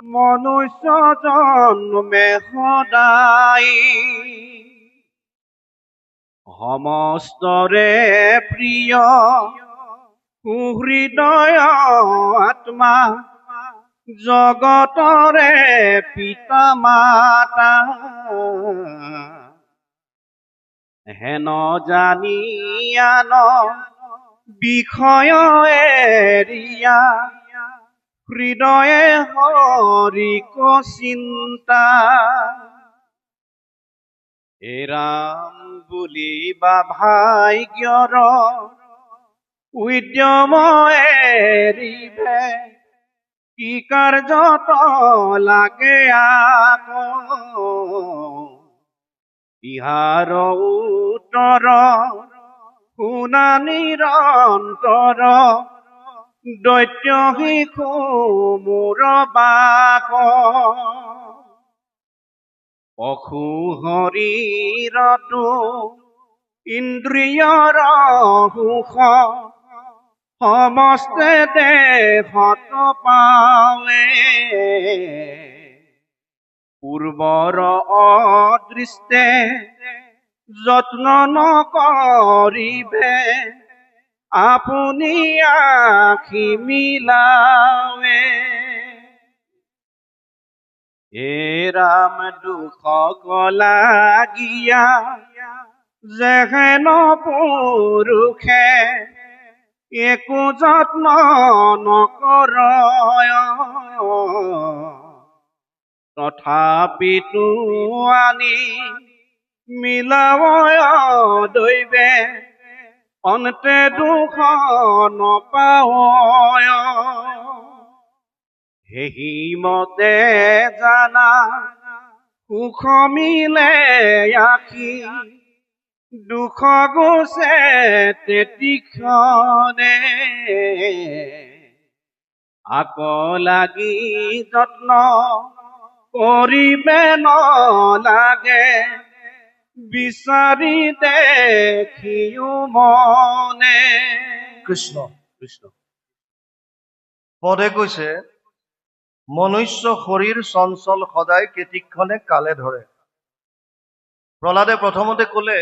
মনুষ্য জন্মে সদায় সমস্তৰে প্ৰিয় সুহৃদয় আত্মা জগতৰে পিতা মাতা হেন জানিয়ান বিষয় এৰিয়া হৃদয়ে হৰিক চিন্তা এৰাম বুলিবা ভাগ্যৰ উদ্যম এৰিবে কি কাৰ্যত লাগে ইহাৰ উত্তৰ শুনা নিৰন্তৰ দৈত্য শিশু মোৰ বাক পশু শৰীৰতো ইন্দ্ৰিয়ৰ সুখ সমস্তে দেহত পাৱে পূৰ্বৰ অদৃষ্টে যত্ন নকৰিবে আপুনি আখি মিলাৱে হে ৰাম দুখ লাগীয়া যেহেন পুৰুষে একো যত্ন নকৰয় তথাপিতো আনি মিলাৱয় দৈৱে অন্তে দুখ নপাৱয় সেইমতে জানা সুখ মিলে আখি দুখ গুছে তেতিক্ষণে আক লাগি যত্ন কৰিবে নলাগে বিচাৰি দেখিও মনে কৃষ্ণ কৃষ্ণ পদে কৈছে মনুষ্য শৰীৰ চঞ্চল সদায় কেতিক্ষণে কালে ধৰে। প্ৰহ্লাদে প্ৰথমতে ক'লে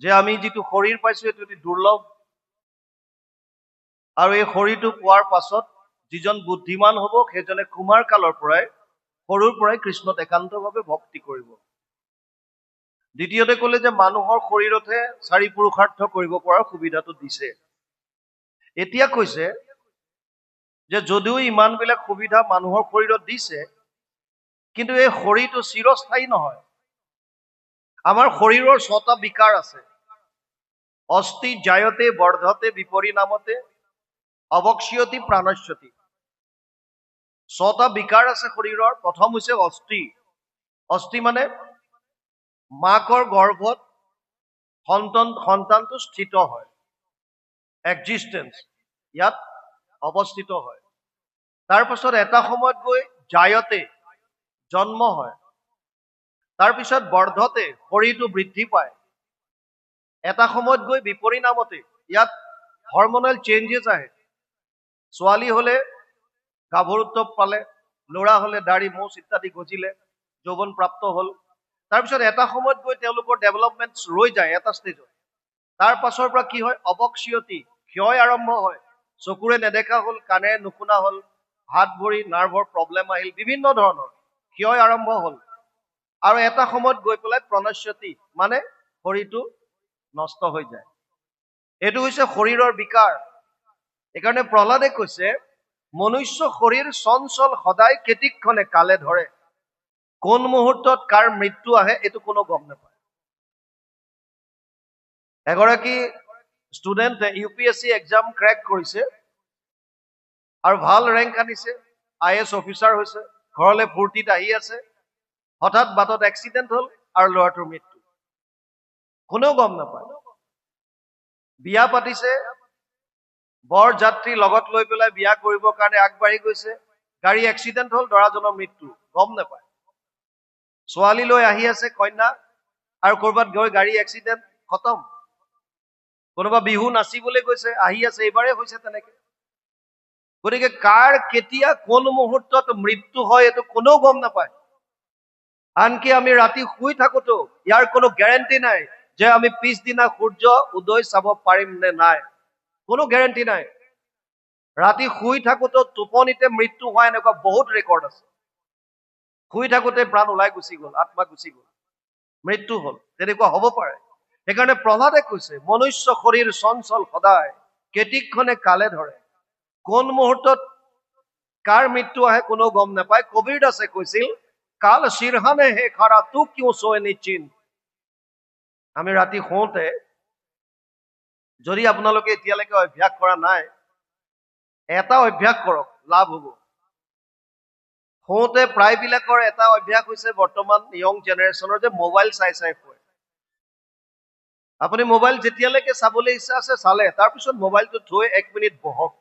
যে আমি যিটো শৰীৰ পাইছো এইটো অতি দুৰ্লভ আৰু এই শৰীৰটো পোৱাৰ পাছত যিজন বুদ্ধিমান হ'ব সেইজনে কুমাৰ কালৰ পৰাই সৰুৰ পৰাই কৃষ্ণত একান্তভাৱে ভক্তি কৰিব। দ্বিতীয়তে ক'লে যে মানুহৰ শৰীৰতহে 4 পুৰুষাৰ্থ কৰিব পৰাৰ সুবিধাটো দিছে। এতিয়া কৈছে যে যদিও ইমানবিলাক সুবিধা মানুহৰ শৰীৰত দিছে কিন্তু এই শৰীৰটো চিৰস্থায়ী নহয়। আমাৰ শৰীৰৰ 6টা বিকাৰ আছে। অস্থি জায়তে বৰ্ধতে বিপৰিণামতে অৱক্ষ্যতি প্ৰাণস্যতি। 6টা বিকাৰ আছে শৰীৰৰ। প্ৰথম হৈছে অস্থি। অস্থি মানে মাকৰ গৰ্ভত সন্তানটো স্থিত হয়, এক্সিষ্টেন্স ইয়াত অৱস্থিত হয়। তাৰপিছত এটা সময়ত গৈ জায়তে জন্ম হয়। তাৰপিছত বৰ্ধতে শৰীৰটো বৃদ্ধি পায়। এটা সময়ত গৈ বিপৰিণামতে ইয়াত হৰমনেল চেঞ্জেছ আহে। ছোৱালী হলে গাভৰুত্ব পালে, ল'ৰা হলে দাড়ি মোচ ইত্যাদি গজিলে, যৌৱন প্ৰাপ্ত হল। তাৰপিছত এটা সময়ত গৈ তেওঁলোকৰ ডেভেলপমেণ্ট ৰৈ যায় এটা ষ্টেজত। তাৰ পাছৰ পৰা কি হয়? অৱক্ষ্যতি, ক্ষয় আৰম্ভ হয়। চকুৰে নেদেখা হল, কাণেৰে নুশুনা হল, হাত ভৰি নাৰ্ভৰ প্ৰব্লেম আহিল, বিভিন্ন ধৰণৰ ক্ষয় আৰম্ভ হল। আৰু এটা সময়ত গৈ পেলাই প্ৰণস্যতি মানে শৰীৰটো নষ্ট হৈ যায়। এইটো হৈছে শৰীৰৰ বিকাৰ। এইকাৰণে প্ৰহ্লাদে কৈছে মনুষ্য শৰীৰ চঞ্চল সদায় কেতিক্ষণে কালে ধৰে। কোন মুহূৰ্তত কাৰ মৃত্যু আহে এইটো কোনো গম নাপায়। এগৰাকী ষ্টুডেণ্টে UPSC এক্সাম ক্ৰেক কৰিছে আৰু ভাল ৰেংক আনিছে, IAS অফিচাৰ হৈছে, ঘৰলৈ ফূৰ্তিত আহি আছে। হঠাৎ বাটত এক্সিডেণ্ট হ'ল আৰু ল'ৰাটোৰ মৃত্যু। কোনেও গম নাপায়। বিয়া পাতিছে, বৰ যাত্ৰী লগত লৈ পেলাই বিয়া কৰিবৰ কাৰণে আগবাঢ়ি গৈছে, গাড়ী এক্সিডেণ্ট হ'ল, ল'ৰাজনৰ মৃত্যু, গম নাপায়। ছোৱালী লৈ আহি আছে কন্যা আৰু কৰবাত গৈ গাড়ী এক্সিডেণ্ট, খতম। কোনোবা বিহু নাচিবলৈ গৈছে, আহি আছে, এইবাৰে হৈছে তেনেকে। গতিকে কাৰ কেতিয়া কোন মুহূৰ্তত মৃত্যু হয় এইটো কোনেও গম নাপায়। আনকি আমি ৰাতি শুই থাকোতো ইয়াৰ কোনো গেৰেণ্টি নাই যে আমি পিছদিনা সূৰ্য উদয় চাব পাৰিম নে নাই, কোনো গেৰেণ্টি নাই। ৰাতি শুই থাকোতো টোপনিতে মৃত্যু হোৱা এনেকুৱা বহুত ৰেকৰ্ড আছে। শুই থাকোতে প্ৰাণ ওলাই গুচি গল, আত্মা গুচি গল, মৃত্যু হল, তেনেকুৱা হব পাৰে। সেইকাৰণে প্ৰহ্লাদে কৈছে মনুষ্য শৰীৰ চঞ্চল সদায়, কেতিক্ষণে কালে ধৰে। কোন মুহূৰ্তত কাৰ মৃত্যু আহে কোনেও গম নাপায়। কবিৰ দাসে কৈছিল কাল শিৰহানে হে খাৰা তু কিয় সোয়ে নিশ্চিন। আমি ৰাতি শুওঁতে, যদি আপোনালোকে এতিয়ালৈকে অভ্যাস কৰা নাই, এটা অভ্যাস কৰক, লাভ হব। শুওঁতে প্ৰায়বিলাকৰ এটা অভ্যাস হৈছে বৰ্তমান ইয়ং জেনেৰেশ্যনৰ যে মোবাইল চাই চাই শুৱে। আপুনি মোবাইল যেতিয়ালৈকে চাবলৈ ইচ্ছা আছে চালে, তাৰপিছত মোবাইলটো থৈ 1 মিনিট বহক।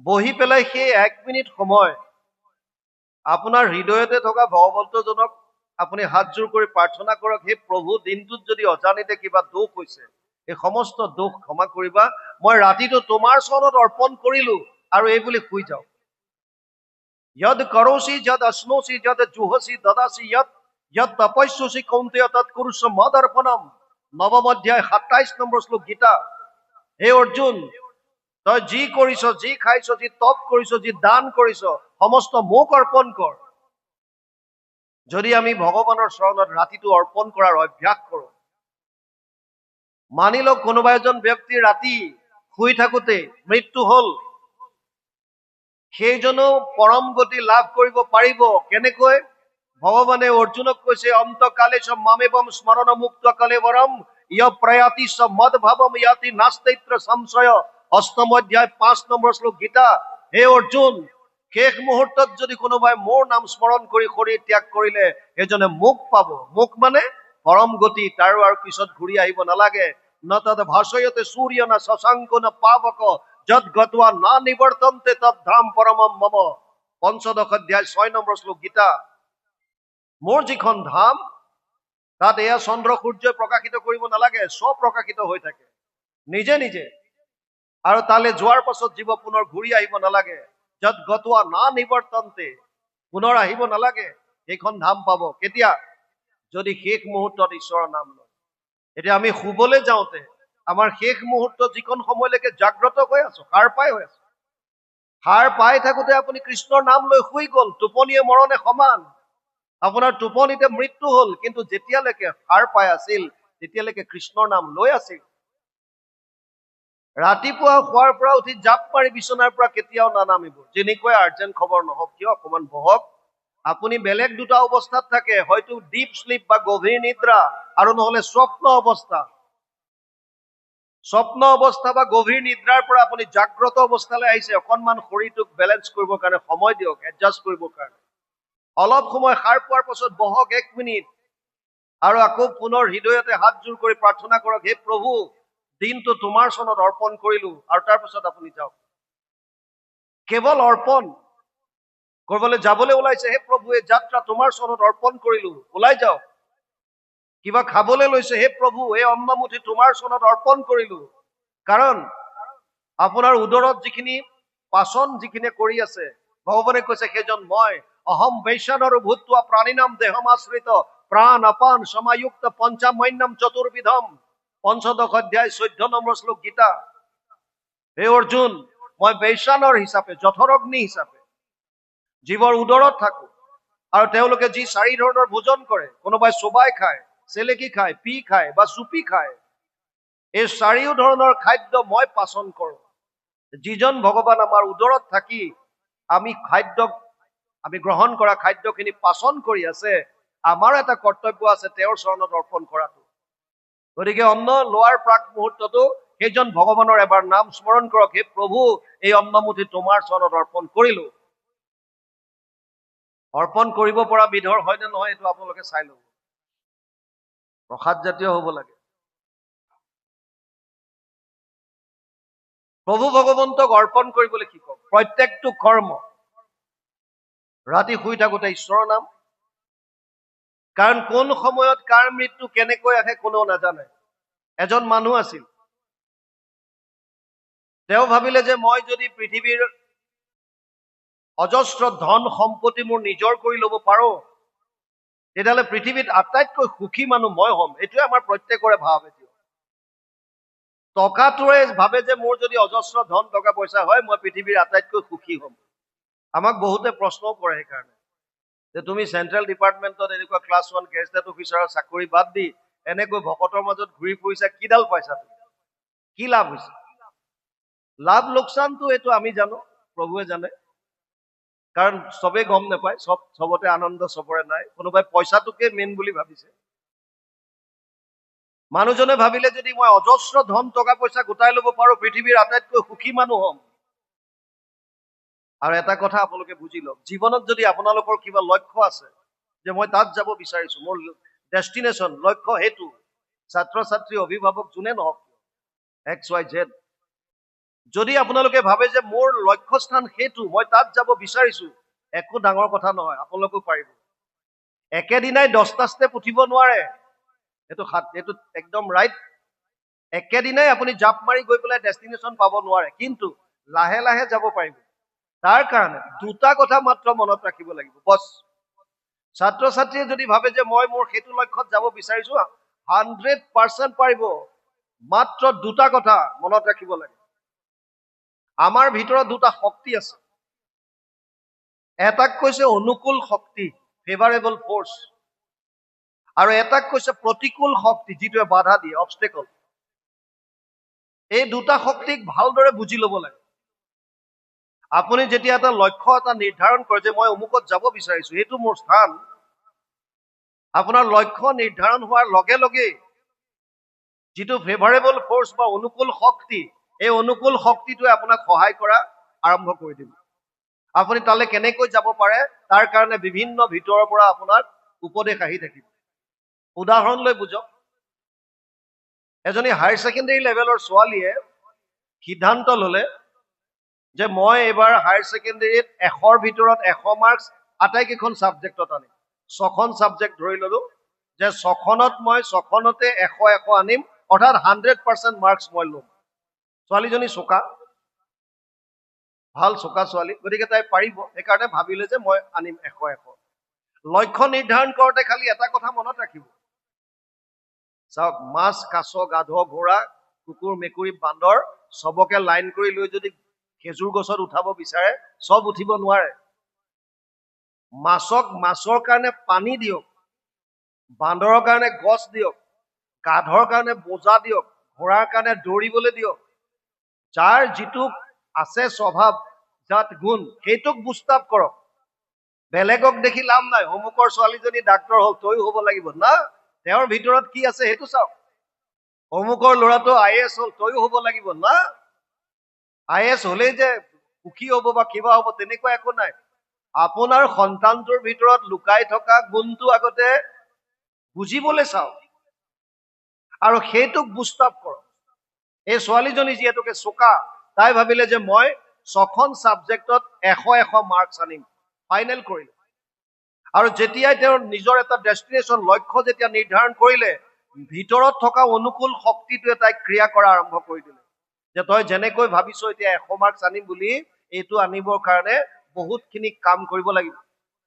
বহি পেলাই সেই 1 মিনিট সময় আপোনাৰ হৃদয়তে থকা ভগৱন্তজনক আপুনি হাতযোৰ কৰি প্ৰাৰ্থনা কৰক, হে প্ৰভু, দিনটোত যদি অজানিতে কিবা দোষ হৈছে এই সমস্ত দোষ ক্ষমা কৰিবা, মই ৰাতিটো তোমাৰ চৰণত অৰ্পণ কৰিলো, আৰু এই বুলি শুই যাওক। যদ কৰচি যদ অশ্নোচি যদ জুহসি দদাসি যদ তপস্যসি কৌন্তেয় তৎ কুৰুষ মদৰ্পণম। নৱম অধ্যায় 27 নম্বৰ শ্লোক গীতা। হে অৰ্জুন, তই যি কৰিছ, যি খাইছ, যি তপ কৰিছ, যি দান কৰিছ, সমস্ত মোক অৰ্পণ কৰ। যদি আমি ভগৱানৰ চৰণত ৰাতিটো অৰ্পণ কৰাৰ অভ্যাস কৰো, মানি লওক কোনোবা এজন ব্যক্তি ৰাতি শুই থাকোতে মৃত্যু হল, সেইজনেও পৰম গতি লাভ কৰিব পাৰিব। কেনেকৈ? ভগৱানে অৰ্জুনক কৈছে অন্তকালে চ মামেবম স্মৰণ মুক্ত কলেবৰম ইয় প্ৰয়াতি চ মদ ভাবম ইয়াতি নাস্তৈত্ৰ সংশয়। 8ম অধ্যায় 5 নম্বৰ শ্লোক গীতা। হে অৰ্জুন, শেষ মুহূৰ্তত যদি কোনোবাই মোৰ নাম স্মৰণ কৰি শৰীৰ ত্যাগ কৰিলে সেইজনে মোক পাব। মোক মানে পৰম গতি, তাৰ আৰু পিছত ঘূৰি আহিব নালাগে। ন তদ ভাষয়তে সূৰ্য ন শশাংক ন পাৱক যদ গত্বা না নিবৰ্তন্তে তদ ধাম পৰমম মম। 5ম অধ্যায় 6 নম্বৰ শ্লোক গীতা। মোৰ যিখন ধাম, তাত এয়া চন্দ্ৰ সূৰ্যই প্ৰকাশিত কৰিব নালাগে, স্বপ্ৰকাশিত হৈ থাকে নিজে নিজে। আৰু তালৈ যোৱাৰ পাছত জীৱ পুনৰ ঘূৰি আহিব নালাগে। যদ গত্বা না নিবৰ্তন্তে, পুনৰ আহিব নালাগে, সেইখন ধাম পাব। কেতিয়া? যদি শেষ মুহূৰ্তত ঈশ্বৰৰ নাম লয়। এতিয়া আমি শুবলৈ যাওঁতে আমাৰ শেষ মুহূৰ্ত যিকণ সময়লৈকে জাগ্ৰত হৈ আছো, সাৰ পাই হৈ আছো, সাৰ পাই থাকোতে আপুনি কৃষ্ণৰ নাম লৈ শুই গল, টোপনিয়ে মৰণে সমান। আপোনাৰ টোপনিতে মৃত্যু হল, কিন্তু যেতিয়ালৈকে সাৰ পাই আছিল তেতিয়ালৈকে কৃষ্ণৰ নাম লৈ আছিল। ৰাতিপুৱা শোৱাৰ পৰা উঠি জাপ মাৰি বিচনাৰ পৰা কেতিয়াও নানামিব, যেনেকৈ আৰ্জেণ্ট খবৰ নহওক কিয়, অকমান বহক। আপুনি বেলেগ দুটা অৱস্থাত থাকে, হয়তো ডিপ শ্লিপ বা গভীৰ নিদ্ৰা, আৰু নহলে স্বপ্ন অৱস্থা। স্বপ্ন অৱস্থা বা গভীৰ নিদ্ৰাৰ পৰা আপুনি জাগ্ৰত অৱস্থালৈ আহিছে, অকনমান শৰীৰটোক বেলেঞ্চ কৰিবৰ কাৰণে সময় দিয়ক, এডজাষ্ট কৰিবৰ কাৰণে। অলপ সময় সাৰ পোৱাৰ পাছত বহক 1 মিনিট, আৰু আকৌ পুনৰ হৃদয়তে হাতযোৰ কৰি প্ৰাৰ্থনা কৰক, হে প্ৰভু, দিনটো তোমাৰ চৰণত অৰ্পণ কৰিলো, আৰু তাৰ পিছত আপুনি যাওক। কেৱল অৰ্পণ কৰিবলৈ যাবলৈ ওলাইছে, হে প্ৰভু, এই যাত্ৰা তোমাৰ চৰণত অৰ্পণ কৰিলো, ওলাই যাওক। কিবা খাবলৈ লৈছে, হে প্ৰভু, এই অন্নমুঠি তোমাৰ চৰণত অৰ্পণ কৰিলো। কাৰণ আপোনাৰ উদৰত যিখিনি পাচন যিখিনি কৰি আছে, ভগৱানে কৈছে সেইজন মই। অহম বৈশ্বানৰ ভূত্বা প্ৰাণীনাম দেহম আশ্ৰিত প্ৰাণ অপান সমাযুক্ত পঞ্চামন্যম চতুৰ্বিধম। 5ম অধ্যায় 14 নম্বৰ শ্লোক গীতা। হে অৰ্জুন, মই বৈশ্বানৰ হিচাপে, জঠৰগ্নি হিচাপে জীৱৰ উদৰত থাকো, আৰু তেওঁলোকে যি 4 ধৰণৰ ভোজন কৰে, কোনোবাই চোবাই খায়, চেলেকি খায়, পি খায় বা চুপি খায়, এই 4 ধৰণৰ খাদ্য মই পাচন কৰো। যিজন ভগৱান আমাৰ উদৰত থাকি আমি গ্ৰহণ কৰা খাদ্যখিনি পাচন কৰি আছে, আমাৰ এটা কৰ্তব্য আছে তেওঁৰ চৰণত অৰ্পণ কৰাটো। গতিকে অন্ন লোৱাৰ প্ৰাক মুহূৰ্ততো সেইজন ভগৱানৰ এবাৰ নাম স্মৰণ কৰক, হে প্ৰভু, এই অন্নমুঠি তোমাৰ চৰণত অৰ্পণ কৰিলো। অৰ্পণ কৰিব পৰা বিধৰ হয় নে নহয় এইটো আপোনালোকে চাই লব। প্ৰসাদ জাতীয় হব লাগে। প্ৰভু ভগৱন্তক অৰ্পণ কৰিবলৈ শিকক। প্ৰত্যেকটো কৰ্ম, ৰাতি শুই থাকোতে ঈশ্বৰৰ নাম, কাৰণ কোন সময়ত কাৰ মৃত্যু কেনেকৈ আহে কোনেও নাজানে। এজন মানুহ আছিল, তেওঁ ভাবিলে যে মই যদি পৃথিৱীৰ অজস্ৰ ধন সম্পত্তি মোৰ নিজৰ কৰি ল'ব পাৰো, তেতিয়াহ'লে পৃথিৱীত আটাইতকৈ সুখী মানুহ মই হ'ম। এইটোৱে আমাৰ প্ৰত্যেকৰে ভাৱ। এতিয়া টকাটোৱে ভাবে যে মোৰ যদি অজস্ৰ ধন টকা পইচা হয়, মই পৃথিৱীৰ আটাইতকৈ সুখী হ'ম। আমাক বহুতে প্ৰশ্নও কৰে সেইকাৰণে যে তুমি চেণ্ট্ৰেল ডিপাৰ্টমেণ্টত এনেকুৱা ক্লাছ 1 গেজেটেড অফিচাৰৰ চাকৰি বাদ দি এনেকৈ ভকতৰ মাজত ঘূৰি ফুৰিছা, কিডাল পাইছা তুমি? কি লাভ হৈছে? লাভ লোকচানটো এইটো আমি জানো, প্ৰভুৱে জানে, কাৰণ চবেই গম নাপায়, চবতে আনন্দ চবৰে নাই। কোনোবাই পইচাটোকে মেইন বুলি ভাবিছে। মানুহজনে ভাবিলে যদি মই অজস্ৰ ধন টকা পইচা গোটাই ল'ব পাৰো, পৃথিৱীৰ আটাইতকৈ সুখী মানুহ হ'ম। আৰু এটা কথা আপোনালোকে বুজি লওক, জীৱনত যদি আপোনালোকৰ কিবা লক্ষ্য আছে যে মই তাত যাব বিচাৰিছো, মোৰ ডেষ্টিনেশ্যন লক্ষ্য সেইটো, ছাত্ৰ ছাত্ৰী অভিভাৱক যোনে নহওক, XYZ, যদি আপোনালোকে ভাবে যে মোৰ লক্ষ্যস্থান সেইটো, মই তাত যাব বিচাৰিছো, একো ডাঙৰ কথা নহয়, আপোনালোকো পাৰিব। একেদিনাই 10টা ষ্টেপ উঠিব নোৱাৰে, এইটো একদম ৰাইট। একেদিনাই আপুনি জাপ মাৰি গৈ পেলাই ডেষ্টিনেশ্যন পাব নোৱাৰে, কিন্তু লাহে লাহে যাব পাৰিব। তাৰ কাৰণে দুটা কথা মাত্ৰ মনত ৰাখিব লাগিব। বছ, ছাত্ৰ ছাত্ৰীয়ে যদি ভাবে যে মই মোৰ সেইটো লক্ষ্যত যাব বিচাৰিছো, 100% পাৰিব। মাত্ৰ দুটা কথা মনত ৰাখিব লাগে। আমাৰ ভিতৰত দুটা শক্তি আছে। এটাক কৈছে অনুকূল শক্তি, ফেভাৰেবল ফৰ্চ, আৰু এটাক কৈছে প্ৰতিকূল শক্তি, যিটোৱে বাধা দিয়ে, অবষ্টেকল। এই দুটা শক্তিক ভালদৰে বুজি ল'ব লাগে। আপুনি যেতিয়া এটা লক্ষ্য এটা নিৰ্ধাৰণ কৰে যে মই অমুকত যাব বিচাৰিছো, সেইটো মোৰ স্থান, আপোনাৰ লক্ষ্য নিৰ্ধাৰণ হোৱাৰ লগে লগে যিটো ফেভাৰেবল ফৰ্চ বা অনুকূল শক্তি, এই অনুকূল শক্তিটোৱে আপোনাক সহায় কৰা আৰম্ভ কৰি দিব। আপুনি তালৈ কেনেকৈ যাব পাৰে তাৰ কাৰণে বিভিন্ন ভিতৰৰ পৰা আপোনাৰ উপদেশ আহি থাকিব। উদাহৰণ লৈ বুজক, এজনী হায়াৰ ছেকেণ্ডেৰী লেভেলৰ ছোৱালীয়ে সিদ্ধান্ত ললে যে মই এইবাৰ হায়াৰ ছেকেণ্ডেৰীত 100ৰ ভিতৰত 100 মাৰ্কছ আটাইকেইখন ছাবজেক্টত আনিম। 6খন ছাবজেক্ট ধৰি ললো যে 6খনত মই 6খনতে 100 আনিম, অৰ্থাৎ 100% মাৰ্কছ মই ল'ম। ছোৱালীজনী চোকা, ভাল চোকা ছোৱালী, গতিকে তাই পাৰিব, সেইকাৰণে ভাবিলে যে মই আনিম 100। লক্ষ্য নিৰ্ধাৰণ কৰোঁতে খালি এটা কথা মনত ৰাখিব, চাওক, মাছ, কাছ, গাধ, ঘোঁৰা, কুকুৰ, মেকুৰী, বান্দৰ চবকে লাইন কৰি লৈ যদি খেজুৰ গছত উঠাব বিচাৰে, চব উঠিব নোৱাৰে। মাছক মাছৰ কাৰণে পানী দিয়ক, বান্দৰৰ কাৰণে গছ দিয়ক, গাধৰ কাৰণে বোজা দিয়ক, ঘোঁৰাৰ কাৰণে দৌৰিবলৈ দিয়ক। যাৰ যিটো আছে স্বভাৱ, জাত, গুণ, সেইটোক বুষ্টাপ কৰক। বেলেগক দেখি লাভ নাই। অমুকৰ ছোৱালীজনী ডাক্তৰ হওক, তয়ো হ'ব লাগিব না, তেওঁৰ ভিতৰত কি আছে সেইটো চাওক। অমুকৰ ল'ৰাটো IAS হ'ল, তয়ো হ'ব লাগিব না। IAS হলেই যে সুখী হ'ব বা কিবা হ'ব তেনেকুৱা একো নাই। আপোনাৰ সন্তানটোৰ ভিতৰত লুকাই থকা গুণটো আগতে বুজিবলৈ চাওক আৰু সেইটোক বুষ্টাপ কৰক। এই ছোৱালীজনী যিহেতুকে চোকা, তাই ভাবিলে যে মই 6খন ছাবজেক্টত 100 মাৰ্কছ আনিম, ফাইনেল কৰিলে। আৰু যেতিয়াই তেওঁৰ নিজৰ এটা ডেষ্টিনেশ্যন লক্ষ্য যেতিয়া নিৰ্ধাৰণ কৰিলে, ভিতৰত থকা অনুকূল শক্তিটোৱে তাইক ক্ৰিয়া কৰা আৰম্ভ কৰি দিলে যে তই যেনেকৈ ভাবিছ এতিয়া 100 মাৰ্কছ আনিম বুলি, এইটো আনিবৰ কাৰণে বহুতখিনি কাম কৰিব লাগিব।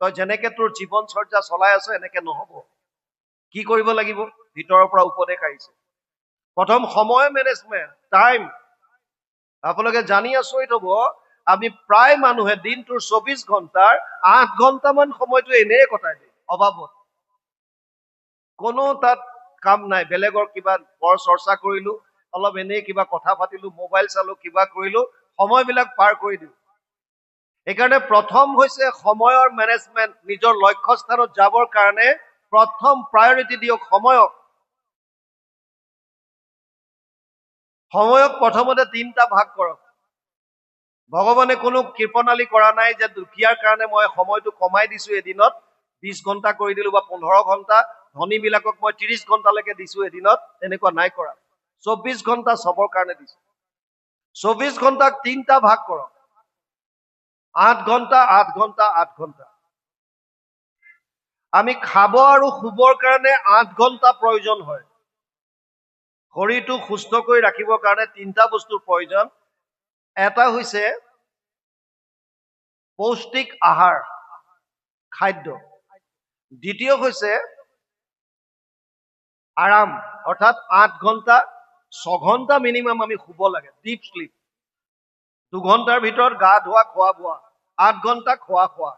তই যেনেকে তোৰ জীৱনচৰ্যা চলাই আছ এনেকে নহব। কি কৰিব লাগিব? ভিতৰৰ পৰা উপদেশ আহিছে। প্ৰথম সময় মেনেজমেণ্ট, টাইম। আপোনালোকে জানি আচৰিত হ'ব, আমি প্ৰায় মানুহে দিনটোৰ 24 ঘণ্টাৰ 8 ঘণ্টামান সময়টো এনেই কটাই দিয়ে অভাৱত। কোনো তাত কাম নাই, বেলেগৰ কিবা বৰ চৰ্চা কৰিলো, অলপ এনেই কিবা কথা পাতিলো, মোবাইল চালো, কিবা কৰিলো, সময়বিলাক পাৰ কৰি দিওঁ। সেইকাৰণে প্ৰথম হৈছে সময়ৰ মেনেজমেণ্ট। নিজৰ লক্ষ্য স্থানত যাবৰ কাৰণে প্ৰথম প্ৰায়ৰিটি দিয়ক সময়ক। সময়ক প্ৰথমতে 3টা ভাগ কৰক। ভগৱানে কোনো কৃপণালী কৰা নাই যে দুখীয়াৰ কাৰণে মই সময়টো কমাই দিছো, এদিনত 20 ঘণ্টা কৰি দিলো বা 15 ঘণ্টা, ধনীবিলাকক মই 30 ঘণ্টালৈকে দিছো এদিনত, তেনেকুৱা নাই কৰা। 24 ঘণ্টা চবৰ কাৰণে দিছো। 24 ঘণ্টাক 3টা ভাগ কৰক, 8 ঘণ্টা 8 ঘণ্টা 8 ঘণ্টা। আমি খাব আৰু শুবৰ কাৰণে 8 ঘণ্টা প্ৰয়োজন হয়। শৰীৰটো সুস্থ কৰি ৰাখিবৰ কাৰণে 3টা বস্তুৰ প্ৰয়োজন, এটা হৈছে পৌষ্টিক আহাৰ খাদ্য, দ্বিতীয় হৈছে আৰাম, অৰ্থাৎ 8 ঘণ্টা 6 ঘণ্টা মিনিমাম আমি শুব লাগে, ডিপ শ্লিপ। 2 ঘণ্টাৰ ভিতৰত গা ধোৱা, খোৱা বোৱা, 8 ঘণ্টা খোৱা।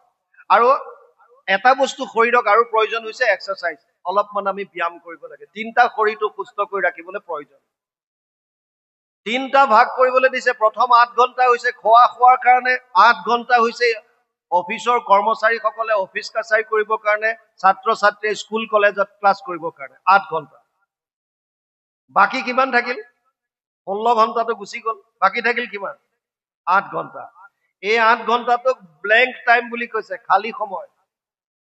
আৰু এটা বস্তু শৰীৰক আৰু প্ৰয়োজন হৈছে এক্সাৰচাইজ, অলপমান আমি ব্যায়াম কৰিব লাগে। 3টা শৰীৰটো সুস্থ কৰি ৰাখিবলৈ প্ৰয়োজন। 3টা ভাগ কৰিবলৈ দিছে। প্ৰথম 8 ঘণ্টা হৈছে খোৱাৰ কাৰণে, 8 ঘণ্টা হৈছে অফিচৰ কৰ্মচাৰীসকলে অফিচ কাছাৰী কৰিবৰ কাৰণে, ছাত্ৰ ছাত্ৰীয়ে স্কুল কলেজত ক্লাছ কৰিবৰ কাৰণে 8 ঘণ্টা। বাকী কিমান থাকিল? 16 ঘণ্টাটো গুচি গ'ল, বাকী থাকিল কিমান? 8 ঘণ্টা। এই 8 ঘণ্টাটোক ব্লেংক টাইম বুলি কৈছে, খালী সময়।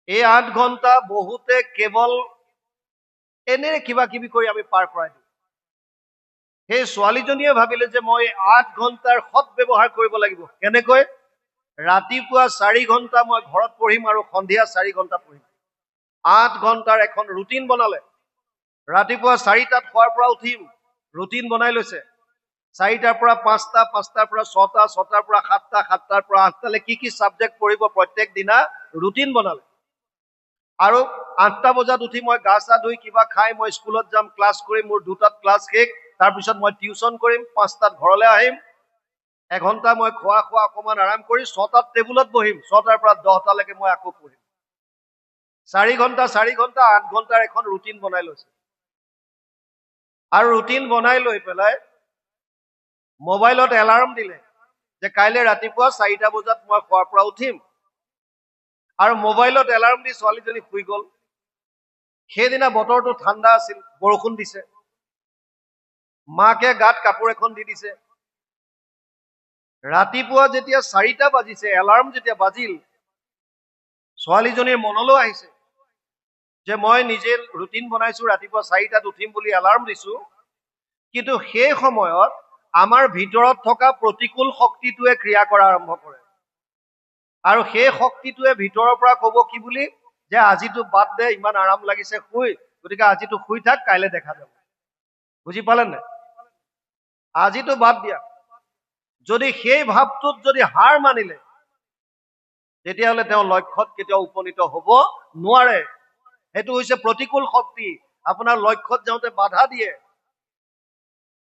এই 8 ঘণ্টা বহুতে কেৱল এনে কিবা কিবি কৰি আমি পাৰ কৰাই দিওঁ। সেই ছোৱালীজনীয়ে ভাবিলে যে মই 8 ঘণ্টাৰ সৎ ব্যৱহাৰ কৰিব লাগিব। কেনেকৈ? ৰাতিপুৱা 4 ঘণ্টা মই ঘৰত পঢ়িম আৰু সন্ধিয়া 4 ঘণ্টা পঢ়িম। 8 ঘণ্টাৰ এখন ৰুটিন বনালে। ৰাতিপুৱা 4টাত শোৱাৰ পৰা উঠিম, ৰুটিন বনাই লৈছে। 4টাৰ পৰা 5টা, 5টাৰ পৰা 6টা, 6টাৰ পৰা 7টা, 7টাৰ পৰা 8টালৈ কি ছাবজেক্ট পঢ়িব প্ৰত্যেক দিনা ৰুটিন বনালে। আৰু 8টা বজাত উঠি মই গা চা ধুই কিবা খাই মই স্কুলত যাম, ক্লাছ কৰিম, মোৰ 2টাত ক্লাছ শেষ, তাৰপিছত মই টিউচন কৰিম, 5টাত ঘৰলৈ আহিম, এঘণ্টা মই খোৱা অকমান আৰাম কৰি 6টাত টেবুলত বহিম, 6টাৰ পৰা 10টালৈকে মই আকৌ পঢ়িম। 4 ঘণ্টা 8 ঘণ্টাৰ এখন ৰুটিন বনাই লৈছে। আৰু ৰুটিন বনাই লৈ পেলাই মোবাইলত এলাৰ্ম দিলে যে কাইলৈ ৰাতিপুৱা 4টা বজাত মই শোৱাৰ পৰা উঠিম। আৰু মোবাইলত এলাৰ্ম দি ছোৱালীজনী শুই গ'ল। সেইদিনা বতৰটো ঠাণ্ডা আছিল, বৰষুণ দিছে। মাকে গাত কাপোৰ এখন দি দিছে। ৰাতিপুৱা যেতিয়া 4টা বাজিছে, এলাৰ্ম যেতিয়া বাজিল, ছোৱালীজনীৰ মনলৈ আহিছে যে মই নিজে ৰুটিন বনাইছো, ৰাতিপুৱা 4টাত উঠিম বুলি এলাৰ্ম দিছো, কিন্তু সেই সময়ত আমাৰ ভিতৰত থকা প্ৰতিকূল শক্তিটোৱে ক্ৰিয়া কৰা আৰম্ভ কৰে। আৰু সেই শক্তিটোৱে ভিতৰৰ পৰা ক'ব কি বুলি, যে আজিতো বাদ দে, ইমান আৰাম লাগিছে শুই, গতিকে আজিতো শুই থাক, কাইলৈ দেখা যাব। বুজি পালে নাই? আজিতো বাদ দিয়া। যদি সেই ভাৱটোত যদি হাৰ মানিলে, তেতিয়াহ'লে তেওঁ লক্ষ্যত কেতিয়াও উপনীত হ'ব নোৱাৰে। সেইটো হৈছে প্ৰতিকূল শক্তি, আপোনাৰ লক্ষ্যত যাওঁতে বাধা দিয়ে।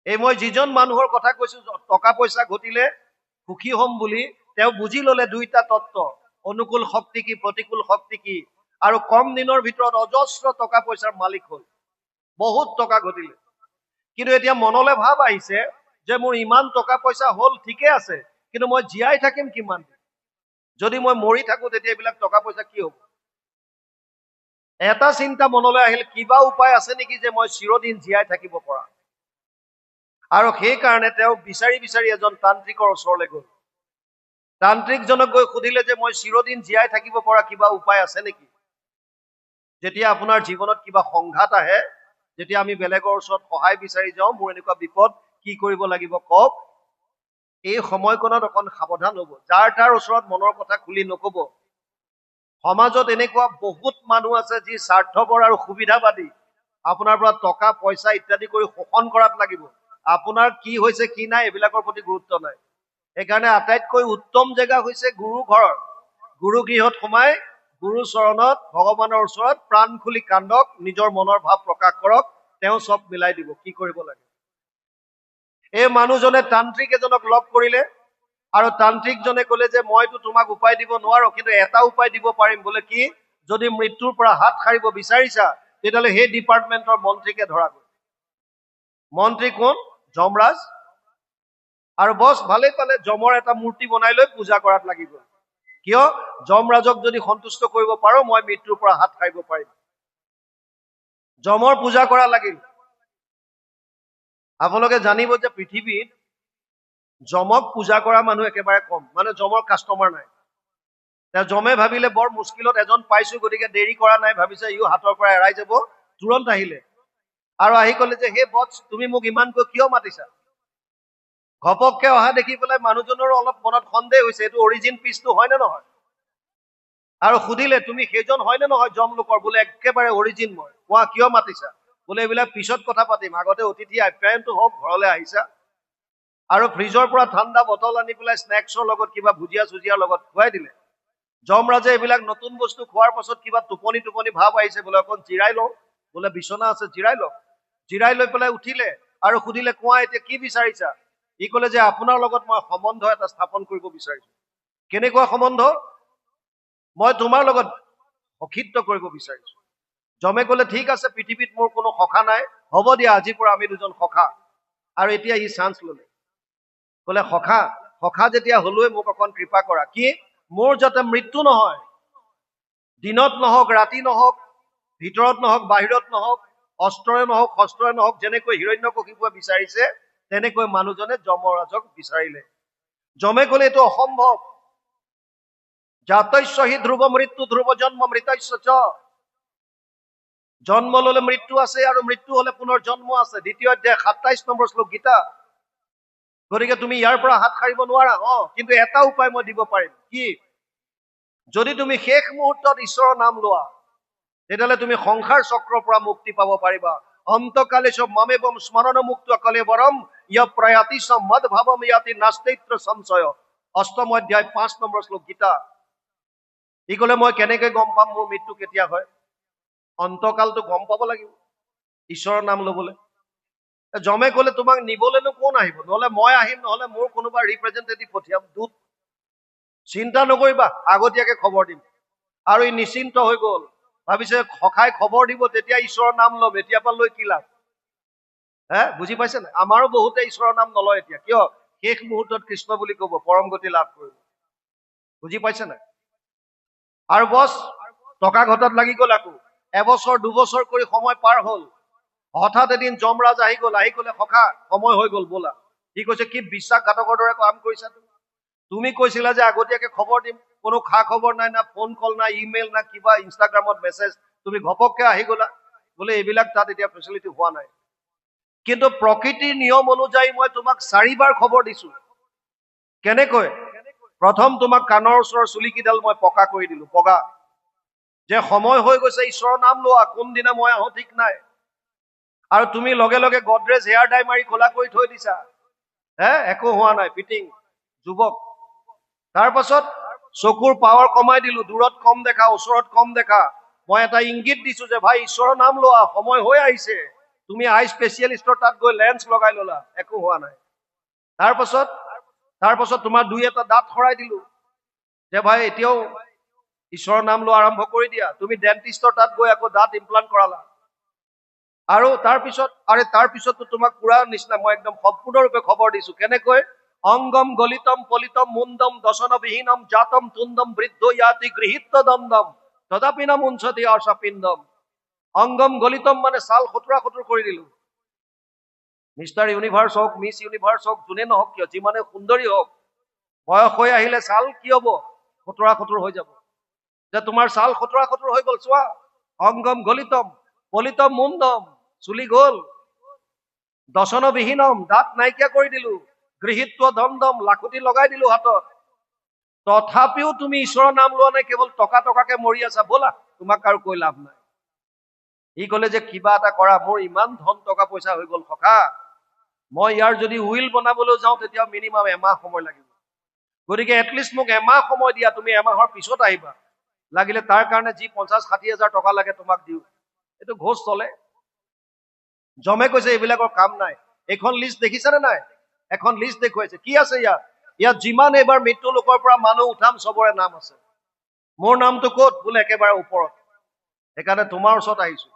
এই মই যিজন মানুহৰ কথা কৈছো, টকা পইচা ঘটিলে সুখী হ'ম বুলি, তেওঁ বুজি ললে 2টা তত্ত্ব, অনুকূল শক্তি কি, প্ৰতিকূল শক্তি কি, আৰু কম দিনৰ ভিতৰত অজস্ৰ টকা পইচাৰ মালিক হ'ল, বহুত টকা ঘটিলে। কিন্তু এতিয়া মনলৈ ভাৱ আহিছে যে মোৰ ইমান টকা পইচা হ'ল, ঠিকে আছে, কিন্তু মই জীয়াই থাকিম কিমান দিন? যদি মই মৰি থাকো, তেতিয়া এইবিলাক টকা পইচা কি হ'ব? এটা চিন্তা মনলৈ আহিল, কিবা উপায় আছে নেকি যে মই চিৰদিন জীয়াই থাকিব পৰা? আৰু সেইকাৰণে তেওঁ বিচাৰি এজন তান্ত্ৰিকৰ ওচৰলৈ গ'ল। তান্ত্ৰিকজনক গৈ সুধিলে যে মই চিৰদিন জীয়াই থাকিব পৰা কিবা উপায় আছে নেকি? যেতিয়া আপোনাৰ জীৱনত কিবা সংঘাত আহে, যেতিয়া আমি বেলেগৰ ওচৰত সহায় বিচাৰি যাওঁ, মোৰ এনেকুৱা বিপদ, কি কৰিব লাগিব কওক, এই সময়কণত অকণ সাৱধান হ'ব। যাৰ তাৰ ওচৰত মনৰ কথা খুলি নক'ব। সমাজত এনেকুৱা বহুত মানুহ আছে যি স্বাৰ্থপৰ আৰু সুবিধাবাদী, আপোনাৰ পৰা টকা পইচা ইত্যাদি কৰি শোষণ কৰাত লাগিব। আপোনাৰ কি হৈছে কি নাই এইবিলাকৰ প্ৰতি গুৰুত্ব নাই। সেইকাৰণে আটাইতকৈ উত্তম জেগা হৈছে গুৰু ঘৰ। গুৰু গৃহত সোমাই গুৰু চৰণত, ভগৱানৰ ওচৰত প্ৰাণ খুলি কান্দক, নিজৰ মনৰ ভাৱ প্ৰকাশ কৰক, তেওঁ চব মিলাই দিব কি কৰিব লাগে। এই মানুহজনে তান্ত্ৰিক এজনক লগ কৰিলে, আৰু তান্ত্ৰিকজনে ক'লে যে মইতো তোমাক উপায় দিব নোৱাৰো, কিন্তু এটা উপায় দিব পাৰিম। বোলে কি? যদি মৃত্যুৰ পৰা হাত সাৰিব বিচাৰিছা, তেতিয়াহ'লে সেই ডিপাৰ্টমেণ্টৰ মন্ত্ৰীকে ধৰা গ'ল। মন্ত্ৰী কোন? যমৰাজ। আৰু বছ ভালেই পালে, যমৰ এটা মূৰ্তি বনাই লৈ পূজা কৰাত লাগি গ'ল। কিয়? যমৰাজক যদি সন্তুষ্ট কৰিব পাৰো, মই মৃত্যুৰ পৰা হাত সাৰিব পাৰিম। যমৰ পূজা কৰা লাগিল। আপোনালোকে জানিব যে পৃথিৱীত যমক পূজা কৰা মানুহ একেবাৰে কম, মানে যমৰ কাষ্টমাৰ নাই। যমে ভাবিলে বৰ মুস্কিলত এজন পাইছো, গতিকে দেৰি কৰা নাই, ভাবিছে ইও হাতৰ পৰা এৰাই যাব, তুৰন্ত আহিলে। আৰু আহি ক'লে যে হে বছ, তুমি মোক ইমানকৈ কিয় মাতিছা? ঘপককে অহা দেখি পেলাই মানুহজনৰো অলপ মনত সন্দেহ হৈছে, এইটো অৰিজিন পিচটো হয় নে নহয়? আৰু সুধিলে তুমি সেইজন হয় নে নহয় যমলোকৰ? বোলে একেবাৰে অৰিজিন মই। কোৱা কিয় মাতিছা? বোলে এইবিলাক পিছত কথা পাতিম, আগতে অতিথি আপ্যায়নটো হওক, ঘৰলৈ আহিছা। আৰু ফ্ৰিজৰ পৰা ঠাণ্ডা বটল আনি পেলাই স্নেক্সৰ লগত কিবা ভুজিয়া চুজিয়াৰ লগত খুৱাই দিলে। যমৰাজে এইবিলাক নতুন বস্তু খোৱাৰ পাছত কিবা টোপনি টোপনি ভাৱ আহিছে, বোলে অকণ জিৰাই লওঁ, বোলে বিচনা আছে জিৰাই লওক। জিৰাই লৈ পেলাই উঠিলে আৰু সুধিলে, কোৱা এতিয়া কি বিচাৰিছা? ই ক'লে যে আপোনাৰ লগত মই সম্বন্ধ এটা স্থাপন কৰিব বিচাৰিছো। কেনেকুৱা সম্বন্ধ? মই তোমাৰ লগত সখিত্ব কৰিব বিচাৰিছো। যমে ক'লে, ঠিক আছে, পৃথিৱীত মোৰ কোনো সখা নাই, হ'ব দিয়া, আজিৰ পৰা আমি দুজন সখা। আৰু এতিয়া ই চান্স ললে, ক'লে সখা সখা যেতিয়া হলোৱে মোক অকণ কৃপা কৰা, কি মোৰ যাতে মৃত্যু নহয়, দিনত নহওক ৰাতি নহওক, ভিতৰত নহওক বাহিৰত নহওক, অস্ত্ৰৰে নহওক শস্ত্ৰৰে নহওক, যেনেকৈ হিৰণ্যকশিপুৱে বিচাৰিছে তেনেকৈ মানুহজনে যমৰাজক বিচাৰিলে। যমে ক'লে, এইটো অসম্ভৱ। জাতস্য হি ধ্ৰুৱ মৃত্যু ধ্ৰুৱ জন্ম মৃতস্য চ। জন্ম ললে মৃত্যু আছে আৰু মৃত্যু হলে পুনৰ জন্ম আছে। দ্বিতীয় অধ্যায় 27 নম্বৰ শ্লোক গীতা। গতিকে তুমি ইয়াৰ পৰা হাত সাৰিব নোৱাৰা। কিন্তু এটা উপায় মই দিব পাৰিম। কি? যদি তুমি শেষ মুহূৰ্তত ঈশ্বৰৰ নাম লোৱা, তেতিয়াহ'লে তুমি সংসাৰ চক্ৰৰ পৰা মুক্তি পাব পাৰিবা। অন্তকালে চব মামেবম স্মৰণ মুক্ত কলেবৰম ইয় প্ৰয়াতি মদ ভাৱম ইয়াতি নাস্তিত্ব সংশয়। 8ম অধ্যায় 5 নম্বৰ শ্লোক গীতা। ই ক'লে, মই কেনেকে গম পাম মোৰ মৃত্যু কেতিয়া হয়? অন্তকালটো গম পাব লাগিব ঈশ্বৰৰ নাম লবলৈ। যমে ক'লে, তোমাক নিবলৈনো কোন আহিব? নহলে মই আহিম, নহলে মোৰ কোনোবা ৰিপ্ৰেজেন্টেটিভ পঠিয়াম, দূত। চিন্তা নকৰিবা, আগতীয়াকে খবৰ দিম। আৰু ই নিশ্চিন্ত হৈ গল। ভাবিছে সখাই খবৰ দিব, তেতিয়া ঈশ্বৰৰ নাম ল'ম, এতিয়াৰ পৰা লৈ কি লাভ? বুজি পাইছে নাই? আমাৰো বহুতে ঈশ্বৰৰ নাম নলয় এতিয়া। কিয়? শেষ মুহূৰ্তত কৃষ্ণ বুলি কব, পৰম গতি লাভ কৰিব। বুজি পাইছে নাই? আৰু বছ টকা ঘটাত লাগি গল। আকৌ এবছৰ দুবছৰ কৰি সময় পাৰ হল। হঠাৎ এদিন যমৰাজ আহি গল, আহি কলে, সখা সময় হৈ গল, ব'লা। সি কৈছে, কি বিশ্বাসঘাতকৰ দৰে কাম কৰিছা তুমি কৈছিলা যে আগতীয়াকে খবৰ দিম, কোনো খা খবৰ নাই, না ফোন কল, না ইমেইল, না কিবা ইনষ্টাগ্ৰামত মেছেজ, তুমি ঘপককে আহি গলা। বোলে এইবিলাক তাত এতিয়া ফেচিলিটি হোৱা নাই। কিন্তু প্ৰকৃতিৰ নিয়ম অনুযায়ী মই তোমাক 4বাৰ খবৰ দিছো। কেনেকৈ? প্ৰথম তোমাক কাণৰ ওচৰৰ চুলিকিডাল মই পকা কৰি দিলো, পগা, যে সময় হৈ গৈছে, ঈশ্বৰৰ নাম লোৱা, কোনদিনা মই আহো ঠিক নাই। আৰু তুমি লগে লগে গডৰেজ হেয়াৰ ডাই মাৰি খোলা কৰি থৈ দিছা। একো হোৱা নাই, ফিটিং যুৱক। তাৰ পাছত চকুৰ পাৱাৰ কমাই দিলো, দূৰত কম দেখা, ওচৰত কম দেখা। মই এটা ইংগিত দিছো যে ভাই ঈশ্বৰৰ নাম লোৱা, সময় হৈ আহিছে। তুমি আই স্পেচিয়েলিষ্টৰ তাত গৈ লেন্স লগাই ললা, একো হোৱা নাই। তাৰ পাছত তোমাৰ 2-এটা দাঁত সৰাই দিলো, যে ভাই এতিয়াও ঈশ্বৰৰ নাম লোৱা আৰম্ভ কৰি দিয়া। তুমি ডেন্টিষ্টৰ তাত গৈ আকৌ দাঁত ইমপ্লান্ট কৰালা। আৰু তাৰ পিছতো তোমাক পুৰা নিচিনা মই একদম সম্পূৰ্ণৰূপে খবৰ দিছো। কেনেকৈ? অংগম গলিতম পলিতম মুণ্ডম দশন বিহীনম জাতম তুন্দম বৃদ্ধ ইয়াতি গৃহীত দণ্ডম তথাপি না মুঞ্চতি আশাপিণ্ডম। অংগম গলিতম মানে ছাল খতুৰা খতুৰ কৰি দিলো। মিষ্টাৰ ইউনিভাৰ্চ হওক, মিছ ইউনিভাৰ্চ হওক, যোনে নহওক কিয়, যিমানে সুন্দৰী হওক, বয়স হৈ আহিলে ছাল কি হব? খতুৰা খতুৰ হৈ যাব। যে তোমাৰ ছাল খতুৰা খতুৰ হৈ গল, চোৱা। অংগম গলিতম পলিতম মুণ্ডম, চুলি গল। দশন বিহীনম, দাঁত নাইকিয়া কৰি দিলো। গৃহীত্ব দণ্ডম, লাখুটি লগাই দিলো হাতত। তথাপিও তুমি ঈশ্বৰৰ নাম লোৱা নাই, কেৱল টকাকে মৰি আছা, ব'লা, তোমাক আৰু কৈ লাভ নাই। সি কলে যে কিবা এটা কৰা, মোৰ ইমান ধন টকা পইচা হৈ গল সখা, মই ইয়াৰ যদি উইল বনাবলৈ যাওঁ তেতিয়া মিনিমাম এমাহ সময় লাগিব। গতিকে এটলিষ্ট মোক এমাহ সময় দিয়া, তুমি এমাহৰ পিছত আহিবা। লাগিলে তাৰ কাৰণে যি 50-60 হাজাৰ টকা লাগে তোমাক দিওঁ। এইটো ঘোষ চলে। যমে কৈছে এইবিলাকৰ কাম নাই। এখন লিষ্ট দেখিছেনে নাই? এখন লিষ্ট দেখুৱাইছে। কি আছে ইয়াত? ইয়াত যিমান এইবাৰ মৃত্যু লোকৰ পৰা মানুহ উঠাম, চবৰে নাম আছে। মোৰ নামটো ক'ত? বোলে একেবাৰে ওপৰত। সেইকাৰণে তোমাৰ ওচৰত আহিছো।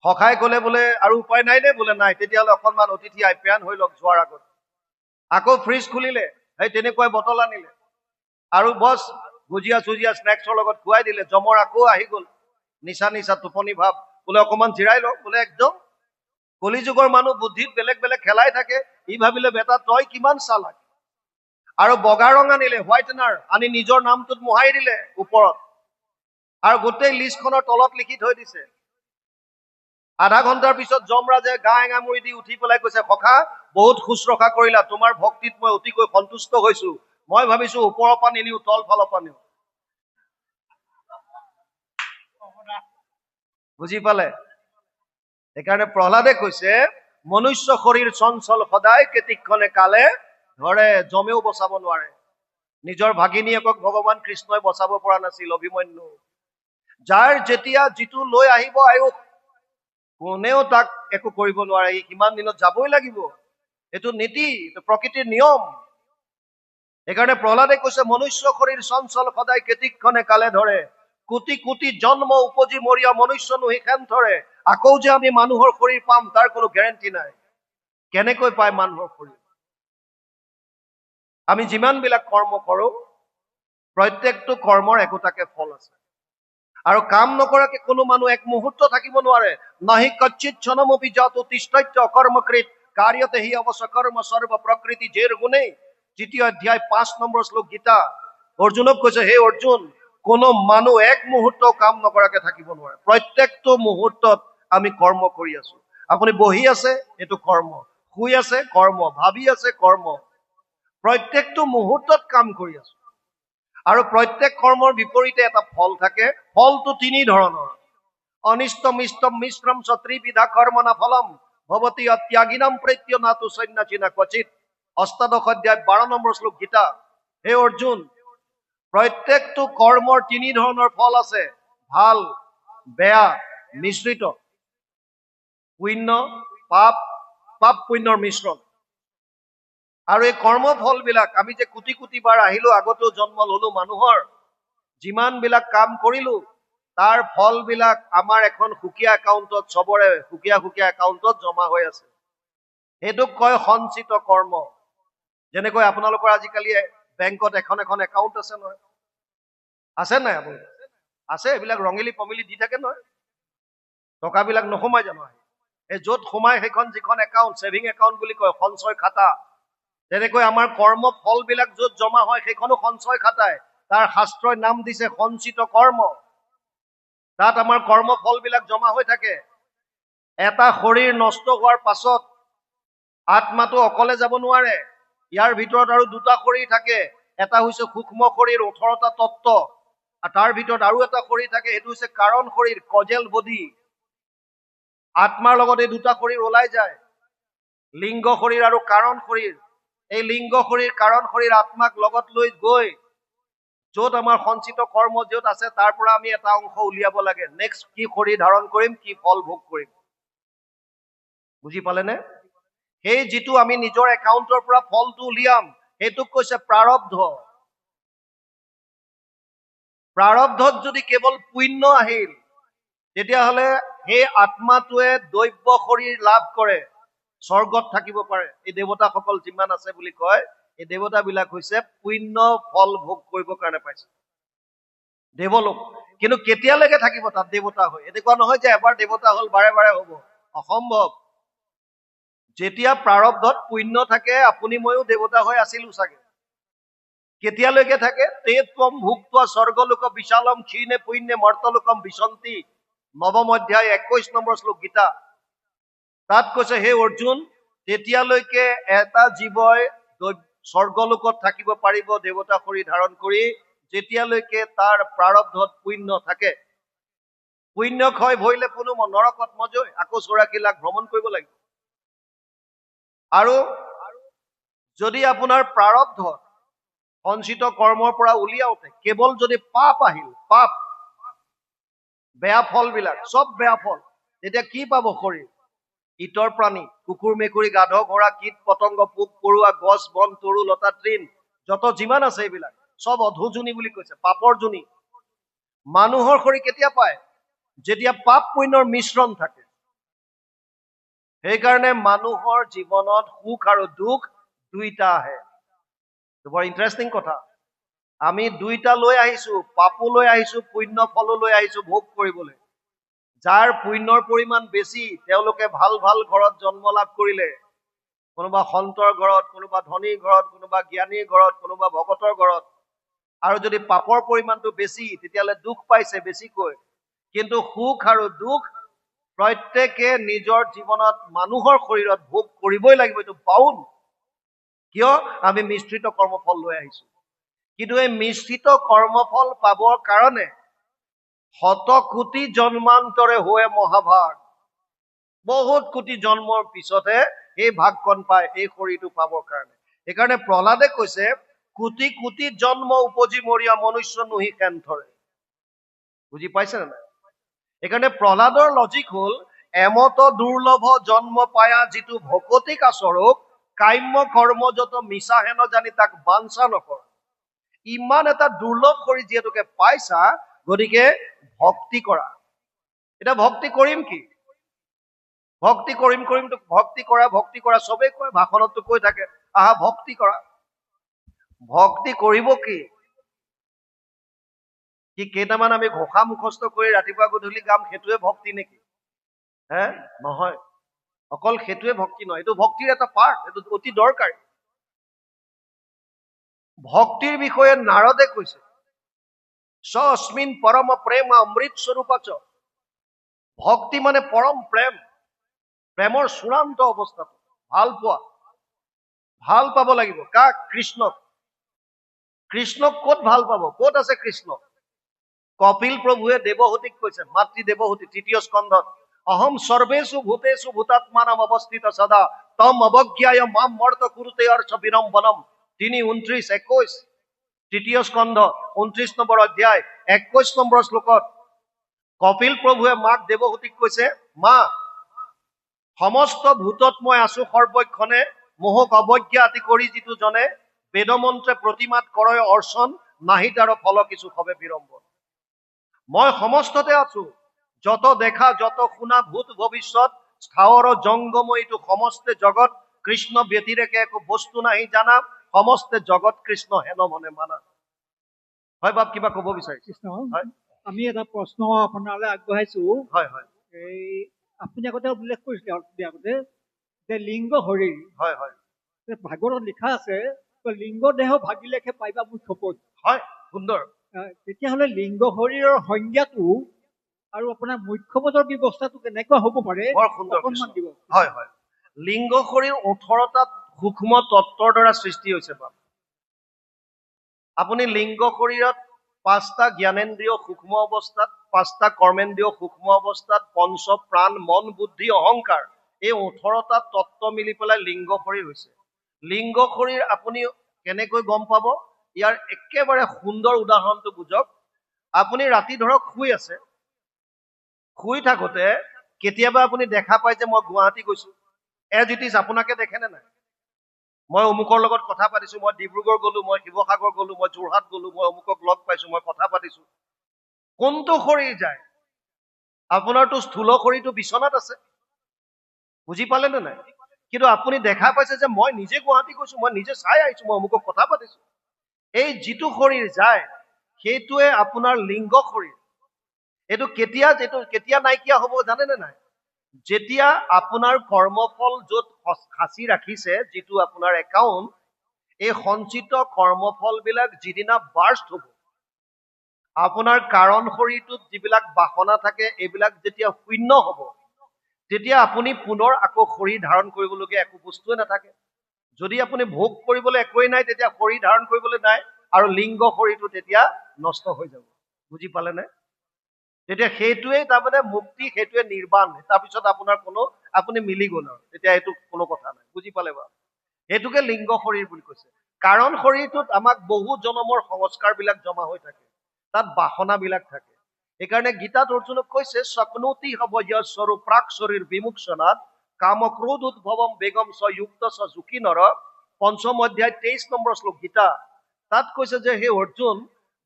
সখাই কলে, বোলে আৰু উপায় নাই নে? বোলে নাই। তেতিয়াহ'লে অকণমান অতিথি আপ্যায়ন হৈ লওক যোৱাৰ আগত। আকৌ ফ্ৰিজ খুলিলে, সেই তেনেকুৱাই বটল আনিলে আৰু বছ ভুজিয়া চুজিয়া স্নেক্সৰ লগত খুৱাই দিলে। যমৰ আকৌ আহি গল, নিচা টোপনি ভাৱ। বোলে অকণমান জিৰাই লওক। বোলে একদম কলিযুগৰ মানুহ বুদ্ধিত বেলেগ বেলেগ খেলাই থাকে। ই ভাবিলে, বেটা তই কিমান চালাক। আৰু বগা ৰং আনিলে, হোৱাইটনাৰ আনি নিজৰ নামটোত মোহাৰি দিলে ওপৰত। আৰু গোটেই লিষ্টখনৰ তলত লিখি থৈ দিছে। আধা ঘণ্টাৰ পিছত যমৰাজে গা এঙামুৰি দি উঠি পেলাই কৈছে, সখা বহুত শুশ্ৰূষা কৰিলা, তোমাৰ ভক্তিত মই অতিকৈ সন্তুষ্ট হৈছো। মই ভাবিছো ওপৰৰ পৰা নিনিও, তল ফালৰ পৰা নিও। বুজি পালে? সেইকাৰণে প্ৰহ্লাদে কৈছে মনুষ্য শৰীৰ চঞ্চল সদায় কেতিক্ষণে কালে ধৰে। জমেও বচাব নোৱাৰে। নিজৰ ভাগিনীয়েকক ভগৱান কৃষ্ণই বচাব পৰা নাছিল, অভিমন্যু। যাৰ যেতিয়া যিটো লৈ আহিব আয়ুস, কোনেও তাক একো কৰিব নোৱাৰে। সি কিমান দিনত যাবই লাগিব। এইটো নীতি, এইটো প্ৰকৃতিৰ নিয়ম। সেইকাৰণে প্ৰহ্লাদে কৈছে মনুষ্য শৰীৰ চঞ্চল সদায় কেতিক্ষণে কালে ধৰে। কোটি কোটি জন্ম উপজি মৰিয়া মনুষ্য নুহি খেন ধৰে। আকৌ যে আমি মানুহৰ শৰীৰ পাম তাৰ কোনো গেৰেণ্টি নাই। কেনেকৈ পায় মানুহৰ শৰীৰ? আমি যিমান বিলাক কৰ্ম কৰো, প্ৰত্যেকটো কৰ্মৰ একোটাকে ফল আছে। আৰু কাম নকৰাকে কোনো মানুহ এক মুহূৰ্ত থাকিব নোৱাৰে। নাহি কচ্চিত ক্ষণমপি জাতু তিষ্ঠত্য কৰ্মকৃত কাৰ্যতে হি অৱশ্য কৰ্ম সৰ্ব প্ৰকৃতি জেৰ গুণেই। 3য় অধ্যায় 5 নম্বৰ শ্লোক গীতা। অৰ্জুনক কৈছে, হে অৰ্জুন, কোনো মানুহ এক মুহূৰ্ত কাম নকৰাকে থাকিব নোৱাৰে। প্ৰত্যেকটো মুহূৰ্তত আমি কৰ্ম কৰি আছো। আপুনি বহি আছে, এইটো কৰ্ম। শুই আছে, কৰ্ম। ভাবি আছে, কৰ্ম। প্ৰত্যেকটো মুহূৰ্তত কাম কৰি আছো। আৰু প্ৰত্যেক কৰ্মৰ বিপৰীতে এটা ফল থাকে। ফলটো 3 ধৰণৰ। অনিষ্টম ইষ্টম মিশ্ৰম ত্ৰিবিধা কৰ্মনা ফলম ভৱতি অত্যাগিনাম প্ৰত্য নাতু সন্ন্যাসিনা ক্বচিত। 8দশ অধ্যায় 12 নম্বৰ শ্লোক গীতা। হে অৰ্জুন, প্ৰত্যেকটো কৰ্মৰ 3 ধৰণৰ ফল আছে। ভাল, বেয়া, মিশ্ৰিত। পুণ্য, পাপ, পাপ পুণ্যৰ মিশ্ৰণ। আৰু এই কৰ্ম ফল বিলাক আমি যে কোটি কোটি বাৰ আহিলো, আগতেও জন্ম ললো মানুহৰ, যিমান বিলাক কাম কৰিলো, তাৰ ফল বিলাক আমাৰ এখন সুকীয়া একাউণ্টত, চবৰে সুকীয়া সুকীয়া একাউণ্টত জমা হৈ আছে। সেইটোক কয় সঞ্চিত কৰ্ম। যেনেকৈ আপোনালোকৰ আজিকালি বেংকত এখন এখন একাউণ্ট আছে নহয়, আছে নাই? আপোনালোকৰ আছে? এইবিলাক ৰঙিলি পমিলি দি থাকে নহয়, টকাবিলাক নোসোমাই জানো? এই য'ত সোমাই সেইখন যিখন একাউণ্ট, ছেভিং একাউণ্ট বুলি কয়, সঞ্চয় খাতা। তেনেকৈ আমাৰ কৰ্ম ফল বিলাক য'ত জমা হয় সেইখনো সঞ্চয় খাতাই। তাৰ শাস্ত্ৰই নাম দিছে সঞ্চিত কৰ্ম। তাত আমাৰ কৰ্ম ফল বিলাক জমা হৈ থাকে। এটা শৰীৰ নষ্ট হোৱাৰ পাছত আত্মাটো অকলে যাব নোৱাৰে। ইয়াৰ ভিতৰত আৰু 2টা শৰীৰ থাকে। এটা হৈছে সূক্ষ্ম শৰীৰ, 18টা তত্ত্ব। আৰু তাৰ ভিতৰত আৰু এটা শৰীৰ থাকে, সেইটো হৈছে কাৰণ শৰীৰ, কজেল বডি। আত্মাৰ লগত এই 2টা শৰীৰ ওলাই যায়, লিংগ শৰীৰ আৰু কাৰণ শৰীৰ। এই লিংগ শৰীৰ, কাৰণ শৰীৰ আত্মাক লগত লৈ গৈ য'ত আমাৰ সঞ্চিত কৰ্ম য'ত আছে, তাৰ পৰা আমি এটা অংশ উলিয়াব লাগে। নেক্সট কি শৰীৰ ধাৰণ কৰিম, কি ফল ভোগ কৰিম। বুজি পালেনে? সেই যিটো আমি নিজৰ একাউণ্টৰ পৰা ফলটো উলিয়াম, সেইটোক কৈছে প্ৰাৰব্ধ। প্ৰাৰব্ধত যদি কেৱল পুণ্য আহিল, তেতিয়াহ'লে সেই আত্মাটোৱে দৈব্য শৰীৰ লাভ কৰে, স্বৰ্গত থাকিব পাৰে। এই দেৱতাসকল যিমান আছে বুলি কয়, এই দেৱতাবিলাক হৈছে পুণ্য ফল ভোগ কৰিবৰ কাৰণে পাইছে দেৱলোক। কিন্তু কেতিয়ালৈকে থাকিব তাত দেৱতা হৈ? এনেকুৱা নহয় যে এবাৰ দেৱতা হল বাৰে বাৰে হব, অসম্ভৱ। যেতিয়া প্ৰাৰব্ধত পুণ্য থাকে, আপুনি ময়ো দেৱতা হৈ আছিলো চাগে। কেতিয়ালৈকে থাকে? তেত্বম ভুক্ত স্বৰ্গলোক বিশালম ক্ষীণে পুণ্যে মৰ্তলোকম বিশন্তি। 9ম অধ্যায় 21 নম্বৰ শ্লোক গীতা। তাত কৈছে, হে অৰ্জুন, তেতিয়ালৈকে এটা জীৱই স্বৰ্গলোকত থাকিব পাৰিব দেৱতা শৰীৰ ধাৰণ কৰি, যেতিয়ালৈকে তাৰ প্ৰাৰব্ধত পুণ্য থাকে। পুণ্য ক্ষয় ভৰিলে কোনো নৰকত নজয়, আকৌ 84 লাখ ভ্ৰমণ কৰিব লাগিব। আৰু যদি আপোনাৰ প্ৰাৰব্ধত সঞ্চিত কৰ্মৰ পৰা উলিয়াওতে কেৱল যদি পাপ আহিল, পাপ, বেয়া ফল বিলাক, চব বেয়া ফল, তেতিয়া কি পাব শৰীৰ? ইতৰ প্ৰাণী, কুকুৰ মেকুৰী গাধ ঘোঁৰা কীট পতংগ পোক পৰুৱা গছ বন তৰু লতা তৃণ, যত যিমান আছে এইবিলাক চব অধোজনী বুলি কৈছে, পাপৰ জনী। মানুহৰ শৰীৰ কেতিয়া পায়? যেতিয়া পাপ পুণ্যৰ মিশ্ৰণ থাকে। সেইকাৰণে মানুহৰ জীৱনত সুখ আৰু দুখ 2টা আহে। বৰ ইণ্টাৰেষ্টিং কথা। আমি 2টা লৈ আহিছো, পাপো লৈ আহিছো, পুণ্য ফলো লৈ আহিছো ভোগ কৰিবলৈ। যাৰ পুণ্যৰ পৰিমাণ বেছি, তেওঁলোকে ভাল ভাল ঘৰত জন্ম লাভ কৰিলে, কোনোবা সন্তৰ ঘৰত, কোনোবা ধনীৰ ঘৰত, কোনোবা জ্ঞানীৰ ঘৰত, কোনোবা ভকতৰ ঘৰত। আৰু যদি পাপৰ পৰিমাণটো বেছি, তেতিয়াহ'লে দুখ পাইছে বেছিকৈ। কিন্তু সুখ আৰু দুখ প্ৰত্যেকে নিজৰ জীৱনত মানুহৰ শৰীৰত ভোগ কৰিবই লাগিব, এইটো বাউল। কিয়? আমি মিশ্ৰিত কৰ্মফল লৈ আহিছো। কিন্তু এই মিশ্ৰিত কৰ্মফল পাবৰ কাৰণে 100 কোটি জন্মান্তৰে হোৱে মহাভাগ। বহুত কোটি জন্মৰ পিছতহে এই ভাগকণ পায়, এই শৰীৰটো পাবৰ কাৰণে। সেইকাৰণে প্ৰহ্লাদে কৈছে, কোটি কোটি জন্ম উপজি মৰিয়া মনুষ্য নুহি কেন ধৰে। বুজি পাইছে নে নাই? সেইকাৰণে প্ৰহ্লাদৰ লজিক হ'ল, এমত দুৰ্লভ জন্ম পায়া যিটো ভকতিক আচৰক, কাম্য কৰ্ম যত মিছা হেন জানি তাক বাঞ্ছা নকৰ। ইমান এটা দুৰ্লভ শৰীৰ যিহেতুকে পাইছা, গতিকে ভক্তি কৰা। এতিয়া ভক্তি কৰিম কি? ভক্তি কৰিম তো ভক্তি কৰা চবেই কয়, ভাষণতো কৈ থাকে, আহা ভক্তি কৰা। ভক্তি কৰিব কি? কি কেইটামান আমি ঘোষা মুখস্থ কৰি ৰাতিপুৱা গধূলি গাম, সেইটোৱে ভক্তি নেকি? হে নহয়, অকল সেইটোৱে ভক্তি নহয়, এইটো ভক্তিৰ এটা পাৰ্ট, এইটো অতি দৰকাৰী। ভক্তিৰ বিষয়ে নাৰদে কৈছে, স্মিন পৰম প্ৰেম অমৃত স্বৰূপাচ। ভক্তি মানে পৰম প্ৰেম, প্ৰেমৰ চূড়ান্ত অৱস্থাটো, ভাল পোৱা। ভাল পাব লাগিব কাক? কৃষ্ণক। কৃষ্ণক ক'ত ভাল পাব? ক'ত আছে কৃষ্ণ? কপিল প্ৰভুৱে দেৱহূতিক কৈছে, মাতৃ দেৱহূতি ৩য় স্কন্ধত, অহম সৰ্বেষু ভূতেষু ভূতাত্মানাম অৱস্থিত সদা তম অৱজ্ঞায় মাম মৰ্ত কুৰুতে অৰ্চ বিৰম্বনম। ৩:29-২১ ৩য় স্কন্ধ ২৯ নম্বৰ অধ্যায় ২১ নম্বৰ শ্লোকত কপিল প্ৰভুৱে মাক দেৱহূতিক কৈছে, মা, সমস্ত ভূতত মই আছো সৰ্বক্ষণে, মোহক অৱজ্ঞা আতি কৰি যিটো জনে, বেদমন্ত্ৰে প্ৰতিমাত কৰয় অৰ্চন, নাহি তাৰ ফল কিছু হবে বিৰম্বন। মই সমস্ততে আছো, যত দেখা যত শুনা ভূত ভৱিষ্যত, স্থাৱৰ জংগম এইটো সমস্তে জগত, কৃষ্ণ ব্যতিৰেকে একো বস্তু নাহি জানা, সমস্তে জগত কৃষ্ণ হেন মনে মানা। হয় বাপ, কিবা কব বিচাৰিছে? কৃষ্ণ, হয় আমি এটা প্ৰশ্ন আপোনালৈ আগবঢ়াইছো। হয় হয় এই আপুনি আগতে উল্লেখ কৰিছিলে আগতে যে লিংগ শৰীৰ, হয় হয় ভাগৱতত লিখা আছে, লিংগ দেহ ভাগিলেহে পাইবা মোৰ চকুত। হয়, সুন্দৰ। তেতিয়াহ'লে লিংগ শৰীৰৰ সংজ্ঞাটো আৰু আপোনাৰ মুখ্যপদৰ ব্যৱস্থাটো কেনেকুৱা হ'ব পাৰে, বৰ সুন্দৰ অকণমান দিব। হয় হয়। লিংগ শৰীৰ 18টা সূক্ষ্ম তত্বৰ দ্বাৰা সৃষ্টি হৈছে বাপ। আপুনি লিংগ শৰীৰত 5টা জ্ঞানেন্দ্ৰিয় সূক্ষ্ম অৱস্থাত, 5টা কৰ্মেন্দ্ৰিয় সূক্ষ্ম অৱস্থাত, পঞ্চ প্ৰাণ মন বুদ্ধি অহংকাৰ, এই 18টা তত্ব মিলি পেলাই লিংগ শৰীৰ হৈছে। লিংগ শৰীৰ আপুনি কেনেকৈ গম পাব? ইয়াৰ একেবাৰে সুন্দৰ উদাহৰণটো বুজক। আপুনি ৰাতি ধৰক শুই আছে, শুই থাকোতে কেতিয়াবা আপুনি দেখা পায় যে মই গুৱাহাটী গৈছো, এজ ইট ইজ আপোনাকে দেখেনে নাই? মই অমুকৰ লগত কথা পাতিছো, মই ডিব্ৰুগড় গলো, মই শিৱসাগৰ গলো, মই যোৰহাট গলো, মই অমুকক লগ পাইছো, মই কথা পাতিছো। কোনটো শৰীৰ যায়? আপোনাৰতো স্থূল শৰীৰটো বিচনাত আছে, বুজি পালে নে নাই? কিন্তু আপুনি দেখা পাইছে যে মই নিজে গুৱাহাটী গৈছো, মই নিজে চাই আহিছো, মই অমুকক কথা পাতিছো। এই যিটো শৰীৰ যায়, সেইটোৱে আপোনাৰ লিংগ শৰীৰ। এইটো কেতিয়া নাইকিয়া হব জানেনে নাই? যেতিয়া আপোনাৰ কৰ্মফল য'ত সাঁচি ৰাখিছে, যিটো আপোনাৰ একাউণ্ট, এই সঞ্চিত কৰ্মফল বিলাক যিদিনা বাৰ্ষ্ট হ'ব, আপোনাৰ কাৰণ শৰীৰটোত যিবিলাক বাসনা থাকে, এইবিলাক যেতিয়া শূন্য হ'ব, তেতিয়া আপুনি পুনৰ আকৌ শৰীৰ ধাৰণ কৰিবলগীয়া একো বস্তুৱে নাথাকে। যদি আপুনি ভোগ কৰিবলৈ একোৱেই নাই, তেতিয়া শৰীৰ ধাৰণ কৰিবলৈ নাই, আৰু লিংগ শৰীৰটো তেতিয়া নষ্ট হৈ যাব। বুজি পালেনে? তেতিয়া সেইটোৱেই তাৰমানে মুক্তি, সেইটোৱে নিৰ্বাণ। তাৰপিছত আপোনাৰ আপুনি মিলি গ'ল আৰু তেতিয়া এইটো কোনো কথা নাই। বুজি পালে বাৰু? সেইটোকে লিংগ শৰীৰ বুলি কৈছে। কাৰণ শৰীৰটোত আমাক বহু জনমৰ সংস্কাৰ বিলাক জমা হৈ থাকে, তাত বাসনা বিলাক থাকে। সেইকাৰণে গীতাত অৰ্জুনক কৈছে, স্বপ্নতি হব স্বৰূপ প্ৰাক শৰীৰ বিমুক্ষণাত, কাম ক্ৰোধ উদ্ভৱম বেগম স্বযুক্ত সুখী নৰ। 5ম অধ্যায় 23 নম্বৰ শ্লোক গীতা। তাত কৈছে যে হে অৰ্জুন,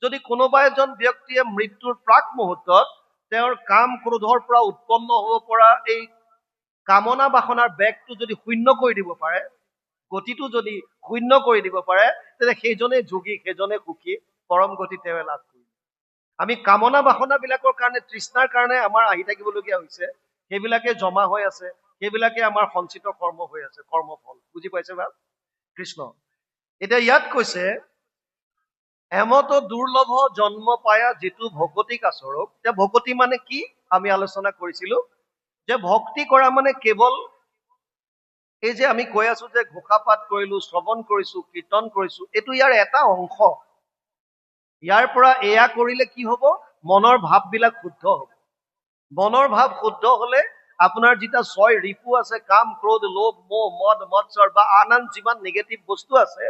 যদি কোনোবা এজন ব্যক্তিয়ে মৃত্যুৰ প্ৰাক মুহূৰ্তত তেওঁৰ কাম ক্ৰোধৰ পৰা উৎপন্ন হব পৰা এই কামনা বাসনাৰ বেগটো যদি শূন্য কৰি দিব পাৰে, গতিটো যদি শূন্য কৰি দিব পাৰে, তেতিয়া সেইজনে যোগী, সেইজনে সুখী, পৰম গতি তেওঁ লাভ কৰিব। আমি কামনা বাসনা বিলাকৰ কাৰণে, তৃষ্ণাৰ কাৰণে আমাৰ আহি থাকিবলগীয়া হৈছে, সেইবিলাকে জমা হৈ আছে, সেইবিলাকে আমাৰ সঞ্চিত কৰ্ম হৈ আছে, কৰ্মফল। বুজি পাইছে বাৰু? কৃষ্ণ এতিয়া ইয়াত কৈছে, এমত দুৰ্লভ জন্ম পায়া যিটো ভকতিক আচৰক। এতিয়া ভকতি মানে কি আমি আলোচনা কৰিছিলো, যে ভক্তি কৰা মানে কেৱল এই যে আমি কৈ আছো যে ঘোষাপাত কৰিলো, শ্ৰৱণ কৰিছো, কীৰ্তন কৰিছো, এইটো ইয়াৰ এটা অংশ। ইয়াৰ পৰা এয়া কৰিলে কি হব? মনৰ ভাৱবিলাক শুদ্ধ হব। মনৰ ভাৱ শুদ্ধ হলে আপোনাৰ যেতিয়া 6 ৰিপু আছে, কাম, ক্ৰোধ, লোভ, মোহ, মদ, মৎসৰ বা আন আন যিমান নিগেটিভ বস্তু আছে,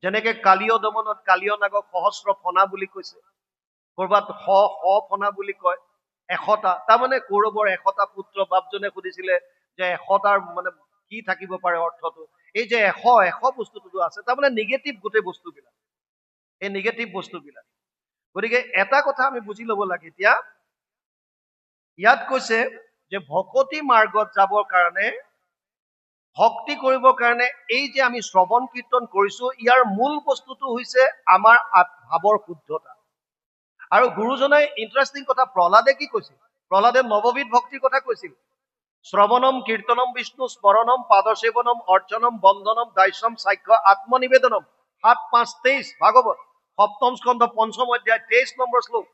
যেনেকে কালিয় দমনত কালিয় নাগক সহস্ৰ ফনা বুলি কৈছে, কৰবাত ফনা বুলি কয়, 100টা। তাৰমানে কৌৰৱৰ 100টা পুত্ৰ। বাপজনে সুধিছিলে যে 100টাৰ মানে কি থাকিব পাৰে অৰ্থটো। এই যে 100 বস্তুটো আছে, তাৰমানে নিগেটিভ গোটেই বস্তুবিলাক, এই নিগেটিভ বস্তুবিলাক। গতিকে এটা কথা আমি বুজি লব লাগে এতিয়া, ইয়াত কৈছে যে ভকতি মাৰ্গত যাবৰ কাৰণে, ভক্তি কৰিবৰ কাৰণে এই যে আমি শ্ৰৱণ কীৰ্তন কৰিছো, ইয়াৰ মূল বস্তুটো হৈছে আমাৰ ভাৱৰ শুদ্ধতা। আৰু গুৰুজনে ইণ্টাৰেষ্টিং কথা, প্ৰহ্লাদে কি কৈছিল? প্ৰহ্লাদে নৱবিধ ভক্তিৰ কথা কৈছিল। শ্ৰৱণম কীৰ্তনম বিষ্ণু স্মৰণম পাদসেৱনম অৰ্চনম বন্দনম দাস্যম সাক্ষ্য আত্মনিবেদনম। 7:5-23 ভাগৱত 7ম স্কন্ধ 5ম অধ্যায় 23 নম্বৰ শ্লোক।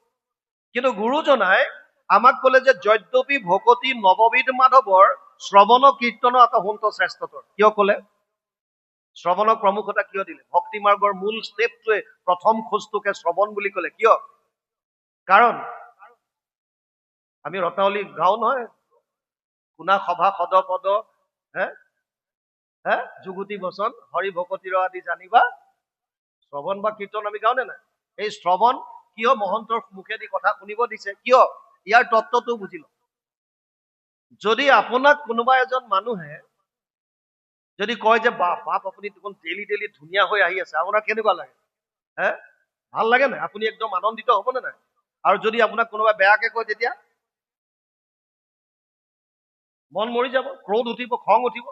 কিন্তু গুৰুজনাই আমাক কলে যে যদ্যপি ভকতি নৱবিধ মাধৱৰ শ্ৰৱণ কীৰ্তন আতহন্ত শ্ৰেষ্ঠতৰ। কিয় কলে? শ্ৰৱণক প্ৰমুখতা কিয় দিলে? ভক্তি মাৰ্গৰ মূল ষ্টেপটোৱে, প্ৰথম খোজটোকে শ্ৰৱণ বুলি কলে। কিয়? কাৰণ আমি ৰত্নাৱলী গাওঁ নহয়, শুনা সভা সদ পদ যুগুতি বচন হৰি ভকতিৰ আদি জানিবা, শ্ৰৱণ বা কীৰ্তন আমি গাওঁ নে নাই? এই শ্ৰৱণ কিয় মহন্তৰ মুখেদি কথা শুনিব দিছে? কিয়? ইয়াৰ তত্ত্বটো বুজিল। যদি আপোনাক কোনোবা এজন মানুহে যদি কয় যে বাপ আপুনি দেখোন ডেইলি ধুনীয়া হৈ আহি আছে, আপোনাৰ কেনেকুৱা লাগে? ভাল লাগে নাই? আপুনি একদম আনন্দিত হবনে নাই? আৰু যদি আপোনাক কোনোবা বেয়াকে কয়, তেতিয়া মন মৰি যাব, ক্ৰোধ উঠিব, খং উঠিব।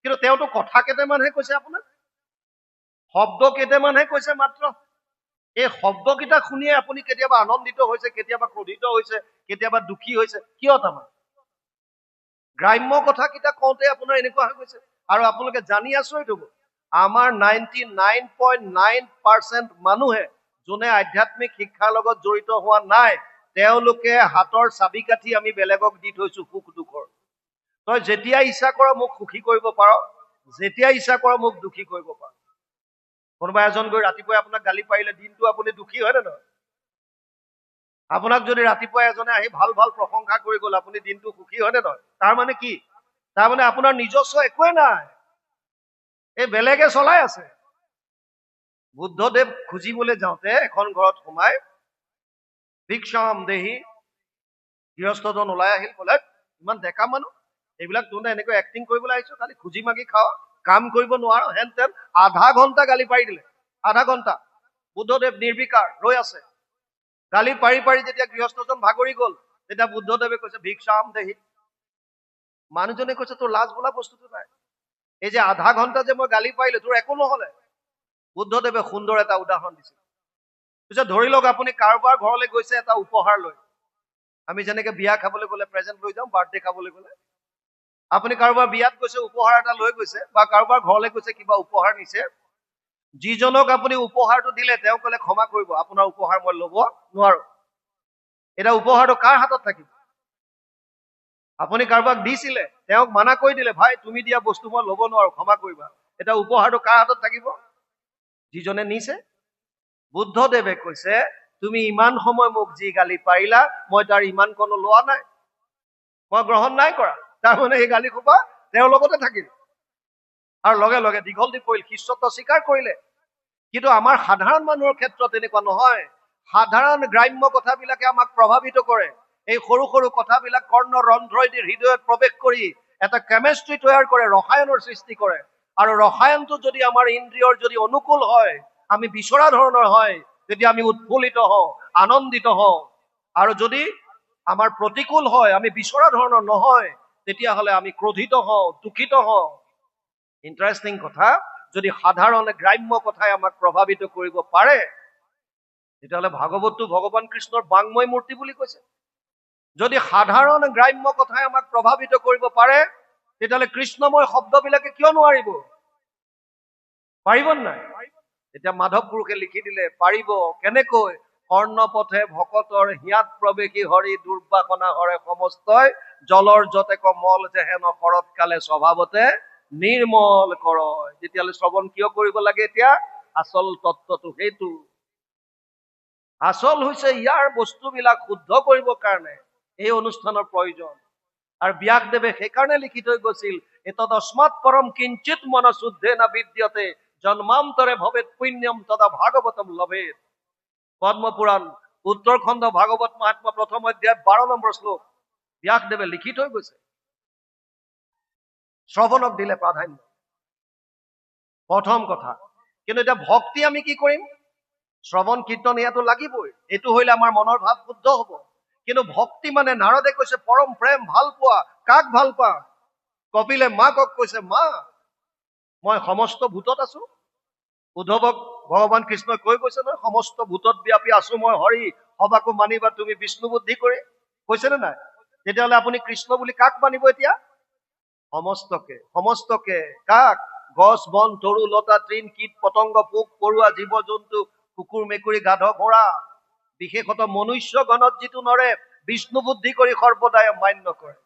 কিন্তু তেওঁতো কথা কেইটামানহে কৈছে আপোনাক, শব্দ কেইটামানহে কৈছে মাত্ৰ। এই শব্দকেইটা শুনিয়ে আপুনি কেতিয়াবা আনন্দিত হৈছে, কেতিয়াবা ক্ৰোধিত হৈছে, কেতিয়াবা দুখী হৈছে। কিয়? তাৰমানে গ্ৰাম্য কথাকেইটা কওঁতে আপোনাৰ এনেকুৱা হৈ গৈছে। আৰু আপোনালোকে জানি আচৰিত হ'ব, আমাৰ 99.9% মানুহে যোনে আধ্যাত্মিক শিক্ষাৰ লগত জড়িত হোৱা নাই, তেওঁলোকে হাতৰ চাবি কাঠি আমি বেলেগক দি থৈছো সুখ দুখৰ। তই যেতিয়া ইচ্ছা কৰ মোক সুখী কৰিব পাৰ, যেতিয়া ইচ্ছা কৰ মোক দুখী কৰিব পাৰ। কোনোবা এজন গৈ ৰাতিপুৱাই আপোনাক গালি পাৰিলে দিনটো আপুনি দুখী হয় নে নহয়? আপোনাক যদি ৰাতিপুৱাই এজনে আহি ভাল ভাল প্ৰশংসা কৰি গ'ল, আপুনি দিনটো সুখী হয় নে নহয়? তাৰ মানে কি? তাৰ মানে আপোনাৰ নিজস্ব একোৱে নাই, এই বেলেগে চলাই আছে। বুদ্ধদেৱ খুজিবলৈ যাওঁতে এখন ঘৰত সোমাই ভিক্ষাম দেহি, গৃহস্থজন ওলাই আহিল, ক'লে ইমান ডেকা মানুহ, এইবিলাক তোৰ এনেকৈ এক্টিং কৰিবলৈ আহিছো, খালি খুজি মাগি খাওঁ, কাম কৰিব নোৱাৰ, হেন তেন। আধা ঘণ্টা গালি পাৰি দিলে, আধা ঘণ্টা। বুদ্ধদেৱ নিৰ্বিকাৰ ৰৈ আছে। গালি পাৰি পাৰি যেতিয়া গৃহস্থজন ভাগৰি গল, তেতিয়া বুদ্ধদেৱে কৈছে ভিক্ষাম দেহি। মানুহজনে কৈছে তোৰ লাজ বোলা বস্তুটো নাই, এই যে আধা ঘণ্টা যে মই গালি পাৰিলো, তোৰ একো নহলে? বুদ্ধদেৱে সুন্দৰ এটা উদাহৰণ দিছিল। পিছত ধৰি লওক আপুনি কাৰোবাৰ ঘৰলৈ গৈছে এটা উপহাৰ লৈ। আমি যেনেকে বিয়া খাবলৈ গলে প্ৰেজেন্ট লৈ যাওঁ, বাৰ্থডে খাবলৈ গলে। আপুনি কাৰোবাৰ বিয়াত গৈছে, উপহাৰ এটা লৈ গৈছে, বা কাৰোবাৰ ঘৰলৈ গৈছে, কিবা উপহাৰ নিছে। যিজনক আপুনি উপহাৰটো দিলে তেওঁ কলে ক্ষমা কৰিব, আপোনাৰ উপহাৰ মই লব নোৱাৰো। এতিয়া উপহাৰটো কাৰ হাতত থাকিব? আপুনি কাৰোবাক দিছিলে, তেওঁক মানা কৰি দিলে, ভাই তুমি দিয়া বস্তু মই লব নোৱাৰো, ক্ষমা কৰিবা। এতিয়া উপহাৰটো কাৰ হাতত থাকিব? যিজনে নিছে। বুদ্ধদেৱে কৈছে তুমি ইমান সময় মোক যি গালি পাৰিলা, মই তাৰ ইমান কোনো লোৱা নাই, মই গ্ৰহণ নাই কৰা। তাৰমানে এই গালি সোপা তেওঁৰ লগতে থাকিল, আৰু লগে লগে দীঘল দি পৰিল, শিষ্যত্ব স্বীকাৰ কৰিলে। কিন্তু আমাৰ সাধাৰণ মানুহৰ ক্ষেত্ৰত এনেকুৱা নহয়। সাধাৰণ গ্ৰাম্য কথাবিলাকে আমাক প্ৰভাৱিত কৰে। এই সৰু সৰু কথাবিলাক কৰ্ণ ৰন্ধ্ৰইদি হৃদয়ত প্ৰৱেশ কৰি এটা কেমিষ্ট্ৰি তৈয়াৰ কৰে, ৰসায়নৰ সৃষ্টি কৰে। আৰু ৰসায়নটো যদি আমাৰ ইন্দ্ৰিয়ৰ যদি অনুকূল হয়, আমি বিচৰা ধৰণৰ হয়, তেতিয়া আমি উৎফুল্লিত হওঁ, আনন্দিত হওঁ। আৰু যদি আমাৰ প্ৰতিকূল হয়, আমি বিচৰা ধৰণৰ নহয়, তেতিয়াহ'লে আমি ক্ৰোধিত হওঁ, দুখিত হওঁ। ইণ্টাৰেষ্টিং কথা, যদি সাধাৰণ গ্ৰাম্য কথাই আমাক প্ৰভাৱিত কৰিব পাৰে, তেতিয়াহ'লে ভাগৱতটো ভগৱান কৃষ্ণৰ বাংময় মূৰ্তি বুলি কৈছে। যদি সাধাৰণ গ্ৰাম্য কথাই আমাক প্ৰভাৱিত কৰিব পাৰে, তেতিয়াহ'লে কৃষ্ণময় শব্দবিলাকে কিয় নোৱাৰিব? পাৰিব নাই? এতিয়া মাধৱ পুৰুষে লিখি দিলে, পাৰিব। কেনেকৈ? কৰ্ণপথে ভকতৰ হিয়াত প্ৰৱেশী হৰি, দুৰ্বাসনা হৰে সমস্তই, জলৰ যতেক মল যেহেন শৰৎকালে স্বভাৱতে নিৰ্মল কৰয়। তেতিয়াহ'লে শ্ৰৱণ কিয় কৰিব লাগে? এতিয়া আচল তত্ত্বটো সেইটো। আচল হৈছে ইয়াৰ বস্তুবিলাক শুদ্ধ কৰিবৰ কাৰণে এই অনুষ্ঠানৰ প্ৰয়োজন। আৰু ব্যাসদেৱে সেইকাৰণে লিখি থৈ গৈছিল, এতদস্মাৎ পৰম কিঞ্চিত মন শুদ্ধে না বিদ্যতে জন্মান্তৰে ভৱেত পুণ্যম তদা ভাগৱতম লভেত। পদ্মপুৰাণ উত্তৰখণ্ড ভাগৱত মহাত্মা প্ৰথম অধ্যায় 12 নম্বৰ শ্লোক ব্যাসদেৱে লিখি থৈ গৈছে। শ্ৰৱণক দিলে প্ৰাধান্য, প্ৰথম কথা। কিন্তু এতিয়া ভক্তি আমি কি কৰিম? শ্ৰৱণ কীৰ্তন ইয়াতো লাগিবই, এইটো হলে আমাৰ মনৰ ভাৱ শুদ্ধ হব। কিন্তু ভক্তি মানে নাৰদে কৈছে পৰম প্ৰেম, ভাল পোৱা। কাক ভাল পা? কপিলে মাকক কৈছে, মা মই সমস্ত ভূতত আছো। উদ্ধৱক ভগৱান কৃষ্ণই কৈ কৈছে নহয়, সমস্ত ভূতত ব্যাপী আছো মই হৰি, সবাকো মানিবা তুমি বিষ্ণু বুদ্ধি কৰি। কৈছে নে নাই? তেতিয়াহ'লে আপুনি কৃষ্ণ বুলি কাক মানিব এতিয়া? সমস্তকে। সমস্তকে কাক? গছ বন তৰু লতা তৃণ কীট পতংগ পোক পৰুৱা জীৱ জন্তু কুকুৰ মেকুৰী গাধ ঘোঁৰা, বিশেষত মনুষ্য গণত যিটো নৰে বিষ্ণু বুদ্ধি কৰি সৰ্বদাই মান্য কৰে।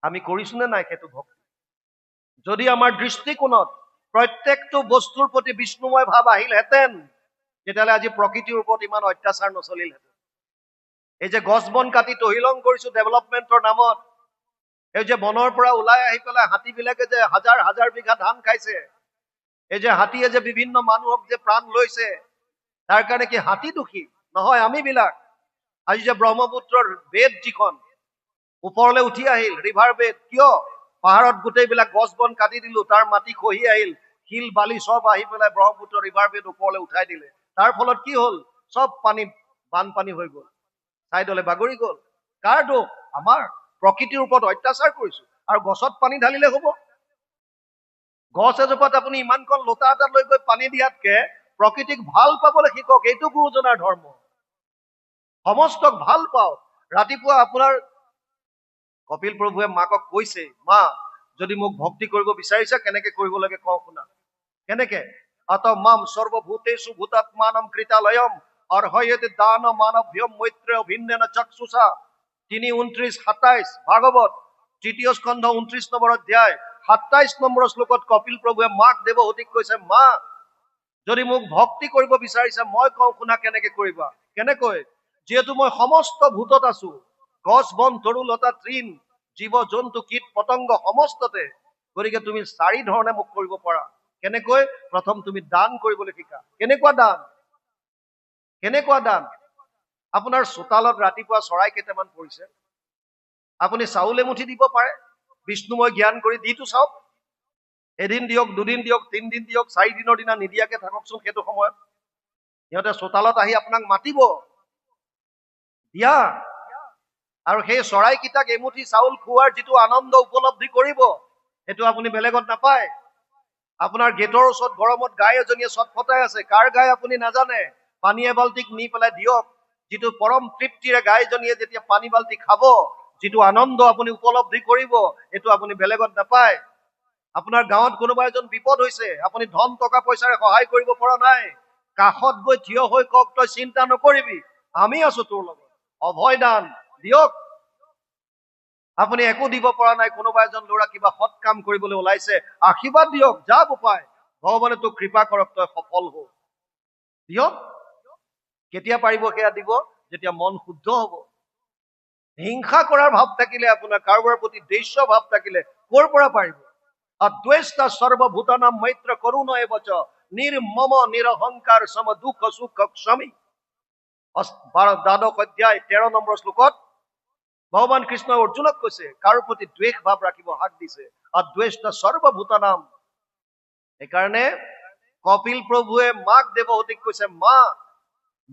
আমি কৰিছো নে নাই সেইটো ভক্তি? যদি আমাৰ দৃষ্টিকোণত প্ৰত্যেকটো বস্তুৰ প্ৰতি বিষ্ণুময় ভাৱ আহিলহেঁতেন, তেতিয়াহ'লে আজি প্ৰকৃতিৰ ওপৰত ইমান অত্যাচাৰ নচলিলহেঁতেন। এই যে গছ বন কাটি তহিলং কৰিছো ডেভেলপমেণ্টৰ নামত, এই যে বনৰ পৰা ওলাই আহি পেলাই হাতীবিলাকে যে হাজাৰ হাজাৰ বিঘা ধান খাইছে, এই যে হাতীয়ে যে বিভিন্ন মানুহক যে প্ৰাণ লৈছে, তাৰ কাৰণে কি হাতী দোষী? নহয়, আমি বিলাক। আজি যে ব্ৰহ্মপুত্ৰৰ বেদ যিখন ওপৰলৈ উঠি আহিল, ৰিভাৰ বেদ, কিয়? পাহাৰত গোটেইবিলাক গছ বন কাটি দিলো, তাৰ মাটি খহি আহিল, শিল বালি চব আহি পেলাই ব্ৰহ্মপুত্ৰ ৰিভাৰ বেদ ওপৰলৈ উঠাই দিলে। তাৰ ফলত কি হল? চব পানী বানপানী হৈ গল, চাইডলে বাগৰি গল। কাৰ দোষ? আমাৰ। প্ৰকৃতিৰ ওপৰত অত্যাচাৰ কৰিছো। আৰু গছত পানী ঢালিলে হব? গছ এজোপাত আপুনি ইমানখন লোটা এটা লৈ গৈ পানী দিয়াতকে প্ৰকৃতিক ভাল পাবলৈ শিকক, এইটো গুৰুজনাৰ ধৰ্ম। সমস্তক ভাল পাওক। ৰাতিপুৱা আপোনাৰ কপিল প্ৰভুৱে মাকক কৈছে, মা যদি মোক ভক্তি কৰিব বিচাৰিছা কেনেকে কৰিব লাগে কওঁ শুনা। কেনেকে? আত মাম সৰ্বভূতেষু ভূতাত্মানম কৃতালয়ম অৰ্হয়তে দান মানভ্যম মৈত্ৰেয় ভিন্নেন চক্ষুষা। 3:29-27 ভাগৱত তৃতীয় স্কন্ধ 29 নম্বৰ অধ্যায় 27 নম্বৰ শ্লোকত কপিল প্ৰভুৱে মাক দেৱহূতিক কৈছে, মা যদি মোক ভক্তি কৰিব বিচাৰিছা মই কওঁ শুনা কেনেকে কৰিবা। কেনেকৈ? যিহেতু মই সমস্ত ভূতত আছো, গছ বন তৰু লতা তৃণ জীৱ জন্তু কীট পতংগ সমস্ততে, গতিকে তুমি 4 ধৰণে মোক কৰিব পাৰা। কেনেকৈ? প্ৰথম তুমি দান কৰিবলৈ শিকা। কেনেকুৱা দান? কেনেকুৱা দান? আপোনাৰ চোতালত ৰাতিপুৱা চৰাই কেইটামান পৰিছে, আপুনি চাউল এমুঠি দিব পাৰে, বিষ্ণুময় জ্ঞান কৰি দিটো চাওক। এদিন দিয়ক, 2 দিন দিয়ক, 3 দিন দিয়ক, 4 দিনৰ দিনা নিদিয়াকে থাককচোন। সেইটো সময়ত সিহঁতে চোতালত আহি আপোনাক মাতিব, দিয়া। আৰু সেই চৰাইকেইটাক এমুঠি চাউল খোৱাৰ যিটো আনন্দ উপলব্ধি কৰিব, সেইটো আপুনি বেলেগত নাপায়। আপোনাৰ গেটৰ ওচৰত গৰমত গাই এজনীয়ে চটফটাই আছে, কাৰ গাই আপুনি নাজানে, পানী এবাল্টিক নি পেলাই দিয়ক। যিটো পৰম তৃপ্তিৰে গাইজনীয়ে যেতিয়া পানী বাল্টি খাব, যিটো আনন্দ আপুনি উপলব্ধি কৰিব, এইটো আপুনি বেলেগত নাপায়। আপোনাৰ গাঁৱত কোনোবা এজন বিপদ হৈছে, আপুনি ধন টকা পইচাৰে সহায় কৰিব পৰা নাই, কাষত গৈ থিয় হৈ কওক, তই চিন্তা নকৰিবি, আমি আছো তোৰ লগত, অভয় দান দিয়ক। আপুনি একো দিব পৰা নাই, কোনোবা এজন ল'ৰা কিবা সৎ কাম কৰিবলৈ ওলাইছে, আশীৰ্বাদ দিয়ক, যা উপায়, ভগৱানে তোক কৃপা কৰক, তই সফল হ, দিয়ক। কেতিয়া পাৰিব সেয়া দিব? যেতিয়া মন শুদ্ধ হব। হিংসা কৰাৰ ভাৱ থাকিলে, আপোনাৰ কাৰোবাৰ প্ৰতি দ্বেষ্য ভাৱ থাকিলে কৰ পৰা পাৰিব? অদ্বেষ্টা সৰ্বভূতানাম মৈত্ৰ কৰুণ এবচ নিৰ্মম নিৰহংকাৰ সম দুঃখ সুখ ক্ষমী। 12 অধ্যায় 13 নম্বৰ শ্লোকত ভগৱান কৃষ্ণই অৰ্জুনক কৈছে, কাৰো প্ৰতি দ্বেষ ভাৱ ৰাখিব হাক দিছে। অদ্বেষ্টা সৰ্বভূতানাম। সেইকাৰণে কপিল প্ৰভুৱে মাক দেৱহূতিক কৈছে, মা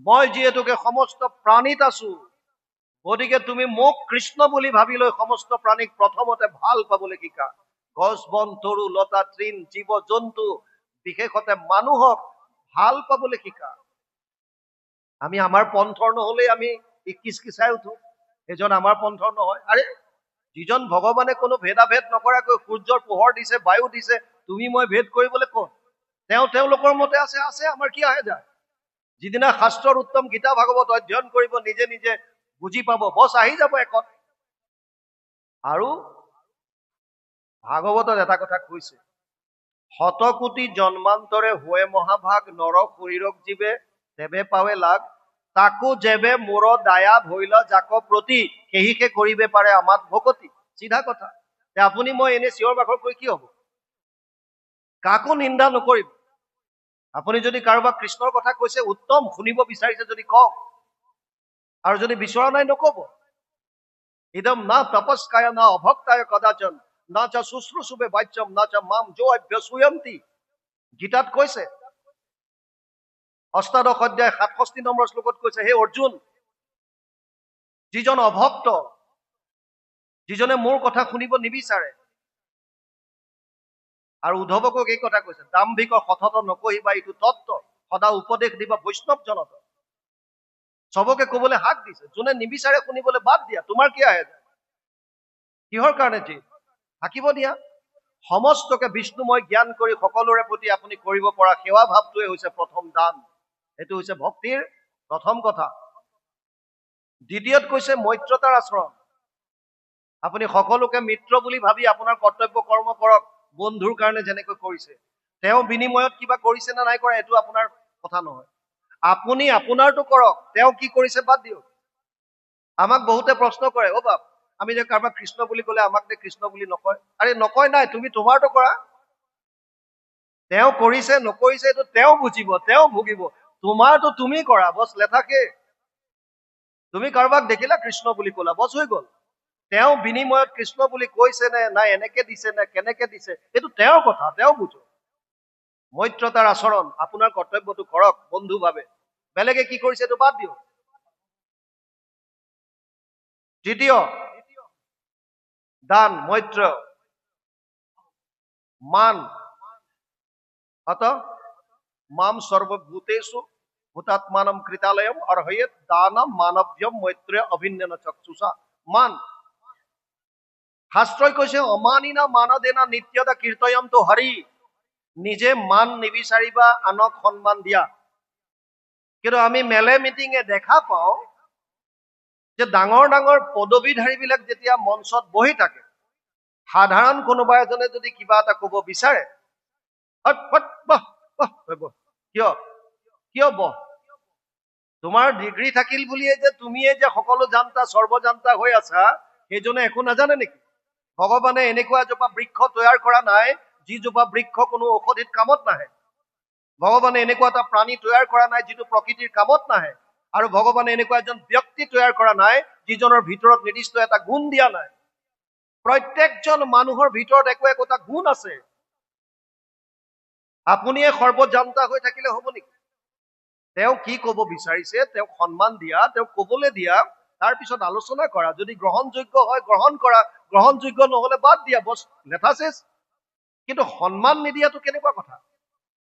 মই যিহেতুকে সমস্ত প্ৰাণীত আছো, গতিকে তুমি মোক কৃষ্ণ বুলি ভাবি লৈ সমস্ত প্ৰাণীক প্ৰথমতে ভাল পাবলৈ শিকা। গছ বন তৰু লতা তৃণ জীৱ জন্তু বিশেষতে মানুহক ভাল পাবলৈ শিকা। আমি আমাৰ পন্থৰ নহলে আমি কিচকিচাই উঠো, সেইজন আমাৰ পন্থৰ নহয়। আৰে যিজন ভগৱানে কোনো ভেদাভেদ নকৰাকৈ সূৰ্যৰ পোহৰ দিছে, বায়ু দিছে, তুমি মই ভেদ কৰিবলৈ কোন? তেওঁলোকৰ মতে আছে, আছে, আমাৰ কি আহে যায়? যিদিনা শাস্ত্ৰৰ উত্তম গীতা ভাগৱত অধ্যয়ন কৰিব, নিজে নিজে বুজি পাব, বছ আহি যাব একত। আৰু ভাগৱতত এটা কথা কৈছে, শতকোটি জন্মান্তৰে হোৱে মহাভাগ নৰ শৰীৰক জীৱে দেৱে পাৱে লাগ তাকো যেবে মোৰ দায়া ভৈল যাক প্ৰতি সেহিকে কৰিবে পাৰে আমাত ভকতি। চিধা কথা। আপুনি মই এনে চিঞৰ বাখৰ কৰি কি হ'ব? কাকো নিন্দা নকৰিব। আপুনি যদি কাৰোবাক কৃষ্ণৰ কথা কৈছে উত্তম, শুনিব বিচাৰিছে যদি কওক, আৰু যদি বিচৰা নাই নকব। ইদম না তপস্কায় না অভক্তায় কদাচন না চ শুশ্রূষুবে বাচ্যম না চ মাম যো অভ্যসুয়ন্তি। গীতাত কৈছে, অষ্টাদশ অধ্যায় 67 নম্বৰ শ্লোকত কৈছে, হে অৰ্জুন, যিজন অভক্ত, যিজনে মোৰ কথা শুনিব নিবিচাৰে, আৰু উদ্ধৱকক এই কথা কৈছে, দাম্ভিক সতত নকহিবা এইটো তত্ত্ব, সদা উপদেশ দিবা বৈষ্ণৱ জনত। চবকে কবলৈ হাক দিছে, যোনে নিবিচাৰে শুনিবলৈ বাদ দিয়া, তোমাৰ কি আহে যায়? কিহৰ কাৰণে যি থাকিব দিয়া। সমস্তকে বিষ্ণুময় জ্ঞান কৰি সকলোৰে প্ৰতি আপুনি কৰিব পৰা সেৱা ভাৱটোৱে হৈছে প্ৰথম দান। এইটো হৈছে ভক্তিৰ প্ৰথম কথা। দ্বিতীয়ত কৈছে মৈত্ৰতাৰ আচৰণ। আপুনি সকলোকে মিত্ৰ বুলি ভাবি আপোনাৰ কৰ্তব্য কৰ্ম কৰক, বন্ধুৰ কাৰণে যেনেকৈ কৰিছে। তেওঁ বিনিময়ত কিবা কৰিছে নে নাই কৰা এইটো আপোনাৰ কথা নহয়। আপুনি আপোনাৰটো কৰক, তেওঁ কি কৰিছে বাদ দিয়ক। আমাক বহুতে প্ৰশ্ন কৰে, অ বাপ, আমি যে কাৰোবাক কৃষ্ণ বুলি ক'লে আমাক যে কৃষ্ণ বুলি নকয়। আৰে নকয় নাই, তুমি তোমাৰটো কৰা। তেওঁ কৰিছে নকৰিছে এইটো তেওঁ বুজিব, তেওঁ ভুগিব। তোমাৰটো তুমি কৰা, বছ লেথাকে। তুমি কাৰোবাক দেখিলা কৃষ্ণ বুলি ক'লা, বছ হৈ গ'ল। তেওঁ বিনিময়ত কৃষ্ণ বুলি কৈছে নে নাই, এনেকে দিছে নে কেনেকে দিছে, এইটো তেওঁৰ কথা, তেওঁ বুজো। মৈত্ৰতাৰ আচৰণ, আপোনাৰ কৰ্তব্যটো কৰক বন্ধু ভাৱে, বেলেগে কি কৰিছে এইটো বাদ দিয়ক। তৃতীয় দান, মৈত্ৰ, মান। অত মাম সৰ্বভূতেষু ভূতাত্মানম কৃতালয়ম অৰ্হয়েত দানম মানব্যম মৈত্ৰে অভিন্নন চক্ষুষা। মান। শাস্ত্ৰই কৈছে অমানিনা মানদেনা নিত্যদা কীৰ্তয়ম তো হৰি। নিজে মান নিবিচাৰিবা, আনক সন্মান দিয়া। কিন্তু আমি মেলে মিটিঙে দেখা পাওঁ যে ডাঙৰ ডাঙৰ পদবীধাৰীবিলাক যেতিয়া মঞ্চত বহি থাকে, সাধাৰণ কোনোবা এজনে যদি কিবা এটা ক'ব বিচাৰে, কিয় কিয় বহ? তোমাৰ ডিগ্ৰী থাকিল বুলিয়ে যে তুমিয়ে যে সকলো জানতা সৰ্বজান্তা হৈ আছা, সেইজনে একো নাজানে নেকি? ভগৱানে এনেকুৱা এজোপা বৃক্ষ তৈয়াৰ কৰা নাই যিজোপা বৃক্ষ কোনো ঔষধিত কামত নাহে। ভগৱানে এনেকুৱা এটা প্ৰাণী তৈয়াৰ কৰা নাই যিটো প্ৰকৃতিৰ কামত নাহে। আৰু ভগৱানে এনেকুৱা এজন ব্যক্তি তৈয়াৰ কৰা নাই যিজনৰ ভিতৰত নিৰ্দিষ্ট এটা গুণ দিয়া নাই। প্ৰত্যেকজন মানুহৰ ভিতৰত একো একোটা গুণ আছে। আপুনিয়ে সৰ্বজান্তা হৈ থাকিলে হ'ব নেকি? তেওঁ কি ক'ব বিচাৰিছে তেওঁক সন্মান দিয়া, তেওঁক ক'বলৈ দিয়া, তাৰপিছত আলোচনা কৰা। যদি গ্ৰহণযোগ্য হয় গ্ৰহণ কৰা, গ্ৰহণযোগ্য নহলে বাদ দিয়া, বছ লেথাচেছ। কিন্তু সন্মান নিদিয়াটো কেনেকুৱা কথা?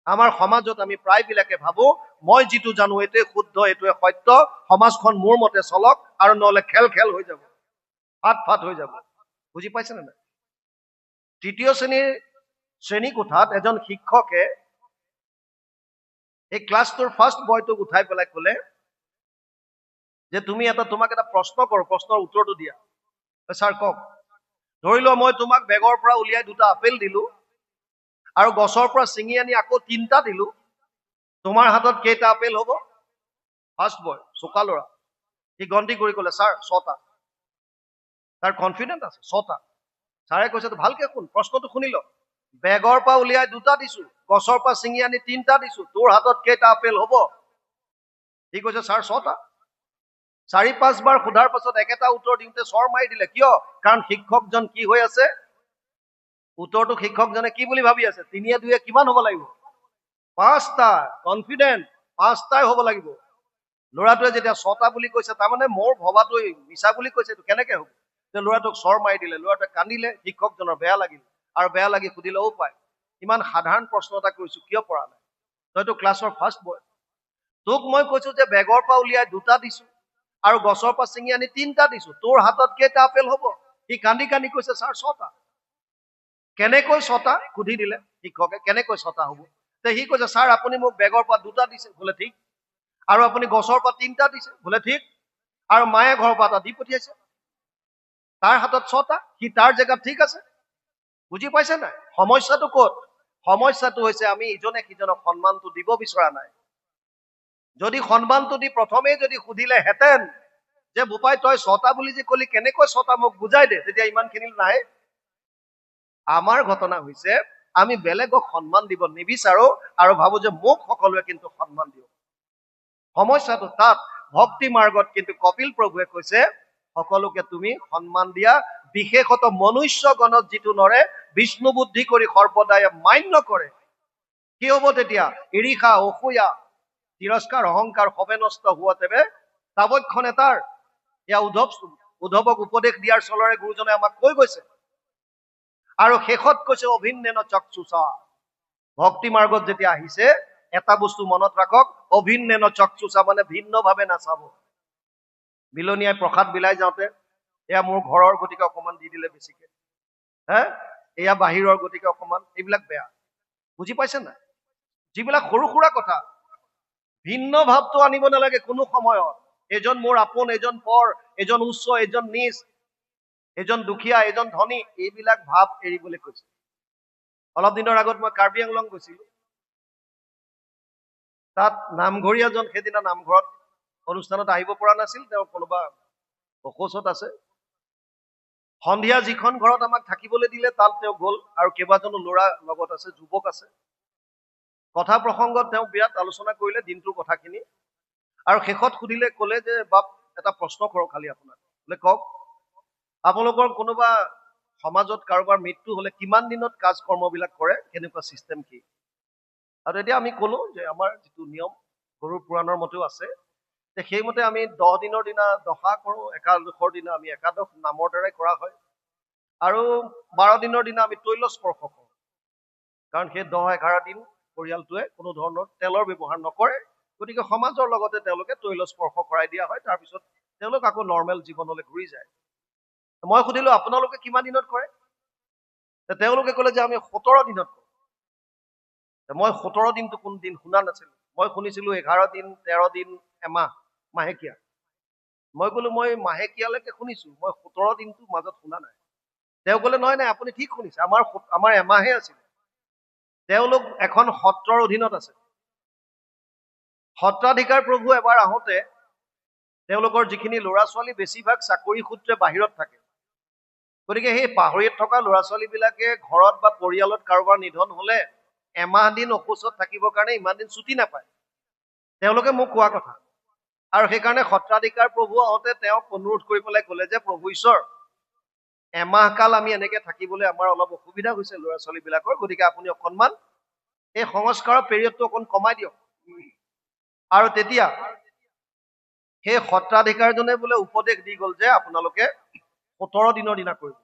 আমাৰ সমাজত আমি প্ৰায়বিলাকে ভাবো মই যিটো জানো এইটোৱে শুদ্ধ, এইটোৱে সত্য, সমাজখন মোৰ মতে চলক, আৰু নহলে খেল খেল হৈ যাব, ফাট ফাট হৈ যাব। বুজি পাইছে নে নাই? তৃতীয় শ্ৰেণী কোঠাত এজন শিক্ষকে এই ক্লাছটোৰ ফাৰ্ষ্ট বয়টোক উঠাই পেলাই ক'লে যে তোমাক এটা প্ৰশ্ন কৰো, প্ৰশ্নৰ উত্তৰটো দিয়া। ছাৰ কওক। ধৰি লোৱা মই তোমাক বেগৰ পৰা উলিয়াই 2টা আপেল দিলো, আৰু গছৰ পৰা ছিঙি আনি আকৌ 3টা দিলো, তোমাৰ হাতত কেইটা আপেল হ'ব? ফাৰ্ষ্ট বয়, চোকা ল'ৰা, সি গন্তি কৰি ক'লে, ছাৰ 6টা। তাৰ কনফিডেন্ট আছে, 6টা। ছাৰে কৈছে ভালকে শুন, প্ৰশ্নটো শুনি ল। বেগৰ পৰা উলিয়াই 2টা দিছো, গছৰ পৰা ছিঙি আনি 3টা দিছো, তোৰ হাতত কেইটা আপেল হ'ব? সি কৈছে ছাৰ 6টা। 4-5 বাৰ সোধাৰ পাছত একেটা উত্তৰ দিওঁতে চৰ মাৰি দিলে। কিয়? কাৰণ শিক্ষকজন কি হৈ আছে? উত্তৰটো শিক্ষকজনে কি বুলি ভাবি আছে? 3 2 কিমান হ'ব লাগিব? 5টা। কনফিডেন্ট 5টাই হ'ব লাগিব। ল'ৰাটোৱে যেতিয়া 6টা বুলি কৈছে, তাৰমানে মোৰ ভবাটো মিছা বুলি কৈছে, এইটো কেনেকে হ'ব? ল'ৰাটোক চৰ মাৰি দিলে, ল'ৰাটোৱে কান্দিলে, শিক্ষকজনৰ বেয়া লাগিল, আৰু বেয়া লাগি সুধিলে, অ' পাই ইমান সাধাৰণ প্ৰশ্ন এটা কৰিছো, কিয় পৰা নাই? তইতো ক্লাছৰ ফাৰ্ষ্ট বয়, তোক মই কৈছো যে বেগৰ পৰা উলিয়াই 2টা দিছো, আৰু গছৰ পৰা ছিঙি আনি 3টা দিছো, তোৰ হাতত কেইটা আপেল হ'ব? সি কান্দি কান্দি কৈছে ছাৰ 6টা। কেনেকৈ 6টা? সুধি দিলে শিক্ষকে, কেনেকৈ 6টা হ'ব? সি কৈছে ছাৰ আপুনি মোক বেগৰ পৰা 2টা দিছে, বোলে ঠিক, আৰু আপুনি গছৰ পৰা 3টা দিছে, বোলে ঠিক, আৰু মায়ে ঘৰৰ পৰা এটা দি পঠিয়াইছে, তাৰ হাতত 6টা, সি তাৰ জেগাত ঠিক আছে। বুজি পাইছে নাই? সমস্যাটো ক'ত? সমস্যাটো হৈছে আমি ইজনে সিজনক সন্মানটো দিব বিচৰা নাই। যদি সন্মানটো দি প্ৰথমেই যদি সুধিলেহেঁতেন যে বোপাই তই 6টা বুলি যে কলি কেনেকৈ 6টা মোক বুজাই দে, তেতিয়া ইমানখিনি নাই। আমাৰ ঘটনা হৈছে আমি বেলেগক সন্মান দিব নিবিচাৰো আৰু ভাবো যে মোক সকলোৱে কিন্তু সন্মান দিয়ক। সমস্যাটো তাত। ভক্তি মাৰ্গত কিন্তু কপিল প্ৰভুৱে কৈছে সকলোকে তুমি সন্মান দিয়া, বিশেষত মনুষ্যগণত যিটো নৰে বিষ্ণু বুদ্ধি কৰি সৰ্বদাই মান্য কৰে। কি হব তেতিয়া? ঈৰ্ষা, অসূয়া, তিৰস্কাৰ, অহংকাৰ সবে নষ্ট হোৱা তেবে তাবক্ষণে তাৰ। এয়া উদ্ধৱক উপদেশ দিয়াৰ চলৰে গুৰুজনে আমাক কৈ গৈছে। আৰু শেষত কৈছে অভিন্নেন চক্ষুষা। ভক্তি মাৰ্গত যেতিয়া আহিছে এটা বস্তু মনত ৰাখক, অভিন্নেন চক্ষুষা মানে ভিন্নভাৱে নাচাব। বিলনীয়াই প্ৰসাদ বিলাই যাওঁতে এয়া মোৰ ঘৰৰ গতিকে অকমান দি দিলে বেছিকে, এয়া বাহিৰৰ গতিকে অকমান, এইবিলাক বেয়া। বুজি পাইছে নাই? যিবিলাক সৰু সুৰা কথা, ভিন্ন ভাৱটো আনিব নালাগে কোনো সময়ত। এজন মোৰ আপোন, এজন পৰ, এজন উচ্চ, এজন নিচ, এজন দুখীয়া, এজন ধনী, এইবিলাক ভাৱ এৰিবলৈ কৈছে। অলপ দিনৰ আগত মই কাৰ্বি আংলং গৈছিলো। তাত নামঘৰীয়াজন সেইদিনা নামঘৰত অনুষ্ঠানত আহিব পৰা নাছিল, তেওঁ কোনোবা অসুস্থত আছে। সন্ধিয়া যিখন ঘৰত আমাক থাকিবলৈ দিলে তাত তেওঁ গ'ল আৰু কেইবাজনো ল'ৰা লগত আছে, যুৱক আছে। কথা প্ৰসংগত তেওঁ বিৰাট আলোচনা কৰিলে দিনটোৰ কথাখিনি আৰু শেষত সুধিলে, ক'লে যে বাপ এটা প্ৰশ্ন কৰোঁ খালি আপোনাক। বোলে কওক, আপোনালোকৰ কোনোবা সমাজত কাৰোবাৰ মৃত্যু হলে কিমান দিনত কাজ কৰ্মবিলাক কৰে, কেনেকুৱা চিষ্টেম কি? আৰু এতিয়া আমি ক'লো যে আমাৰ যিটো নিয়ম গৰুৰ পুৰাণৰ মতেও আছে, যে সেইমতে আমি 10 দিনৰ দিনা দহা কৰোঁ, একাদশৰ দিনা আমি একাদশ নামৰ দ্বাৰাই কৰা হয়, আৰু 12 দিনৰ দিনা আমি তৈল স্পৰ্শ কৰোঁ। কাৰণ সেই 10-11 দিন পৰিয়ালটোৱে কোনো ধৰণৰ তেলৰ ব্যৱহাৰ নকৰে, গতিকে সমাজৰ লগতে তেওঁলোকে তৈল স্পৰ্শ কৰাই দিয়া হয়। তাৰপিছত তেওঁলোক আকৌ নৰ্মেল জীৱনলৈ ঘূৰি যায়। মই সুধিলো আপোনালোকে কিমান দিনত কৰে? তেওঁলোকে ক'লে যে আমি 17 দিনত কৰোঁ। মই 17 দিনটো কোন দিন শুনা নাছিলো। মই শুনিছিলো 11 দিন, 13 দিন, এমাহ, মাহেকীয়া। মই ক'লো মই মাহেকীয়ালৈকে শুনিছো, মই 17 দিনটো মাজত শুনা নাই। তেওঁ ক'লে নহয় নাই, আপুনি ঠিক শুনিছে, আমাৰ এমাহে আছিল। তেওঁলোক এখন সত্ৰৰ অধীনত আছে। সত্ৰাধিকাৰ প্ৰভু এবাৰ আহোঁতে তেওঁলোকৰ যিখিনি ল'ৰা ছোৱালী বেছিভাগ চাকৰি সূত্ৰে বাহিৰত থাকে, গতিকে সেই পাহৰিত থকা ল'ৰা ছোৱালীবিলাকে ঘৰত বা পৰিয়ালত কাৰোবাৰ নিধন হলে এমাহ দিন অসুস্থত থাকিবৰ কাৰণে ইমান দিন ছুটি নাপায়, তেওঁলোকে মোক কোৱা কথা। আৰু সেইকাৰণে সত্ৰাধিকাৰ প্ৰভু আহোঁতে তেওঁক অনুৰোধ কৰি পেলাই ক'লে যে প্ৰভু ঈশ্বৰ, এমাহ কাল আমি এনেকে থাকিবলৈ আমাৰ অলপ অসুবিধা হৈছে ল'ৰা ছোৱালীবিলাকৰ, গতিকে আপুনি অকণমান এই সংস্কাৰৰ পিৰিয়ডটো অকণ কমাই দিয়ক। আৰু তেতিয়া সেই সত্ৰাধিকাৰজনে বোলে উপদেশ দি গ'ল যে আপোনালোকে 17 দিনৰ দিনা কৰিব।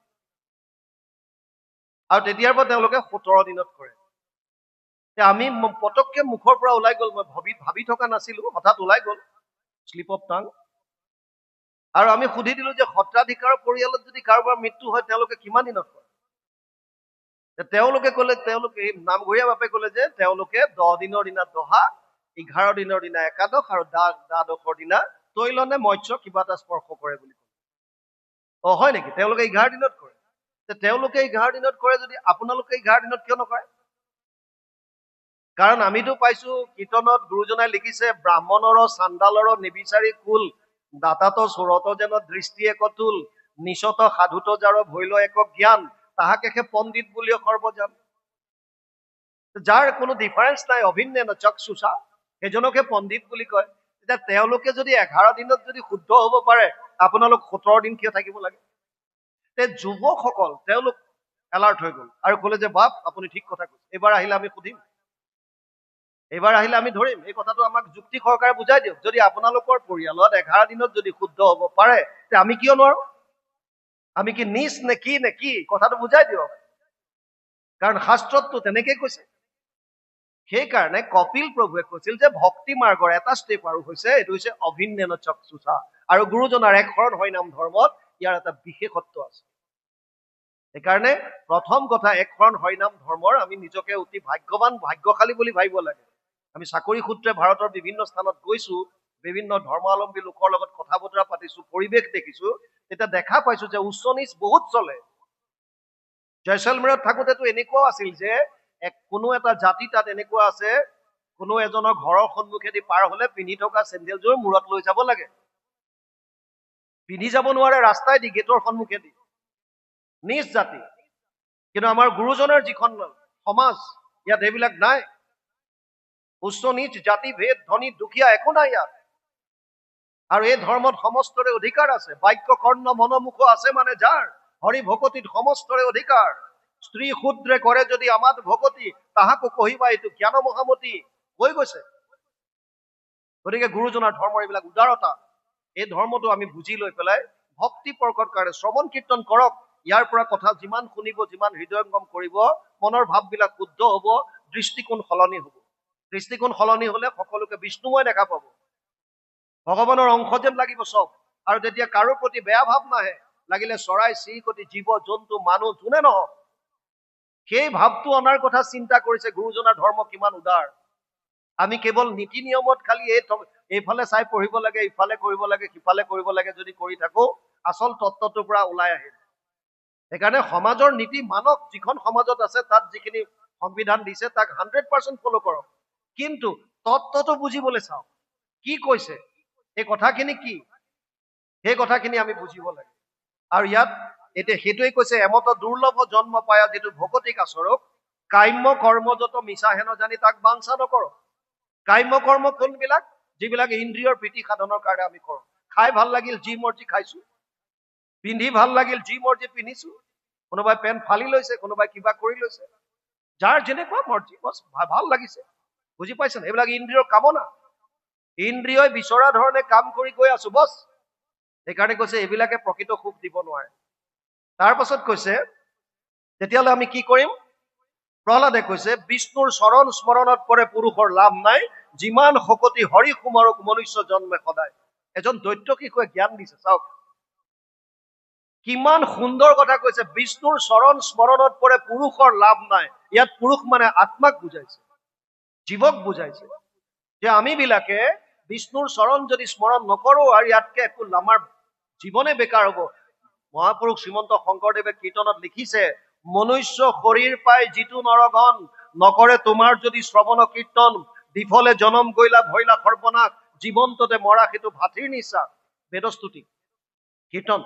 আৰু তেতিয়াৰ পৰা তেওঁলোকে 17 দিনত কৰে। আমি পটককে মুখৰ পৰা ওলাই গ'ল, মই ভাবি থকা নাছিলো, হঠাৎ ওলাই গ'ল শ্লিপ অফ টাং। আৰু আমি সুধি দিলো যে সত্ৰাধিকাৰৰ পৰিয়ালত যদি কাৰোবাৰ মৃত্যু হয় তেওঁলোকে কিমান দিনত কৰে? তেওঁলোকে ক'লে, তেওঁলোকে নামঘৰীয়া বাপে ক'লে যে তেওঁলোকে 10 দিনৰ দিনা দহা, 11 দিনৰ দিনা একাদশ আৰু দ্বাদশৰ দিনা তৈল নে মৎস্য কিবা এটা স্পৰ্শ কৰে বুলি ক'লে। হয় নেকি? তেওঁলোকে 11 দিনত কৰে। তেওঁলোকে 11 দিনত কৰে যদি আপোনালোকে 11 দিনত কিয় নকৰে? কাৰণ আমিতো পাইছো কীৰ্তনত গুৰুজনাই লিখিছে, ব্ৰাহ্মণৰ চাণ্ডালৰ নিবিচাৰি কুল, দাতাত চোৰত যেন দৃষ্টি এক তুল, নিচত সাধুত যাৰ ভৈল এক জ্ঞান, তাহাকে সে পণ্ডিত বুলিও সৰ্বজান। যাৰ কোনো ডিফাৰেঞ্চ নাই, অভিন্নেন চক্ষুষা, সেইজনকে পণ্ডিত বুলি কয়। এতিয়া তেওঁলোকে যদি 11 দিনত যদি শুদ্ধ হব পাৰে, আপোনালোক 17 দিন কিয় থাকিব লাগে? যুৱকসকল তেওঁলোক এলাৰ্ট হৈ গ'ল আৰু ক'লে যে বাপ আপুনি ঠিক কথা কৈছে, এইবাৰ আহিলে আমি সুধিম, এইবাৰ আহিলে আমি ধৰিম। এই কথাটো আমাক যুক্তি সহকাৰে বুজাই দিয়ক। যদি আপোনালোকৰ পৰিয়ালত 11 দিনত যদি শুদ্ধ হব পাৰে, তে আমি কিয় নোৱাৰো? আমি কি নিচ নে কি কথাটো বুজাই দিয়ক। কাৰণ শাস্ত্ৰতটো তেনেকেই কৈছে। সেইকাৰণে কপিল প্ৰভুৱে কৈছিল যে ভক্তি মাৰ্গৰ এটা ষ্টেপ আৰু হৈছে, এইটো হৈছে অভিন্নেন চক্ষুষা। আৰু গুৰুজনাৰ এক শৰণ হৰিনাম ধৰ্মত ইয়াৰ এটা বিশেষত্ব আছে। সেইকাৰণে প্ৰথম কথা, এক শৰণ হৰিনাম ধৰ্মৰ আমি নিজকে অতি ভাগ্যৱান, ভাগ্যশালী বুলি ভাবিব লাগে। আমি চাকৰি সূত্ৰে ভাৰতৰ বিভিন্ন স্থানত গৈছো, বিভিন্ন ধৰ্মাৱলম্বী লোকৰ লগত কথা বতৰা পাতিছো, পৰিৱেশ দেখিছো, তেতিয়া দেখা পাইছো যে উচ্চ নিচ বহুত চলে। জয়ছলমেৰত থাকোতেতো এনেকুৱাও আছিল যে কোনো এটা জাতি তাত এনেকুৱা আছে কোনো এজনৰ ঘৰৰ সন্মুখেদি পাৰ হলে পিন্ধি থকা চেন্দেলযোৰ মূৰত লৈ যাব লাগে। পিন্ধি যাব নোৱাৰে ৰাস্তাইদি, গেটৰ সন্মুখেদি। নিজ জাতি। কিন্তু আমাৰ গুৰুজনৰ যিখন সমাজ, ইয়াত এইবিলাক নাই। উচ্চ নিচ, জাতি ভেদ, ধনী দুখীয়া একো নাই ইয়াত। আৰু এই ধৰ্মত সমস্তৰে অধিকাৰ আছে। বাক্য কৰ্ণ মনোমুখ আছে মানে যাৰ, হৰি ভকতিত সমস্তৰে অধিকাৰ। স্ত্ৰী শূদ্ৰে কৰে যদি আমাত ভকতি, তাহাকো কহিবা এইটো জ্ঞান মহামতি। হৈ গৈছে। গতিকে গুৰুজনাৰ ধৰ্মৰ এইবিলাক উদাৰতা, এই ধৰ্মটো আমি বুজি লৈ পেলাই ভক্তি পৰকৰ কাৰণে শ্ৰৱণ কীৰ্তন কৰক। ইয়াৰ পৰা কথা যিমান শুনিব, যিমান হৃদয়ংগম কৰিব, মনৰ ভাৱবিলাক শুদ্ধ হব, দৃষ্টিকোণ সলনি হব। দৃষ্টিকোণ সলনি হলে সকলোকে বিষ্ণুময় দেখা পাব, ভগৱানৰ অংশ যেন লাগিব চব। আৰু তেতিয়া কাৰো প্ৰতি বেয়া ভাৱ নাহে। লাগিলে চৰাই চিৰিকটি, জীৱ জন্তু, মানুহ যোনে নহওক, সেই ভাৱটো অনাৰ কথা চিন্তা কৰিছে। গুৰুজনাৰ ধৰ্ম কিমান উদাৰ। আমি কেৱল নীতি নিয়মত খালি এইফালে চাই পঢ়িব লাগে, ইফালে কৰিব লাগে, সিফালে কৰিব লাগে যদি কৰি থাকো, আচল তত্ত্বটোৰ পৰা ওলাই আহিম। সেইকাৰণে সমাজৰ নীতি মানক। যিখন সমাজত আছে তাত যিখিনি সংবিধান দিছে তাক 100% ফল' কৰক। কিন্তু তত্ত্বটো বুজিবলৈ চাওক, কি কৈছে, এই কথাখিনি কি, সেই কথাখিনি আমি বুজিব লাগে। আৰু ইয়াত এতিয়া সেইটোৱে কৈছে, এমত দুৰ্লভ জন্ম পায়া যিটো ভকতিক আচৰক, কাম্য কৰ্ম যত মিছা হেন জানি তাক বাঞ্ছা নকৰক। কাম্য কৰ্ম কোনবিলাক? যিবিলাক ইন্দ্ৰিয়ৰ প্ৰীতি সাধনৰ কাৰণে আমি কৰো। খাই ভাল লাগিল, যি মৰ্জি খাইছো। পিন্ধি ভাল লাগিল, যি মৰ্জি পিন্ধিছো। কোনোবাই পেণ্ট ফালি লৈছে, কোনোবাই কিবা কৰি লৈছে। যাৰ যেনেকুৱা মৰ্জি, বছ ভাল লাগিছে। বুজি পাইছে? এইবিলাক ইন্দ্ৰিয়ৰ কামনা। ইন্দ্ৰিয়ই বিচৰা ধৰণে কাম কৰি গৈ আছো, বছ। সেইকাৰণে কৈছে এইবিলাকে প্ৰকৃত সুখ দিব নোৱাৰে। তাৰ পাছত কৈছে, তেতিয়াহ'লে আমি কি কৰিম? প্ৰহ্লাদে কৈছে, বিষ্ণুৰ চৰণ স্মৰণত পৰে পুৰুষৰ লাভ নাই, যিমান শকতি হৰি সুমৰক মনুষ্য জন্মে সদায়। এজন দৈত্য শিশুৱে জ্ঞান দিছে, চাওক কিমান সুন্দৰ কথা কৈছে। বিষ্ণুৰ চৰণ স্মৰণত পৰে পুৰুষৰ লাভ নাই। ইয়াত পুৰুষ মানে আত্মাক বুজাইছে, জীৱক বুজাইছে। যে আমি বিলাকে বিষ্ণুৰ চৰণ যদি স্মৰণ নকৰো, আৰু ইয়াতকে একো আমাৰ জীৱনে বেকাৰ হব। মহাপুৰুষ শ্ৰীমন্ত শংকৰদেৱে কীৰ্তনত লিখিছে, মনুষ্য শৰীৰ পাই যিটো নৰগণ, নকৰে তোমাৰ যদি শ্ৰৱণ কীৰ্তন, বিফলে জনম গৈলা ভৈলা সৰ্বনাশ, জীৱন্ততে মৰা সেইটো ভাতৃৰ নিশ্বাস। বেদস্তুতি কীৰ্তন,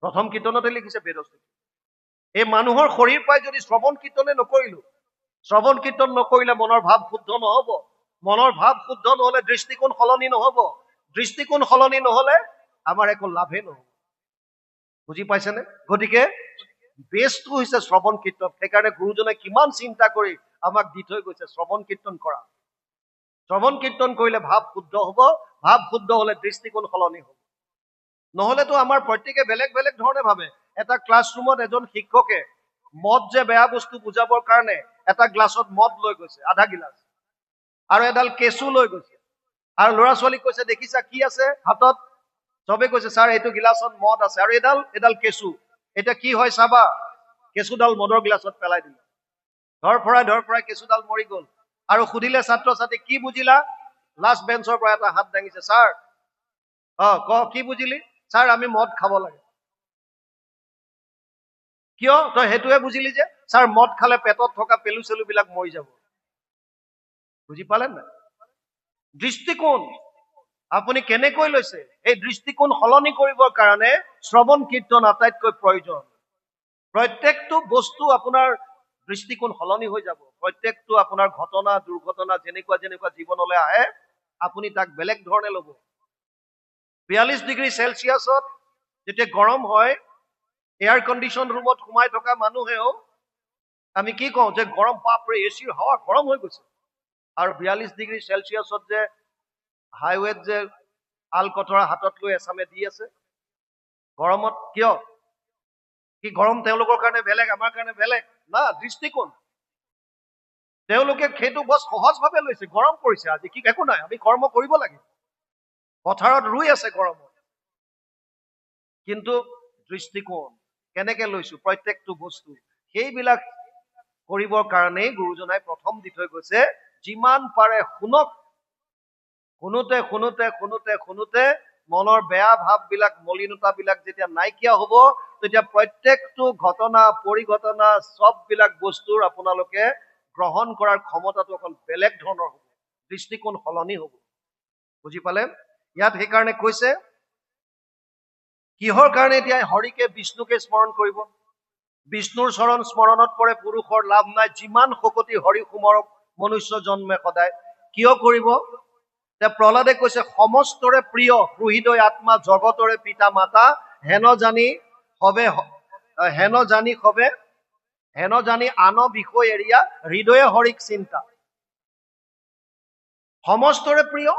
প্ৰথম কীৰ্তনতে লিখিছে বেদস্তুতি। এই মানুহৰ শৰীৰ পাই যদি শ্ৰৱণ কীৰ্তনে নকৰিলো, শ্ৰৱণ কীৰ্তন নকৰিলে মনৰ ভাৱ শুদ্ধ নহব। মনৰ ভাৱ শুদ্ধ নহলে দৃষ্টিকোণ সলনি নহব। দৃষ্টিকোণ সলনি নহলে আমাৰ একো লাভেই নহব। বুজি পাইছেনে? গতিকে বেষ্টটো হৈছে শ্ৰৱণ কীৰ্তন। সেইকাৰণে গুৰুজনে কিমান চিন্তা কৰি আমাক দি থৈ গৈছে শ্ৰৱণ কীৰ্তন কৰা। শ্ৰৱণ কীৰ্তন কৰিলে ভাৱ শুদ্ধ হব, ভাৱ শুদ্ধ হলে দৃষ্টিকোণ সলনি হব। নহলেতো আমাৰ প্ৰত্যেকে বেলেগ বেলেগ ধৰণে ভাবে। এটা ক্লাছৰুমত এজন শিক্ষকে মদ যে বেয়া বস্তু বুজাবৰ কাৰণে এটা গ্লাছত মদ লৈ গৈছে, আধা গিলাচ, আৰু এডাল কেঁচু লৈ গৈছে। আৰু ল'ৰা ছোৱালীক কৈছে, দেখিছা কি আছে হাতত? চবে কৈছে, ছাৰ এইটো গিলাচত মদ আছে, আৰু এডাল কেঁচু। এতিয়া কি হয় চাবা। কেঁচুডাল মদৰ গিলাচত পেলাই দিলে। ধৰফৰাই কেঁচুডাল মৰি গল। আৰু সুধিলে ছাত্ৰ ছাত্ৰী, কি বুজিলা? লাষ্ট বেঞ্চৰ পৰা এটা হাত দাঙিছে, ছাৰ কি বুজিলি? ছাৰ আমি মদ খাব লাগে। কিয়? তই সেইটোৱে বুজিলি যে? ছাৰ মদ খালে পেটত থকা পেলু চেলু বিলাক মৰি যাব। বুজি পালে নাই? দৃষ্টিকোণ আপুনি কেনেকৈ লৈছে, এই দৃষ্টিকোণ সলনি কৰিবৰ কাৰণে শ্ৰৱণ কীৰ্তন আটাইতকৈ প্ৰয়োজন। প্ৰত্যেকটো বস্তু আপোনাৰ দৃষ্টিকোণ সলনি হৈ যাব। প্ৰত্যেকটো আপোনাৰ ঘটনা দুৰ্ঘটনা যেনেকুৱা যেনেকুৱা জীৱনলৈ আহে, আপুনি তাক বেলেগ ধৰণে ল'ব। 42 ডিগ্ৰী চেলচিয়াছত যেতিয়া গৰম হয়, এয়াৰ কণ্ডিশ্যন ৰুমত সোমাই থকা মানুহেও আমি কি কওঁ যে গৰম, বাপৰে এচিৰ হাৱা গৰম হৈ গৈছে। আৰু 42 ডিগ্ৰী চেলচিয়াছত যে হাইৱেত যে আলকটৰা হাতত লৈ এচামে দি আছে গৰমত, কিয়? কি গৰম তেওঁলোকৰ কাৰণে বেলেগ, আমাৰ কাৰণে বেলেগ? না, দৃষ্টিকোণ। তেওঁলোকে সেইটো বছ সহজভাৱে লৈছে। গৰম পৰিছে আজি, কি একো নাই, আমি কৰ্ম কৰিব লাগে। পথাৰত ৰুই আছে গৰমত। কিন্তু দৃষ্টিকোণ কেনেকে লৈছো প্ৰত্যেকটো বস্তু, সেইবিলাক কৰিবৰ কাৰণেই গুৰুজনাই প্ৰথম দি থৈ গৈছে, যিমান পাৰে শুনক। শুনোতে শুনোতে শুনোতে শুনোতে মনৰ বেয়া ভাৱবিলাক, মলিনতাবিলাক যেতিয়া নাইকিয়া হব, তেতিয়া প্ৰত্যেকটো ঘটনা পৰিঘটনা চববিলাক বস্তুৰ আপোনালোকে গ্ৰহণ কৰাৰ ক্ষমতাটো অকল বেলেগ ধৰণৰ হ'ব, দৃষ্টিকোণ সলনি হ'ব। বুজি পালে? ইয়াত সেইকাৰণে কৈছে, কিহৰ কাৰণে এতিয়া হৰিকে বিষ্ণুকে স্মৰণ কৰিব? বিষ্ণুৰ চৰণ স্মৰণত পৰে পুৰুষৰ লাভ নাই, যিমান শকতি হৰি সুমৰক মনুষ্য জন্মে সদায়। কিয় কৰিব? এতিয়া প্ৰহ্লাদে কৈছে, সমস্তৰে প্ৰিয় হৃদয় আত্মা জগতৰে পিতা মাতা, হেন জানি আন বিষয় এৰিয়া হৃদয়ে হৰিক চিন্তা। সমস্তৰে প্ৰিয়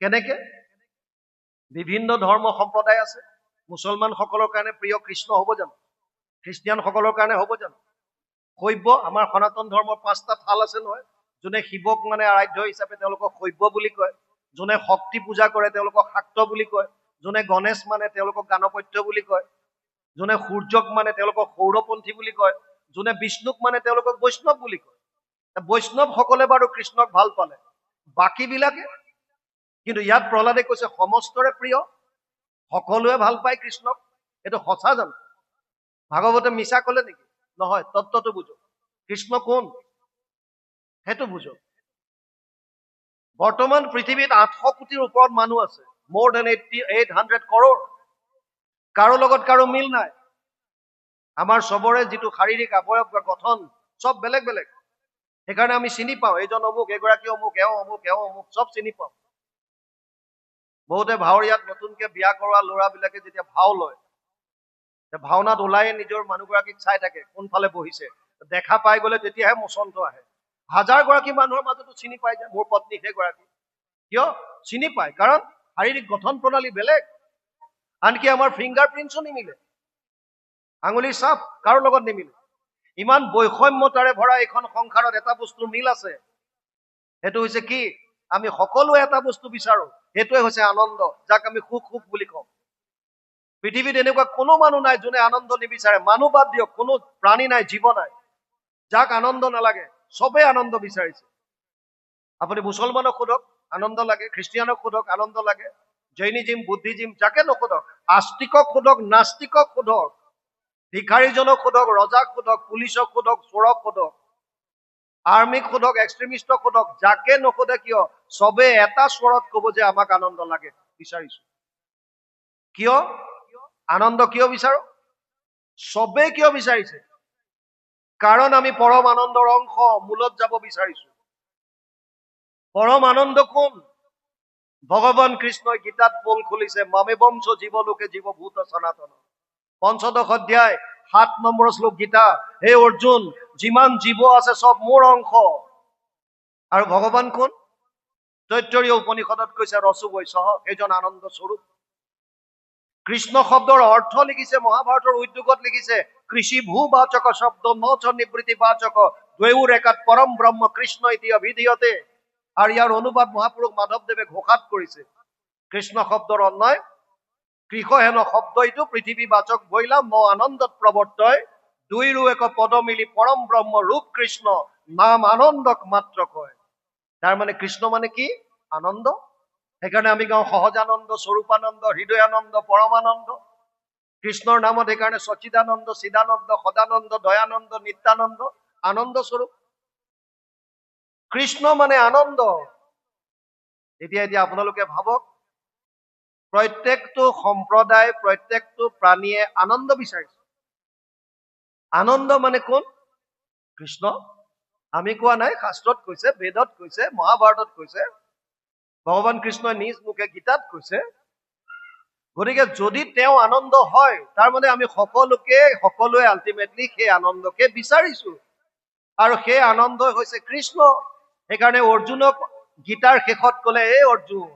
কেনেকে? বিভিন্ন ধৰ্ম সম্প্ৰদায় আছে। মুছলমানসকলৰ কাৰণে প্ৰিয় কৃষ্ণ হ'ব জানো? খ্ৰীষ্টিয়ানসকলৰ কাৰণে হ'ব জানো? শৈৱ, আমাৰ সনাতন ধৰ্মৰ 5টা থাল আছে নহয়। যোনে শিৱক মানে আৰাধ্য হিচাপে তেওঁলোকক শৈৱ বুলি কয়। যোনে শক্তি পূজা কৰে তেওঁলোকক শাক্ত বুলি কয়। যোনে গণেশ মানে তেওঁলোকক গাণপত্য বুলি কয়। যোনে সূৰ্যক মানে তেওঁলোকক সৌৰপন্থী বুলি কয়। যোনে বিষ্ণুক মানে তেওঁলোকক বৈষ্ণৱ বুলি কয়। বৈষ্ণৱসকলে বাৰু কৃষ্ণক ভাল পালে, বাকীবিলাকে? কিন্তু ইয়াত প্ৰহ্লাদে কৈছে সমস্তৰে প্ৰিয়, সকলোৱে ভাল পায় কৃষ্ণক। এইটো সঁচা জানো? ভাগৱতে মিছা কলে নেকি? নহয়, তত্ত্বটো বুজো। কৃষ্ণ কোন সেইটো বুজো। বৰ্তমান পৃথিৱীত 800 কোটিৰ ওপৰত মানুহ আছে, more than 800 crore। কাৰো লগত কাৰো মিল নাই। আমাৰ চবৰে যিটো শাৰীৰিক অৱয়ব বা গঠন চব বেলেগ বেলেগ। সেইকাৰণে আমি চিনি পাওঁ, এইজন অমুক, এগৰাকী অমুক, এওঁ অমুক, এওঁ অমুক, চব চিনি পাওঁ। বহুতে ভাৱৰীয়াত নতুনকে বিয়া কৰোৱা ল'ৰাবিলাকে যেতিয়া ভাও লয়, ভাওনাত ওলায়ে নিজৰ মানুহগৰাকীক চাই থাকে কোনফালে বহিছে। দেখা পাই গলে তেতিয়াহে মচনটো আহে। 1000 গৰাকী মানুহৰ মাজতো চিনি পাই যায় মোৰ পত্নী সেইগৰাকী। কিয় চিনি পায়? কাৰণ শাৰীৰিক গঠন প্ৰণালী বেলেগ। আনকি আমাৰ ফিংগাৰ প্ৰিণ্টছো নিমিলে, আঙুলিৰ ছাপ কাৰো লগত নিমিলে। ইমান বৈষম্যতাৰে ভৰা এইখন সংসাৰত এটা বস্তুৰ মিল আছে, সেইটো হৈছে কি? আমি সকলোৱে এটা বস্তু বিচাৰো, সেইটোৱে হৈছে আনন্দ, যাক আমি সুখ সুখ বুলি কওঁ। পৃথিৱীত এনেকুৱা কোনো মানুহ নাই যোনে আনন্দ নিবিচাৰে। মানুহ বাদ দিয়ক, কোনো প্ৰাণী নাই, জীৱ নাই যাক আনন্দ নালাগে। চবে আনন্দ বিচাৰিছে। আপুনি মুছলমানক সোধক, আনন্দ লাগে। খ্ৰীষ্টিয়ানক সোধক, আনন্দ লাগে। জৈনিজিম, বুদ্ধিজিম, যাকে নোসোধক, আস্তিকক সোধক, নাস্তিকক সোধক, ভিখাৰীজনক সোধক, ৰজাক সোধক, পুলিচক সোধক, চোৰক সোধক, আৰ্মিক সোধক, এক্সট্ৰিমিষ্টক সোধক, যাকে নোসোধে কিয়, চবে এটা স্বৰত কব যে আমাক আনন্দ লাগে, বিচাৰিছো। কিয় আনন্দ কিয় বিচাৰো? চবে কিয় বিচাৰিছে? কাৰণ আমি পৰম আনন্দৰ অংশ, মূলত যাব বিচাৰিছো। পৰম আনন্দ কোন? ভগৱান কৃষ্ণই গীতাত পোল খুলিছে, মামে বংশ জীৱলোকে জীৱভূত সনাতন। ৫ম অধ্যায় ৭ নম্বৰ শ্লোক গীতা। হে অৰ্জুন, যিমান জীৱ আছে সব মোৰ অংশ। আৰু ভগৱান কোন? তৈত্তৰীয় উপনিষদত কৈছে ৰসু বৈশহ, সেইজন আনন্দ স্বৰূপ। কৃষ্ণ শব্দৰ অৰ্থ লিখিছে, মহাভাৰতৰ উদ্যোগত লিখিছে, কৃষি ভূবাচক শব্দ নচ নিবৃত্তি বাচক দ্বৈউৰ একাত পৰম ব্ৰহ্ম কৃষ্ণ ইতি অভিধীয়তে। আৰু ইয়াৰ অনুবাদ মহাপুৰুষ মাধৱদেৱে ঘোষাত কৰিছে। কৃষ্ণ শব্দৰ অন্যয় কৃষ হেন শব্দ ইটো পৃথিৱী বাচক বইলা ম আনন্দত প্ৰৱৰ্তয়, দুইৰো এক পদ মিলি পৰম ব্ৰহ্ম ৰূপ কৃষ্ণ, নাম আনন্দক মাত্ৰ কয়। তাৰ মানে কৃষ্ণ মানে কি? আনন্দ। সেইকাৰণে আমি গাওঁ সহজানন্দ, স্বৰূপানন্দ, হৃদয়ানন্দ, পৰমানন্দ। কৃষ্ণৰ নামত সেইকাৰণে সচিদানন্দ, চিদানন্দ, সদানন্দ, দয়ানন্দ, নিত্যানন্দ, আনন্দ স্বৰূপ। কৃষ্ণ মানে আনন্দ। এতিয়া আপোনালোকে ভাবক, প্ৰত্যেকটো সম্প্ৰদায়, প্ৰত্যেকটো প্ৰাণীয়ে আনন্দ বিচাৰিছে। আনন্দ মানে কোন? কৃষ্ণ। আমি কোৱা নাই, শাস্ত্ৰত কৈছে, বেদত কৈছে, মহাভাৰতত কৈছে, ভগৱান কৃষ্ণই নিজ মুখে গীতাত কৈছে। গতিকে যদি তেওঁ আনন্দ হয়, তাৰ মানে আমি সকলোৱে আল্টিমেটলি সেই আনন্দকে বিচাৰিছো। আৰু সেই আনন্দই হৈছে কৃষ্ণ। সেইকাৰণে অৰ্জুনক গীতাৰ শেষত কলে, এই অৰ্জুন,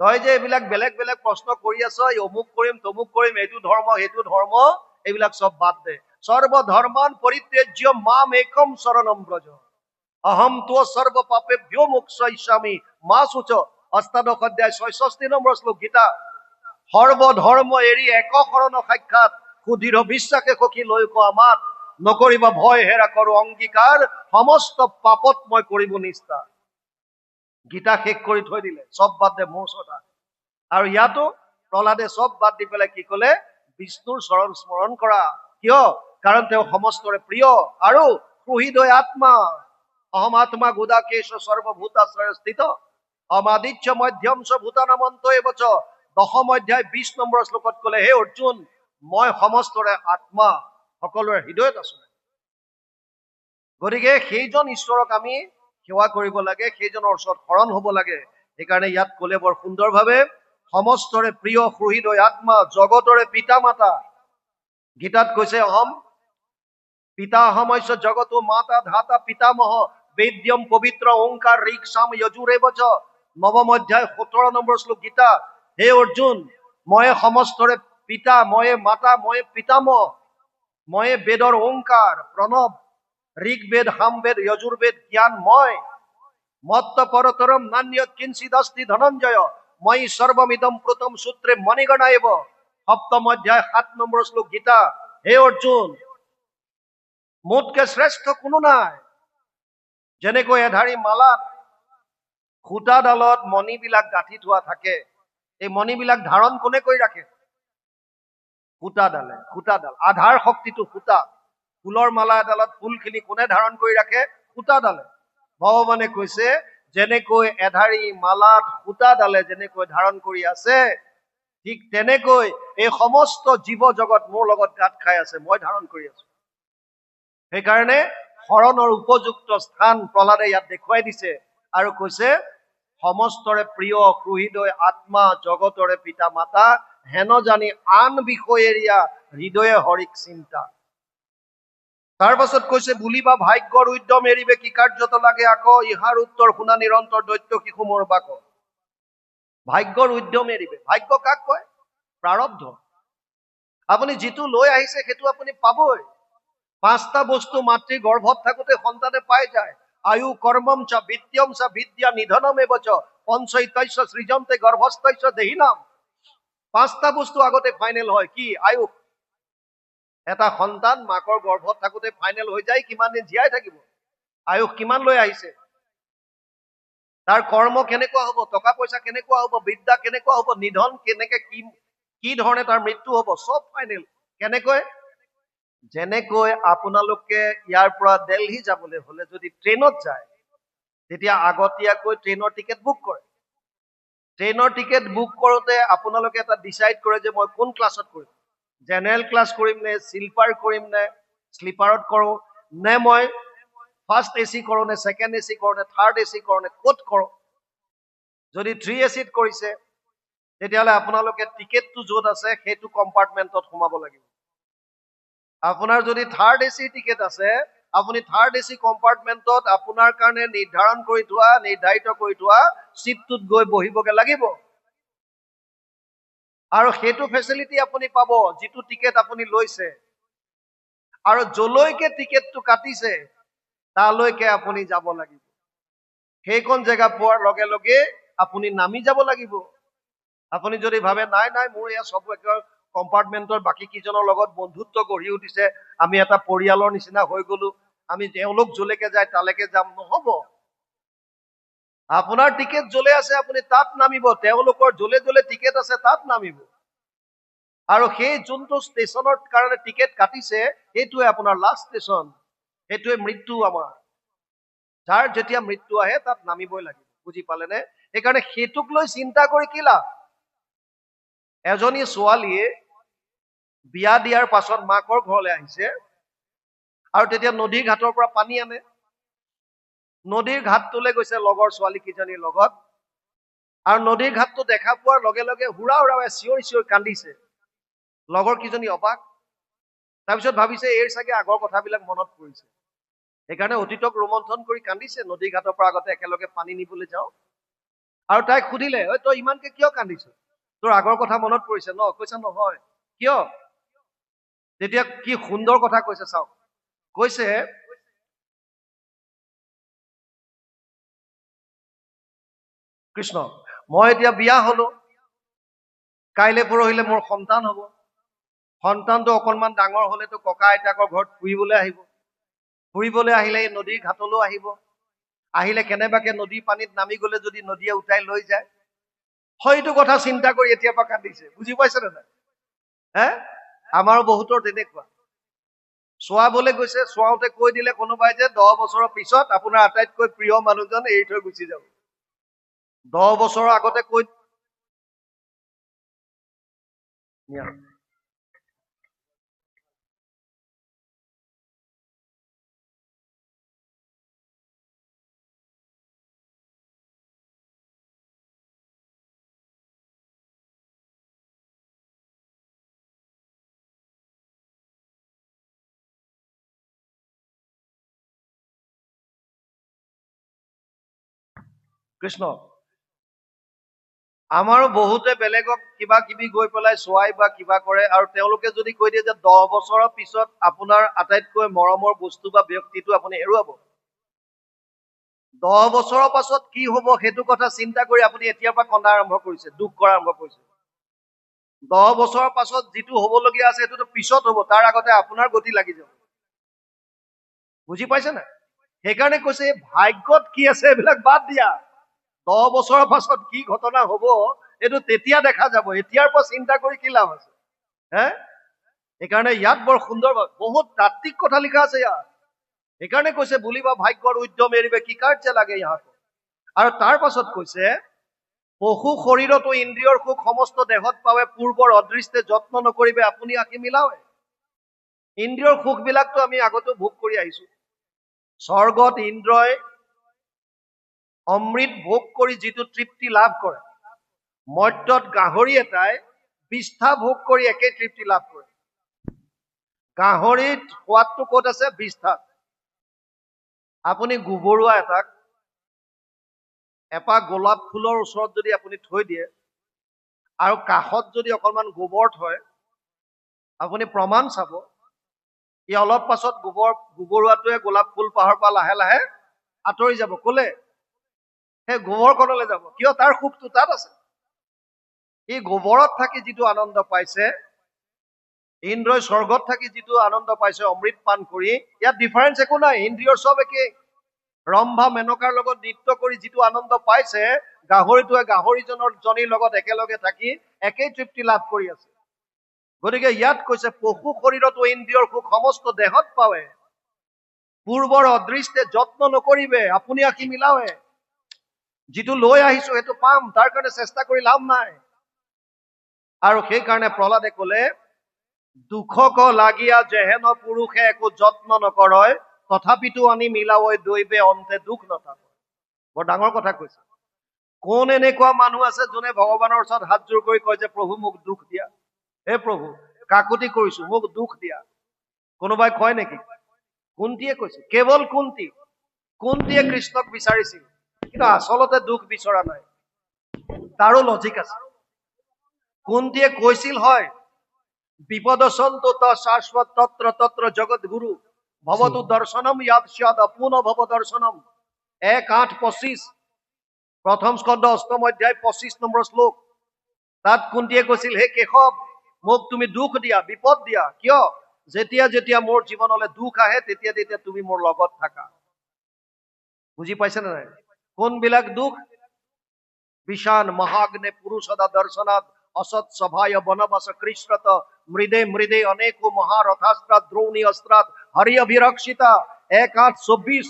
তই যে এইবিলাক বেলেগ বেলেগ প্ৰশ্ন কৰি আছ, অমুক কৰিম তমুক কৰিম, এইটো ধৰ্ম সেইটো ধৰ্ম, এইবিলাক চব বাদ দে। সৰ্বধৰ্মান পৰিত্যাজ্য মাম একম শৰণম ব্ৰজ, অহম ত্ব সৰ্ব পাপেভ্যো মোক্ষয়িষ্যামি মা শুচ। ৮ অধ্যায় ৬৬ নম্বৰ শ্লোক গীতা। সৰ্বধৰ্ম এৰি এক শৰণ সাক্ষাৎ, সুদৃঢ় বিশ্বাসে সখী লৈ কোৱা মাত, নকৰিবা ভয় হেৰা কৰো অংগীকাৰ, সমস্ত পাপত মই কৰিব নিষ্ঠাৰ। গীতা শেষ কৰি থৈ দিলে, চব বাদ দে মোৰ ওচৰত। আৰু ইয়াতো প্ৰহ্লাদে চব বাদ দি পেলাই কি কলে? বিষ্ণুৰ চৰণ স্মৰণ কৰা। কিয়? কাৰণ তেওঁ সমস্তৰে প্ৰিয় আৰু হৃদয় আত্মা অহম আত্মা গুদাকেশ সৰ্বভূতাশ্ৰয় স্থিত অমাদিচ্য মধ্যম চ ভূতানামন্ত এবচ 10ম অধ্যায় 20 নম্বৰ শ্লোকত কলে, হে অৰ্জুন, মই সমস্তৰে আত্মা, সকলোৰে হৃদয়ত আছো। গতিকে সেইজন ঈশ্বৰক আমি সেৱা কৰিব লাগে, সেইজনৰ ওচৰত শৰণ হ'ব লাগে। সেইকাৰণে ইয়াত কলে বৰ সুন্দৰভাৱে, সমস্তৰে প্ৰিয় সুহৃদয় আত্মা, জগতৰে পিতা মাতা। গীতাত কৈছে অহম পিতা অহমস্য জগতো মাতা ধাতা পিতামহ বেদ্যম পবিত্ৰ ওংকাৰ ঋক সাম যজুৰে বচ। 9ম অধ্যায় 17 নম্বৰ শ্লোক গীতা। হে অৰ্জুন, ময়ে সমস্তৰে পিতা, ময়ে মাতা, ময়ে পিতামহ, ময়ে বেদৰ ওংকাৰ প্ৰণৱ, ঋগ্বেদ সামবেদ যজুৰ্বেদ জ্ঞান মই। মত্ত পৰতৰম নান্যত কিঞ্চিদস্তি ধনঞ্জয় মই সৰ্বমিদম প্ৰথম সূত্ৰে মণিগণা এব। 7ম অধ্যায় 7 নম্বৰ শ্লোক গীতা। হে অৰ্জুন, মোতকে শ্ৰেষ্ঠ কোনো নাই। যেনেকৈ এধাৰী মালাত সূতাডালত মণিবিলাক গাঁঠি থোৱা থাকে, এই মণিবিলাক ধাৰণ কোনে কৰি ৰাখে? সূতাডালে। সূতাডাল আধাৰ শক্তিটো সূতা। ফুলৰ মালা এডালত ফুলখিনি কোনে ধাৰণ কৰি ৰাখে? সূতাডালে। ভগৱানে কৈছে, যেনেকৈ এধাৰী মালাত সূতাডালে যেনেকৈ ধাৰণ কৰি আছে, ঠিক তেনেকৈ এই সমস্ত জীৱ জগত মোৰ লগত গাঁঠ খাই আছে, মই ধাৰণ কৰি আছো। সেইকাৰণে শৰণৰ উপযুক্ত স্থান প্ৰহ্লাদে ইয়াত দেখুৱাই দিছে আৰু কৈছে, সমস্তৰে প্ৰিয় সুহৃদয় আত্মা, জগতৰে পিতা মাতা, হেন জানি আন বিষয় এৰিয়া হৃদয়ে হৰিক চিন্তা। তাৰ পাছত কৈছে, বুলিবা ভাগ্যৰ উদ্যম এৰিবে কি কাৰ্যত লাগে আকৌ, ইহাৰ উত্তৰ শুনা নিৰন্তৰ দৈত্য শিশু মোৰ বাক। ভাগ্যৰ উদ্যম এৰিবে। ভাগ্য কাক কয়? প্ৰাৰব্ধ। আপুনি যিটো লৈ আহিছে সেইটো আপুনি পাবই। 5টা বস্তু মাতৃ গৰ্ভত থাকোতে সন্তানে পাই যায়। আয়ু কৰ্মম চ বিত্তম চ বিদ্যা নিধনম এবচ পঞ্চৈতস্য সৃজন্তে গৰ্ভস্থস্য দেহিনাম। 5টা বস্তু আগতে ফাইনেল হয়। কি? আয়ুস। এটা সন্তান মাকৰ গৰ্ভত থাকোতে ফাইনেল হৈ যায় কিমান দিন জীয়াই থাকিব, আয়ুস কিমান লৈ আহিছে, তাৰ কৰ্ম কেনেকুৱা হ'ব, টকা পইচা কেনেকুৱা হ'ব, বিদ্যা কেনেকুৱা হ'ব, নিধন কেনেকে, কি ধৰণে তাৰ মৃত্যু হ'ব, চব ফাইনেল। কেনেকৈ? যেনেকৈ আপোনালোকে ইয়াৰ পৰা দিল্লী যাবলৈ হলে যদি ট্ৰেইনত যায়, তেতিয়া আগতীয়াকৈ ট্ৰেইনৰ টিকেট বুক কৰে। ট্ৰেইনৰ টিকেট বুক কৰোতে আপোনালোকে এটা ডিচাইড কৰে যে মই কোন ক্লাছত কৰিম, জেনেৰেল ক্লাছ কৰিম নে, স্লিপাৰ কৰিম নে, স্লিপাৰত কৰোঁ নে, মই ফাৰ্ষ্ট এচি কৰোঁ নে, ছেকেণ্ড এচি কৰোঁ নে, থাৰ্ড এচি কৰোঁ নে, ক'ত কৰোঁ। যদি 3 এচিত কৰিছে, তেতিয়াহ'লে আপোনালোকে টিকেটটো য'ত আছে সেইটো কম্পাৰ্টমেণ্টত সোমাব লাগিব। আপোনাৰ যদি থাৰ্ড এচি টিকেট আছে, আপুনি থাৰ্ড এচি কম্পাৰ্টমেণ্টত আপোনাৰ কাৰণে নিৰ্ধাৰিত কৰি থোৱা চিটটোত গৈ বহিবগে লাগিব। আৰু সেইটো ফেচিলিটি আপুনি পাব যিটো টিকেট আপুনি লৈছে। আৰু যলৈকে টিকেটটো কাটিছে তালৈকে আপুনি যাব লাগিব। সেইখন জেগা পোৱাৰ লগে লগে আপুনি নামি যাব লাগিব। আপুনি যদি ভাবে নাই নাই মোৰ এয়া সব কম্পাৰ্টমেণ্টৰ বাকী কেইজনৰ লগত বন্ধুত্ব গঢ়ি উঠিছে, আমি এটা পৰিয়ালৰ নিচিনা হৈ গলো, আমি তেওঁলোক যলৈকে যায় তালৈকে যাম, নহব। আপোনাৰ টিকেট যলে আছে আপুনি তাত নামিব, তেওঁলোকৰ যলে যলে টিকেট আছে তাত নামিব। আৰু সেই যোনটো ষ্টেচনৰ কাৰণে টিকেট কাটিছে সেইটোৱে আপোনাৰ লাষ্ট ষ্টেচন, সেইটোৱে মৃত্যু আমাৰ। যাৰ যেতিয়া মৃত্যু আহে তাত নামিবই লাগিব। বুজি পালেনে? সেইকাৰণে সেইটোক লৈ চিন্তা কৰি কি লাভ? এজনী ছোৱালীয়ে বিয়া দিয়াৰ পাছত মাকৰ ঘৰলৈ আহিছে আৰু তেতিয়া নদীৰ ঘাটৰ পৰা পানী আনে। নদীৰ ঘাটটোলৈ গৈছে লগৰ ছোৱালী কেইজনীৰ লগত, আৰু নদীৰ ঘাটটো দেখা পোৱাৰ লগে লগে হুৰা হুৰা চিঞৰি চিঞৰি কান্দিছে। লগৰ কেইজনী অবাক। তাৰপিছত ভাবিছে এইৰ চাগে আগৰ কথাবিলাক মনত পৰিছে, সেইকাৰণে অতীতক ৰোমন্থন কৰি কান্দিছে। নদীৰ ঘাটৰ পৰা আগতে একেলগে পানী নিবলৈ যাওঁ। আৰু তাইক সুধিলে, ঐ তই ইমানকে কিয় কান্দিছ, তোৰ আগৰ কথা মনত পৰিছে ন? কৈছে নহয়। কিয়? তেতিয়া কি সুন্দৰ কথা কৈছে চাওক। কৈছে, কৃষ্ণ, মই এতিয়া বিয়া হলো, কাইলৈ পৰহিলে মোৰ সন্তান হব। সন্তানটো অকণমান ডাঙৰ হলেতো ককা আইতাকৰ ঘৰত ফুৰিবলৈ আহিব। ফুৰিবলৈ আহিলে এই নদীৰ ঘাটলৈও আহিব। আহিলে কেনেবাকে নদীৰ পানীত নামি গলে যদি নদীয়ে উঠাই লৈ যায়, হয়তো কথা চিন্তা কৰি এতিয়াৰ পৰা কান্দিছে। বুজি পাইছে নে নাই? আমাৰো বহুতৰ তেনেকুৱা। চোৱাবলৈ গৈছে, চোৱাওঁতে কৈ দিলে কোনোবাই যে 10 বছৰৰ পিছত আপোনাৰ আটাইতকৈ প্ৰিয় মানুহজন এৰি থৈ গুচি যাব। 10 বছৰৰ আগতে কৈ কৃষ্ণ। আমাৰো বহুতে বেলেগক কিবা কিবি গৈ পেলাই চোৱাই বা কিবা কৰে, আৰু তেওঁলোকে যদি কৈ দিয়ে যে 10 বছৰৰ পিছত আপোনাৰ আটাইতকৈ মৰমৰ বস্তু বা ব্যক্তিটো আপুনি হেৰুৱাব, 10 বছৰৰ পাছত কি হব সেইটো কথা চিন্তা কৰি আপুনি এতিয়াৰ পৰা কন্দা আৰম্ভ কৰিছে, দুখ কৰা আৰম্ভ কৰিছে। 10 বছৰৰ পাছত যিটো হবলগীয়া আছে সেইটোতো পিছত হব, তাৰ আগতে আপোনাৰ গতি লাগি যাব। বুজি পাইছে নাই? সেইকাৰণে কৈছে ভাগ্যত কি আছে এইবিলাক বাদ দিয়া, 10 বছৰৰ পাছত কি ঘটনা হব এইটো তেতিয়া দেখা যাব, এতিয়াৰ পৰা চিন্তা কৰি কি লাভ আছে। হে, সেইকাৰণে ইয়াত বৰ সুন্দৰ, বহুত তাত্বিক কথা লিখা আছে ইয়াত। সেইকাৰণে কৈছে বুলিবা ভাগ্যৰ উদ্যম এৰিবে কি কাৰ্য লাগে ইয়াত। আৰু তাৰ পাছত কৈছে পশু শৰীৰতো ইন্দ্ৰিয়ৰ সুখ সমস্ত দেহত পাৱে, পূৰ্বৰ অদৃষ্টে যত্ন নকৰিবে আপুনি আঁকি মিলাৱে। ইন্দ্ৰিয়ৰ সুখ বিলাকতো আমি আগতেও ভোগ কৰি আহিছো। স্বৰ্গত ইন্দ্ৰই অমৃত ভোগ কৰি যিটো তৃপ্তি লাভ কৰে, মৰ্ত্যত গাহৰি এটাই বিষ্ঠা ভোগ কৰি একেই তৃপ্তি লাভ কৰে। গাহৰিত সোৱাদটো ক'ত আছে? বিষ্ঠাত। আপুনি গোবৰুৱা এটাক এপাহ গোলাপ ফুলৰ ওচৰত যদি আপুনি থৈ দিয়ে আৰু কাষত যদি অকণমান গোবৰ থয়, আপুনি প্ৰমাণ চাব, ই অলপ পাছত গোবৰুৱাটোৱে গোলাপ ফুল পাহৰ পৰা লাহে লাহে আঁতৰি যাব। কলে? সেই গোবৰকণলৈ যাব। কিয়? তাৰ সুখটো তাত আছে। ই গোবৰত থাকি যিটো আনন্দ পাইছে, ইন্দ্ৰই স্বৰ্গত থাকি যিটো আনন্দ পাইছে অমৃত পান কৰি, ইয়াত ডিফাৰেন্স একো নাই, ইন্দ্ৰিয়ৰ চব একেই। ৰম্ভা মেনকাৰ লগত নৃত্য কৰি যিটো আনন্দ পাইছে, গাহৰিটোৱে গাহৰিজনীৰ লগত একেলগে থাকি একেই তৃপ্তি লাভ কৰি আছে। গতিকে ইয়াত কৈছে পশু শৰীৰতো ইন্দ্ৰিয়ৰ সুখ সমস্ত দেহত পাৱে, পূৰ্বৰ অদৃষ্টে যত্ন নকৰিবে আপুনি আঁকি মিলাৱে। যিটো লৈ আহিছো সেইটো পাম, তাৰ কাৰণে চেষ্টা কৰি লাভ নাই। আৰু সেইকাৰণে প্ৰহ্লাদে কলে দুখক লাগিয়া যেহেন পুৰুষে একো যত্ন নকৰয়, তথাপিতো আনি মিলাৱৈ দৈবে অন্তে দুখ নথাকে। বৰ ডাঙৰ কথা কৈছে। কোন এনেকুৱা মানুহ আছে যোনে ভগৱানৰ ওচৰত হাত জোৰ কৰি কয় যে প্ৰভু মোক দুখ দিয়া, হে প্ৰভু কাকুতি কৰিছো মোক দুখ দিয়া? কোনোবাই কয় নেকি? কুন্তীয়ে কৈছে, কেৱল কুন্তীয়ে কৃষ্ণক বিচাৰিছিল, কিন্তু আচলতে দুখ বিচৰা নাই। তাৰো লজিক আছে। কুন্তীয়ে কৈছিল হয়, বিপদসন্তু ত শাশ্বত তত্র তত্র জগৎ গুরু ভবতু দর্শনম ইয়াদ স্যাদ অপুন ভব দর্শনম। 1:8-25 প্ৰথম স্কন্ধ 8ম অধ্যায় 25 নম্বৰ শ্লোক। তাত কুন্তীয়ে কৈছিল, হে কেশৱ মোক তুমি দুখ দিয়া, বিপদ দিয়া। কিয়? যেতিয়া যেতিয়া মোৰ জীৱনলৈ দুখ আহে তেতিয়া তেতিয়া তুমি মোৰ লগত থাকা। বুজি পাইছে নে নাই? কোনবিলাক দুখ? বিষান মহাগ্নে পুৰুষদা দৰ্শনাত অসৎ সভায় বনবাস কৃষ্ণত মৃদে মৃদে অনেক মহাৰথাস্ত্ৰাত দ্ৰৌণী অস্ত্ৰাত হৰি অভিৰক্ষিতা। 1:8-24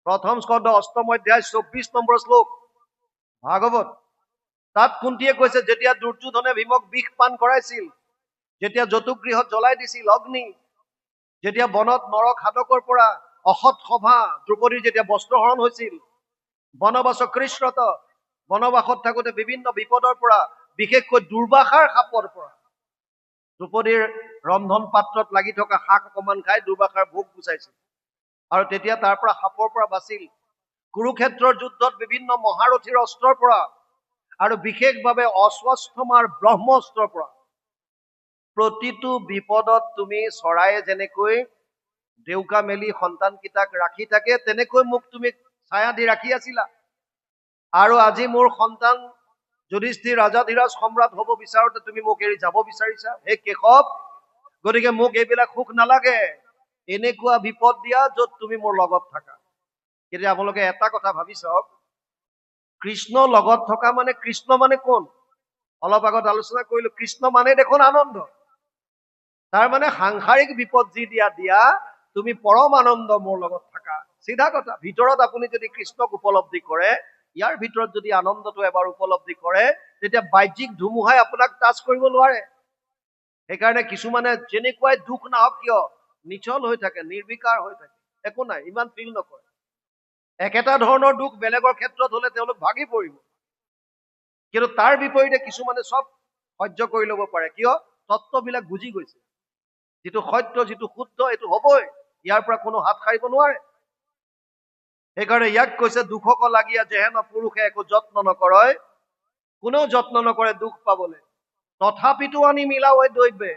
প্ৰথম স্কন্ধ 8ম অধ্যায় 24 নম্বৰ শ্লোক ভাগৱত। তাত কুন্তীয়ে কৈছে যেতিয়া দুৰ্যোধনে ভীমক বিষ পান কৰাইছিল, যেতিয়া জতুগৃহত জ্বলাই দিছিল অগ্নি, যেতিয়া বনত নৰক হাতকৰ পৰা অসৎ সভা দ্ৰৌপদীৰ যেতিয়া বস্ত্ৰহৰণ হৈছিল, বনবাস কৃষ্ণত বনবাসত থাকোতে বিভিন্ন বিপদৰ পৰা, বিশেষকৈ দুৰ্বাসাৰ সাপৰ পৰা, দ্ৰৌপদীৰ ৰন্ধন পাত্ৰত লাগি থকা শাক অকমান খাই দুৰ্বাসাৰ ভোগ গুচাইছিল আৰু তেতিয়া তাৰ পৰা সাপৰ পৰা বাছিল। কুৰুক্ষেত্ৰৰ যুদ্ধত বিভিন্ন মহাৰথীৰ অস্ত্ৰৰ পৰা আৰু বিশেষভাৱে অস্বস্থমাৰ ব্ৰহ্মস্ত্ৰৰ পৰা। প্ৰতিটো বিপদত তুমি চৰায়ে যেনেকৈ দেউকা মেলি সন্তানকেইটাক ৰাখি থাকে, তেনেকৈ মোক তুমি ছায়া দি ৰাখি আছিলা। আৰু আজি মোৰ সন্তান যুধিষ্ঠিৰ ৰাজাধিৰাজ সম্ৰাট হব বিচাৰোতে তুমি মোক এৰি যাব বিচাৰিছা, হে কেশৱ। গতিকে মোক এইবিলাক সুখ নালাগে, এনেকুৱা বিপদ দিয়া যত তুমি মোৰ লগত থাকা। কিন্তু আপোনালোকে এটা কথা ভাবি চাওক, কৃষ্ণ লগত থকা মানে, কৃষ্ণ মানে কোন? অলপ আগত আলোচনা কৰিলো, কৃষ্ণ মানে দেখোন আনন্দ। তাৰ মানে সাংসাৰিক বিপদ যি দিয়া তুমি পৰম আনন্দ মোৰ লগত থাকা। চিধা কথা। ভিতৰত আপুনি যদি কৃষ্ণক উপলব্ধি কৰে, ইয়াৰ ভিতৰত যদি আনন্দটো এবাৰ উপলব্ধি কৰে, তেতিয়া বাহ্যিক ধুমুহাই আপোনাক টাচ কৰিব নোৱাৰে। সেইকাৰণে কিছুমানে যেনেকুৱাই দুখ নাহক কিয় নিচল হৈ থাকে, নিৰ্বিকাৰ হৈ থাকে, একো নাই, ইমান ফিল নকৰে। একেটা ধৰণৰ দুখ বেলেগৰ ক্ষেত্ৰত হলে তেওঁলোক ভাগি পৰিব, কিন্তু তাৰ বিপৰীতে কিছুমানে চব সহ্য কৰি ল'ব পাৰে। কিয়? তত্ত্ববিলাক বুজি গৈছে, যিটো সত্য, যিটো শুদ্ধ, এইটো হবই, ইয়াৰ পৰা কোনো হাত সাৰিব নোৱাৰে। সেইকাৰণে ইয়াক কৈছে দুখক লাগিয়া যেহেন পুৰুষে একো যত্ন নকৰয়, কোনেও যত্ন নকৰে দুখ পাবলৈ, তথাপিতো আনি মিলাও এই দৈৱে,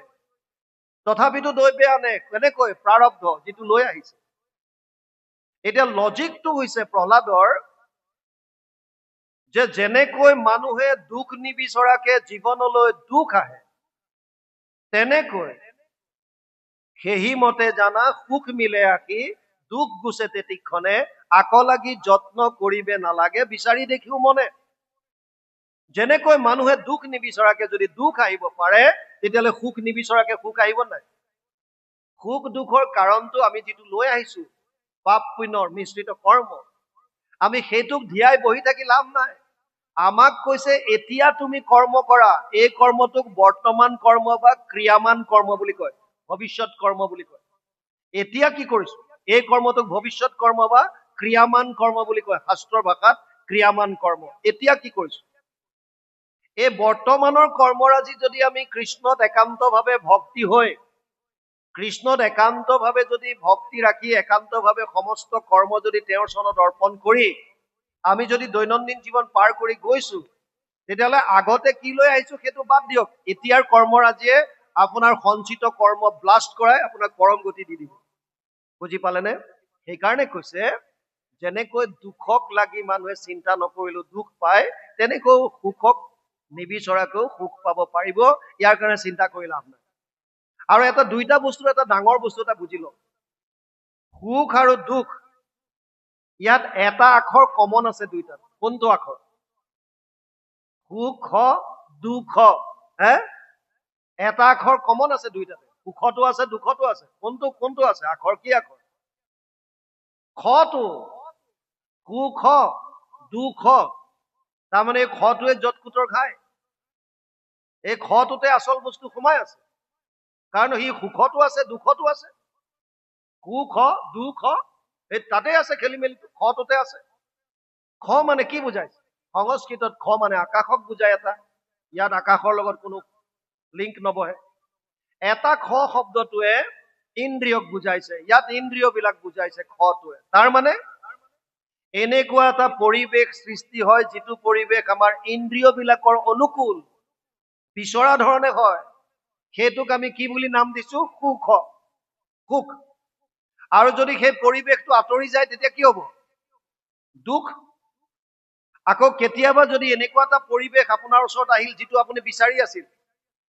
তথাপিতো দৈৱে আনে। কেনেকৈ? প্ৰাৰব্ধ যিটো লৈ আহিছে। এতিয়া লজিকটো হৈছে প্ৰহ্লাদৰ, যে যেনেকৈ মানুহে দুখ নিবিচৰাকে জীৱনলৈ দুখ আহে, তেনেকৈ সেহি মতে জানা সুখ মিলে আঁকি দুখ গুছে তেতিক্ষণে আকলাগি যত্ন কৰিবে নালাগে বিচাৰি দেখিও মনে। যেনেকৈ মানুহে দুখ নিবিচৰাকে যদি দুখ আহিব পাৰে, তেতিয়াহ'লে সুখ নিবিচৰাকে সুখ আহিব নাই? সুখ দুখৰ কাৰণটো আমি যিটো লৈ আহিছো, পাপ পুণ্যৰ মিশ্ৰিত কৰ্ম, আমি সেইটোক ধিয়াই বহি থাকি লাভ নাই। আমাক কৈছে এতিয়া তুমি কৰ্ম কৰা, এই কৰ্মটোক বৰ্তমান কৰ্ম বা ক্ৰিয়ামান কৰ্ম বুলি কয়, ভৱিষ্যত কৰ্ম বুলি কয়। এতিয়া কি কৰিছো? এই কৰ্মটোক ভৱিষ্যত কৰ্ম বা ক্ৰিয়ামান কৰ্ম বুলি কয়, শাস্ত্ৰৰ ভাষাত ক্ৰিয়ামান কৰ্ম। এতিয়া কি কৰিছো? এই বৰ্তমানৰ কৰ্মৰাজি যদি আমি কৃষ্ণত একান্তভাৱে ভক্তি হৈ, কৃষ্ণত একান্তভাৱে যদি ভক্তি ৰাখি, একান্তভাৱে সমস্ত কৰ্ম যদি তেওঁৰ চৰণত অৰ্পণ কৰি আমি যদি দৈনন্দিন জীৱন পাৰ কৰি গৈছো, তেতিয়াহ'লে আগতে কি লৈ আহিছো সেইটো বাদ দিয়ক। এতিয়াৰ কৰ্মৰাজিয়ে আপোনাৰ সঞ্চিত কৰ্ম ব্লাষ্ট কৰাই আপোনাক পৰম গতি দি দিব। বুজি পালেনে? সেইকাৰণে কৈছে যেনেকৈ দুখক লাগি মানুহে চিন্তা নকৰিলেও দুখ পায়, তেনেকৈ সুখক নিবিচৰাকৈও সুখ পাব পাৰিব। ইয়াৰ কাৰণে চিন্তা কৰি লাভ নাই। আৰু এটা দুইটা বস্তু, এটা ডাঙৰ বস্তু এটা বুজি লওক, সুখ আৰু দুখ, ইয়াত এটা আখৰ কমন আছে দুইটাত। কোনটো আখৰ? সুখ দুখ, এটা আখৰ কমন আছে দুইটাতে। সুখতো আছে, দুখতো আছে। কোনটো আছে? আখৰ কি আখৰ? খটো। সুখ দুখ, তাৰমানে এই খটোৱে যত কুটৰ খায়। এই খটোতে আচল বস্তু সোমাই আছে, কাৰণ সি সুখতো আছে, দুখতো আছে। সুখ দুখ, এই তাতে আছে খেলি মেলিটো, খটোতে আছে। খ মানে কি বুজাইছে? সংস্কৃতত খ মানে আকাশক বুজায় এটা, ইয়াত আকাশৰ লগত কোনো লিংক নবহে। এটা খ শব্দটোৱে ইন্দ্ৰিয়ক বুজাইছে, ইয়াত ইন্দ্ৰিয় বিলাক বুজাইছে খটোৱে। তাৰ মানে এনেকুৱা এটা পৰিৱেশ সৃষ্টি হয়, যিটো পৰিৱেশ আমাৰ ইন্দ্ৰিয় বিলাকৰ অনুকূল, বিচৰা ধৰণে হয়। সেইটোক আমি কি বুলি নাম দিছো? সুখ। সুখ। আৰু যদি সেই পৰিৱেশটো আঁতৰি যায়, তেতিয়া কি হব? দুখ। আকৌ কেতিয়াবা যদি এনেকুৱা এটা পৰিৱেশ আপোনাৰ ওচৰত আহিল, যিটো আপুনি বিচাৰি আছিল,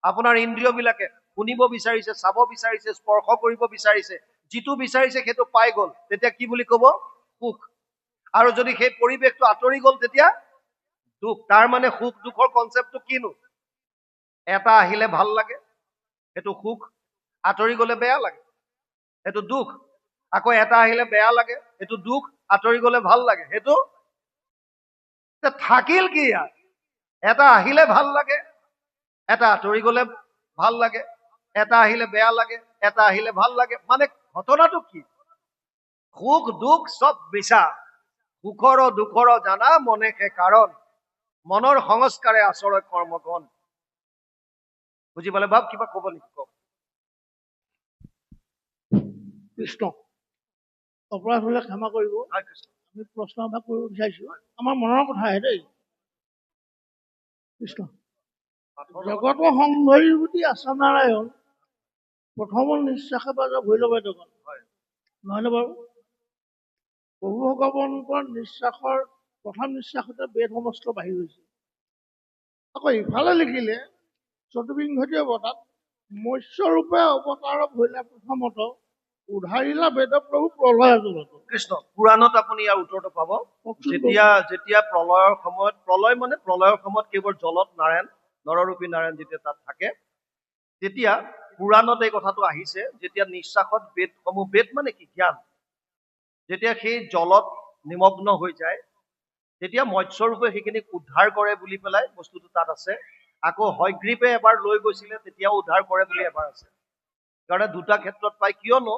আপোনাৰ ইন্দ্ৰিয় বিলাকে শুনিব বিচাৰিছে, চাব বিচাৰিছে, স্পৰ্শ কৰিব বিচাৰিছে, যিটো বিচাৰিছে সেইটো পাই গল, তেতিয়া কি বুলি কব? সুখ। আৰু যদি সেই পৰিৱেশটো আঁতৰি গল, তেতিয়া দুখ। তাৰ মানে সুখ দুখৰ কনচেপ্টটো কিনো? এটা আহিলে ভাল লাগে, সেইটো সুখ, আঁতৰি গলে বেয়া লাগে, সেইটো দুখ। আকৌ এটা আহিলে বেয়া লাগে, সেইটো দুখ, আঁতৰি গলে ভাল লাগে, সেইটো থাকিল কি ইয়াত? এটা আহিলে ভাল লাগে, এটা আঁতৰি গলে ভাল লাগে, এটা আহিলে বেয়া লাগে, এটা আহিলে ভাল লাগে। মানে ঘটনাটো কি? সুখ দুখ চব মিছা, সুখৰ দুখৰ জানা মনে সে কাৰণ, মনৰ সংস্কাৰে আচৰণ কৰ্মগণ। বুজি পালে? বাপ কিবা কব নেকি? কওক। কৃষ্ণ, অপৰাধ হলে ক্ষমা কৰিব। হয় কৃষ্ণ। আমি প্ৰশ্ন এভাগ কৰিব বিচাৰিছো, আমাৰ মনৰ কথাহে দেই। কৃষ্ণ, জগত সংঘৰী বুলি আছা নাৰায়ণ, প্ৰথমৰ নিশ্বাসে বাজা ভৈৰৱ বেদগণ। হয়। নহয়নে বাৰু? প্ৰভু ভগৱন্তৰ নিশ্বাসৰ প্ৰথম নিশ্বাসতে বেদ সমস্ত বাঢ়ি গৈছে। আকৌ ইফালে লিখিলে চতুৰ্বিংশতি অৱতাত মৎস্যৰূপে অৱতাৰ ভৈলা প্ৰথমত উধাৰিলা বেদ প্ৰভু প্ৰলয় জলত। কৃষ্ণ, পুৰাণত আপুনি ইয়াৰ উত্তৰটো পাব। যেতিয়া প্ৰলয়ৰ সময়ত, প্ৰলয় মানে প্ৰলয়ৰ সময়ত কেৱল জলত নাৰায়ণ, নৰৰূপী নাৰায়ণ যেতিয়া তাত থাকে, তেতিয়া পুৰাণত এই কথাটো আহিছে, যেতিয়া নিশ্বাসত বেদসমূহ, বেদ মানে কি জ্ঞান, যেতিয়া সেই জলত নিমগ্ন হৈ যায়, তেতিয়া মৎস্যৰূপে সেইখিনিক উদ্ধাৰ কৰে বুলি পেলাই বস্তুটো তাত আছে। আকৌ হয়গ্ৰীৱে এবাৰ লৈ গৈছিলে, তেতিয়াও উদ্ধাৰ কৰে বুলি এবাৰ আছে। কাৰণে দুটা ক্ষেত্ৰত পায়। কিয়নো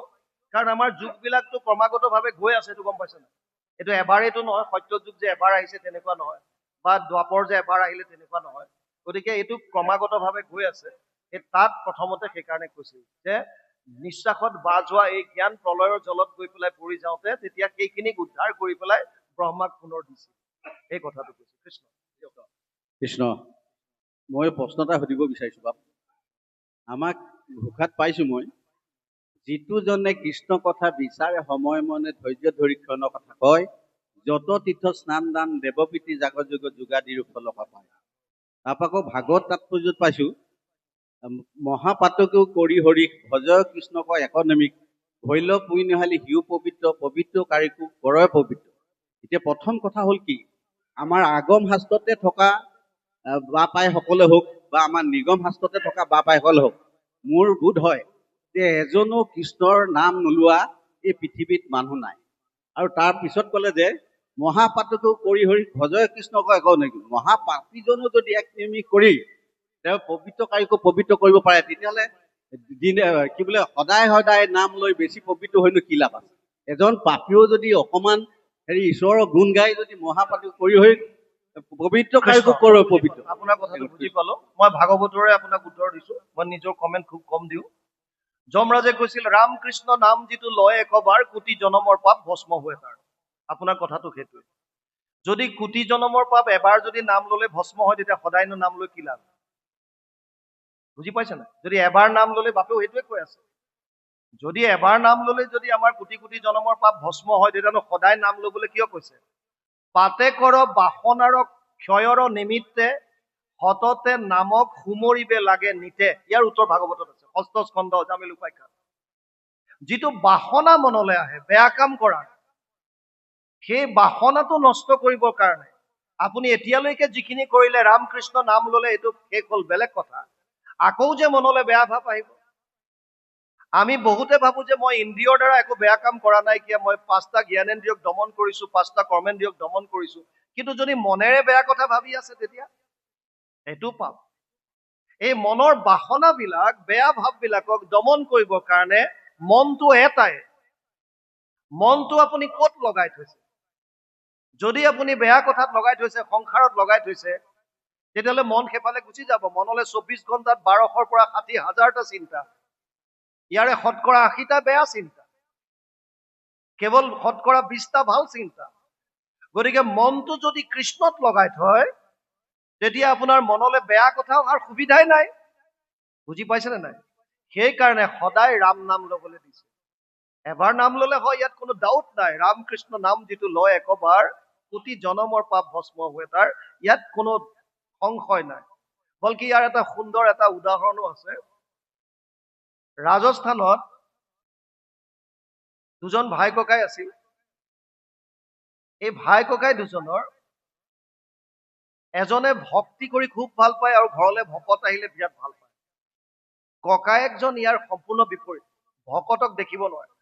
কাৰণ আমাৰ যুগবিলাকতো ক্ৰমাগতভাৱে গৈ আছে, এইটো গম পাইছে নাই? এইটো এবাৰেইটো নহয়, সত্য যুগ যে এবাৰ আহিছে তেনেকুৱা নহয়, বা দ্বাপৰ যে এবাৰ আহিলে তেনেকুৱা নহয়। গতিকে এইটো ক্ৰমাগতভাৱে গৈ আছে। এই তাত প্ৰথমতে সেইকাৰণে কৈছিল যে নিশ্বাসত বাহ যোৱা এই জ্ঞান প্ৰলয়ৰ জলত গৈ পেলাই পৰি যাওঁতে তেতিয়া সেইখিনিক উদ্ধাৰ কৰি পেলাই ব্ৰহ্মাক পুনৰ দিছিল। এই কথাটো কৈছে কৃষ্ণ। কৃষ্ণ, মই প্ৰশ্ন এটা সুধিব বিচাৰিছো বাপ। আমাক ঘোষাত পাইছো মই, যিটো জনে কৃষ্ণ কথা বিচাৰে সময় মনে ধৈৰ্য ধৰি ক্ষণ কথা কয়, যত তীৰ্থ স্নান দান দেৱপ্ৰীতি জাগযোগ যোগাদিৰ ফল পায়। তাৰপৰা আকৌ ভাগৱত তাৎপৰ্যত পাইছো, মহাপাতকেও কৰি হৰি ভজয় কৃষ্ণক একনমিক ভৈল পুই নিহালি সিও পবিত্ৰ পবিত্ৰ কাৰিকো কৰয় পবিত্ৰ। এতিয়া প্ৰথম কথা হ'ল কি, আমাৰ আগম শাস্ত্ৰতে থকা বা পাই সকলে হওক বা আমাৰ নিগম শাস্ত্ৰতে থকা বা পাই সকলে হওক, মোৰ বোধ হয় যে এজনো কৃষ্ণৰ নাম নোলোৱা এই পৃথিৱীত মানুহ নাই। আৰু তাৰ পিছত ক'লে যে মহাপাতকেও কৰি হৰি ভজয় কৃষ্ণক একনমিক, মহাপাপীজনো যদি এক নিমিষ কৰি তেওঁ পবিত্ৰ কাৰিকো পবিত্ৰ কৰিব পাৰে, তেতিয়াহ'লে কি বোলে সদায় সদায় নাম লৈ বেছি পবিত্ৰ হয়নো কি লাভ আছে? এজন পাপীও যদি অকমান ঈশ্বৰৰ গুণ গাই যদি মহাপাপী কৰি হৈ পবিত্ৰ কাৰিকো কৰয় পবিত্ৰ। আপোনাৰ কথাটো বুজি পালো। মই ভাগৱতৰে আপোনাক উত্তৰ দিছো, মই নিজৰ কমেণ্ট খুব কম দিওঁ। যমৰাজে কৈছিল ৰাম কৃষ্ণ নাম যিটো লয় একবাৰ কোটি জনমৰ পাপ ভস্ম হৈ তাৰ। আপোনাৰ কথাটো সেইটোৱে। যদি কোটি জনমৰ পাপ এবাৰ যদি নাম ললে ভস্ম হয়, তেতিয়া সদায়নো নাম লৈ কি লাভ? বুজি পাইছে নাই? যদি এবাৰ নাম ললে, বাপেও সেইটোৱে কৈ আছে, যদি এবাৰ নাম ললে যদি আমাৰ কোটি কোটি জনমৰ পাপ ভস্ম হয়, তেতিয়ানো সদায় নাম লবলৈ কিয় কৈছে? পাতে কৰ বাসনাৰ ক্ষয়ৰ নিমিত্তে সততে নামক সুমৰিবে লাগে নিতে। ইয়াৰ উত্তৰ ভাগৱতত আছে, ষষ্ঠ স্কন্ধ জামিল উপাখ্যান। যিটো বাসনা মনলৈ আহে বেয়া কাম কৰাৰ, সেই বাসনাটো নষ্ট কৰিবৰ কাৰণে আপুনি এতিয়ালৈকে যিখিনি কৰিলে, ৰাম কৃষ্ণ নাম ললে, এইটো শেষ হ'ল, বেলেগ কথা। আকৌ যে মনলৈ বেয়া ভাৱ আহিব। আমি বহুতে ভাবো যে মই ইন্দ্ৰিয়ৰ দ্বাৰা একো বেয়া কাম কৰা নাই, কিয় মই 5টা জ্ঞানেন্দ্ৰিয়ক দমন কৰিছো, 5টা কৰ্মেন্দ্ৰিয়ক দমন কৰিছো। কিন্তু যদি মনেৰে বেয়া কথা ভাবি আছে, তেতিয়া এইটো পাপ। এই মনৰ বাসনাবিলাক, বেয়া ভাৱবিলাকক দমন কৰিবৰ কাৰণে মনটো এটাই। মনটো আপুনি ক'ত লগাই থৈছে? যদি আপুনি বেয়া কথাত লগাই থৈছে, সংসাৰত লগাই থৈছে, তেতিয়াহ'লে মন সেইফালে গুচি যাব। মনলৈ 24 ঘণ্টাত 1200ৰ পৰা 60,000টা চিন্তা। ইয়াৰে শতকৰা 80টা বেয়া চিন্তা, কেৱল শতকৰা 20টা ভাল চিন্তা। গতিকে মনটো যদি কৃষ্ণত লগাই থয়, তেতিয়া আপোনাৰ মনলৈ বেয়া কথা অহাৰ সুবিধাই নাই। বুজি পাইছেনে নাই? সেইকাৰণে সদায় ৰাম নাম লবলৈ দিছে। এবাৰ নাম ললে হয়, ইয়াত কোনো ডাউট নাই। ৰাম কৃষ্ণ নাম যিটো লয় একবাৰ কোটি জনমৰ পাপ ভস্ম হৈ তাৰ, ইয়াত কোনো সংশয় নাই। বলকি ইয়াৰ এটা সুন্দৰ এটা উদাহৰণো আছে। ৰাজস্থানত দুজন ভাই ককাই আছিল। এই ভাই ককাই দুজনৰ এজনে ভক্তি কৰি খুব ভাল পায় আৰু ঘৰলৈ ভকত আহিলে বিৰাট ভাল পায়। ককায়েকজন ইয়াৰ সম্পূৰ্ণ বিপৰীত, ভকতক দেখিব নোৱাৰে,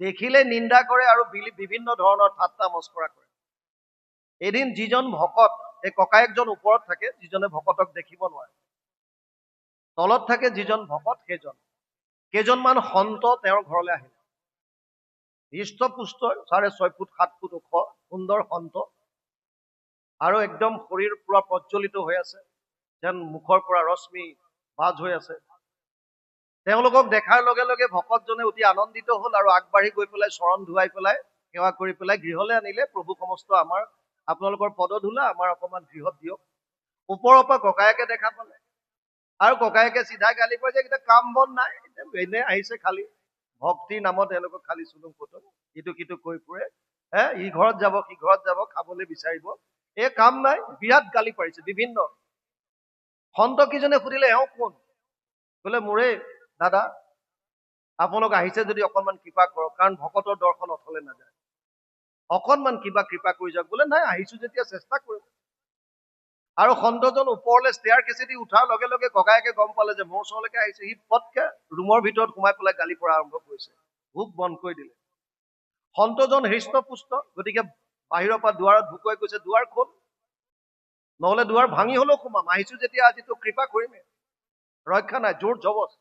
দেখিলে নিন্দা কৰে আৰু বিভিন্ন ধৰণৰ ঠাট্টা মস্কৰা কৰে। এদিন যিজন ভকত, এই ককায়েকজন ওপৰত থাকে, যিজনে ভকতক দেখিব নোৱাৰে, তলত থাকে যিজন ভকত, কেইজনমান সন্ত তেওঁৰ ঘৰলৈ আহিল। হৃষ্টপুষ্ট, 6.5 ফুট 7 ফুট ওখ, সুন্দৰ সন্ত, আৰু একদম শৰীৰ পুৰা প্ৰজ্বলিত হৈ আছে, যেন মুখৰ পৰা ৰশ্মি বাজ হৈ আছে। তেওঁলোকক দেখাৰ লগে লগে ভকতজনে অতি আনন্দিত হল আৰু আগবাঢ়ি গৈ পেলাই চৰণ ধুৱাই পেলাই সেৱা কৰি পেলাই গৃহলৈ আনিলে। প্ৰভু সমস্ত আপোনালোকৰ পদ ধূলা, আমাৰ অকমান গৃহত দিয়ক। ওপৰৰ পৰা ককায়েকে দেখা পালে, আৰু ককায়েকে চিধাই গালি পাৰে যে এতিয়া কাম বন নাই, এনে আহিছে খালি ভক্তিৰ নামত তেওঁলোকক খালি চুলুং পুতুং ইটো সিটো কৈ ফুৰে, ই ঘৰত যাব সি ঘৰত যাব, খাবলৈ বিচাৰিব, এই কাম নাই। বিৰাট গালি পাৰিছে বিভিন্ন। সন্তকিজনে সুধিলে এওঁ কোন? বোলে মোৰে দাদা, আপোনালোক আহিছে যদি অকণমান কৃপা কৰক, কাৰণ ভকতৰ দৰ্শন অথলে নাযায়, অকণমান কিবা কৃপা কৰি যাওক। বোলে নাই, আহিছো যেতিয়া চেষ্টা কৰিম। আৰু সন্তজন ওপৰলৈ ষ্টেয়াৰ কেছেদি উঠাৰ লগে লগে ককায়েকে গম পালে যে মোৰ ওচৰলৈকে আহিছে। সি পটকে ৰুমৰ ভিতৰত সোমাই পেলাই গালি পৰা আৰম্ভ কৰিছে, ভোক বন্ধ কৰি দিলে। সন্তজন হৃষ্টপুষ্ট, গতিকে বাহিৰৰ পৰা দুৱাৰত ভুকুৱাই কৈছে, দুৱাৰ খোল, নহলে দুৱাৰ ভাঙি হলেও সোমাম, আহিছো যেতিয়া আজি তোক কৃপা কৰিমেই, ৰক্ষা নাই, জোৰ জবজ।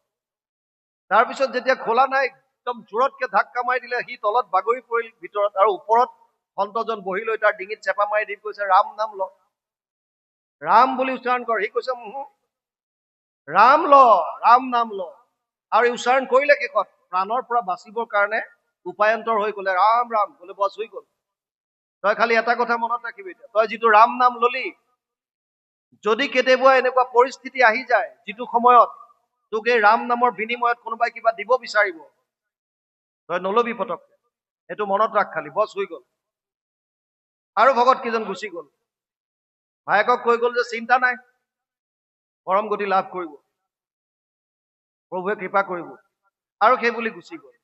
তাৰপিছত যেতিয়া খোলা নাই, একদম জোৰতকে ধাক্কা মাৰি দিলে, সি তলত বাগৰি পৰিল ভিতৰত, আৰু ওপৰত সন্তজন বহি লৈ তাৰ ডিঙিত চেপা মাৰি দি কৈছে, ৰাম নাম ল, ৰাম বুলি উচ্চাৰণ কৰ। সি কৈছে, ৰাম ল, ৰাম নাম ল। আৰু এই উচ্চাৰণ কৰিলে শেষত প্ৰাণৰ পৰা বাচিবৰ কাৰণে উপায়ন্তৰ হৈ গলে ৰাম ৰাম বোলে, বছ হৈ গল। তই খালি এটা কথা মনত ৰাখিবি, এতিয়া তই যিটো ৰাম নাম ললি, যদি কেতিয়াবা এনেকুৱা পৰিস্থিতি আহি যায় যিটো সময়ত তোক এই ৰাম নামৰ বিনিময়ত কোনোবাই কিবা দিব বিচাৰিব, তই নলবি পটককে, সেইটো মনত ৰাখ খালি, বছ হৈ গল। আৰু ভকত কেইজন গুচি গল। ভায়েকক কৈ গল যে চিন্তা নাই, পৰম গতি লাভ কৰিব, প্ৰভুৱে কৃপা কৰিব, আৰু সেই বুলি গুচি গল।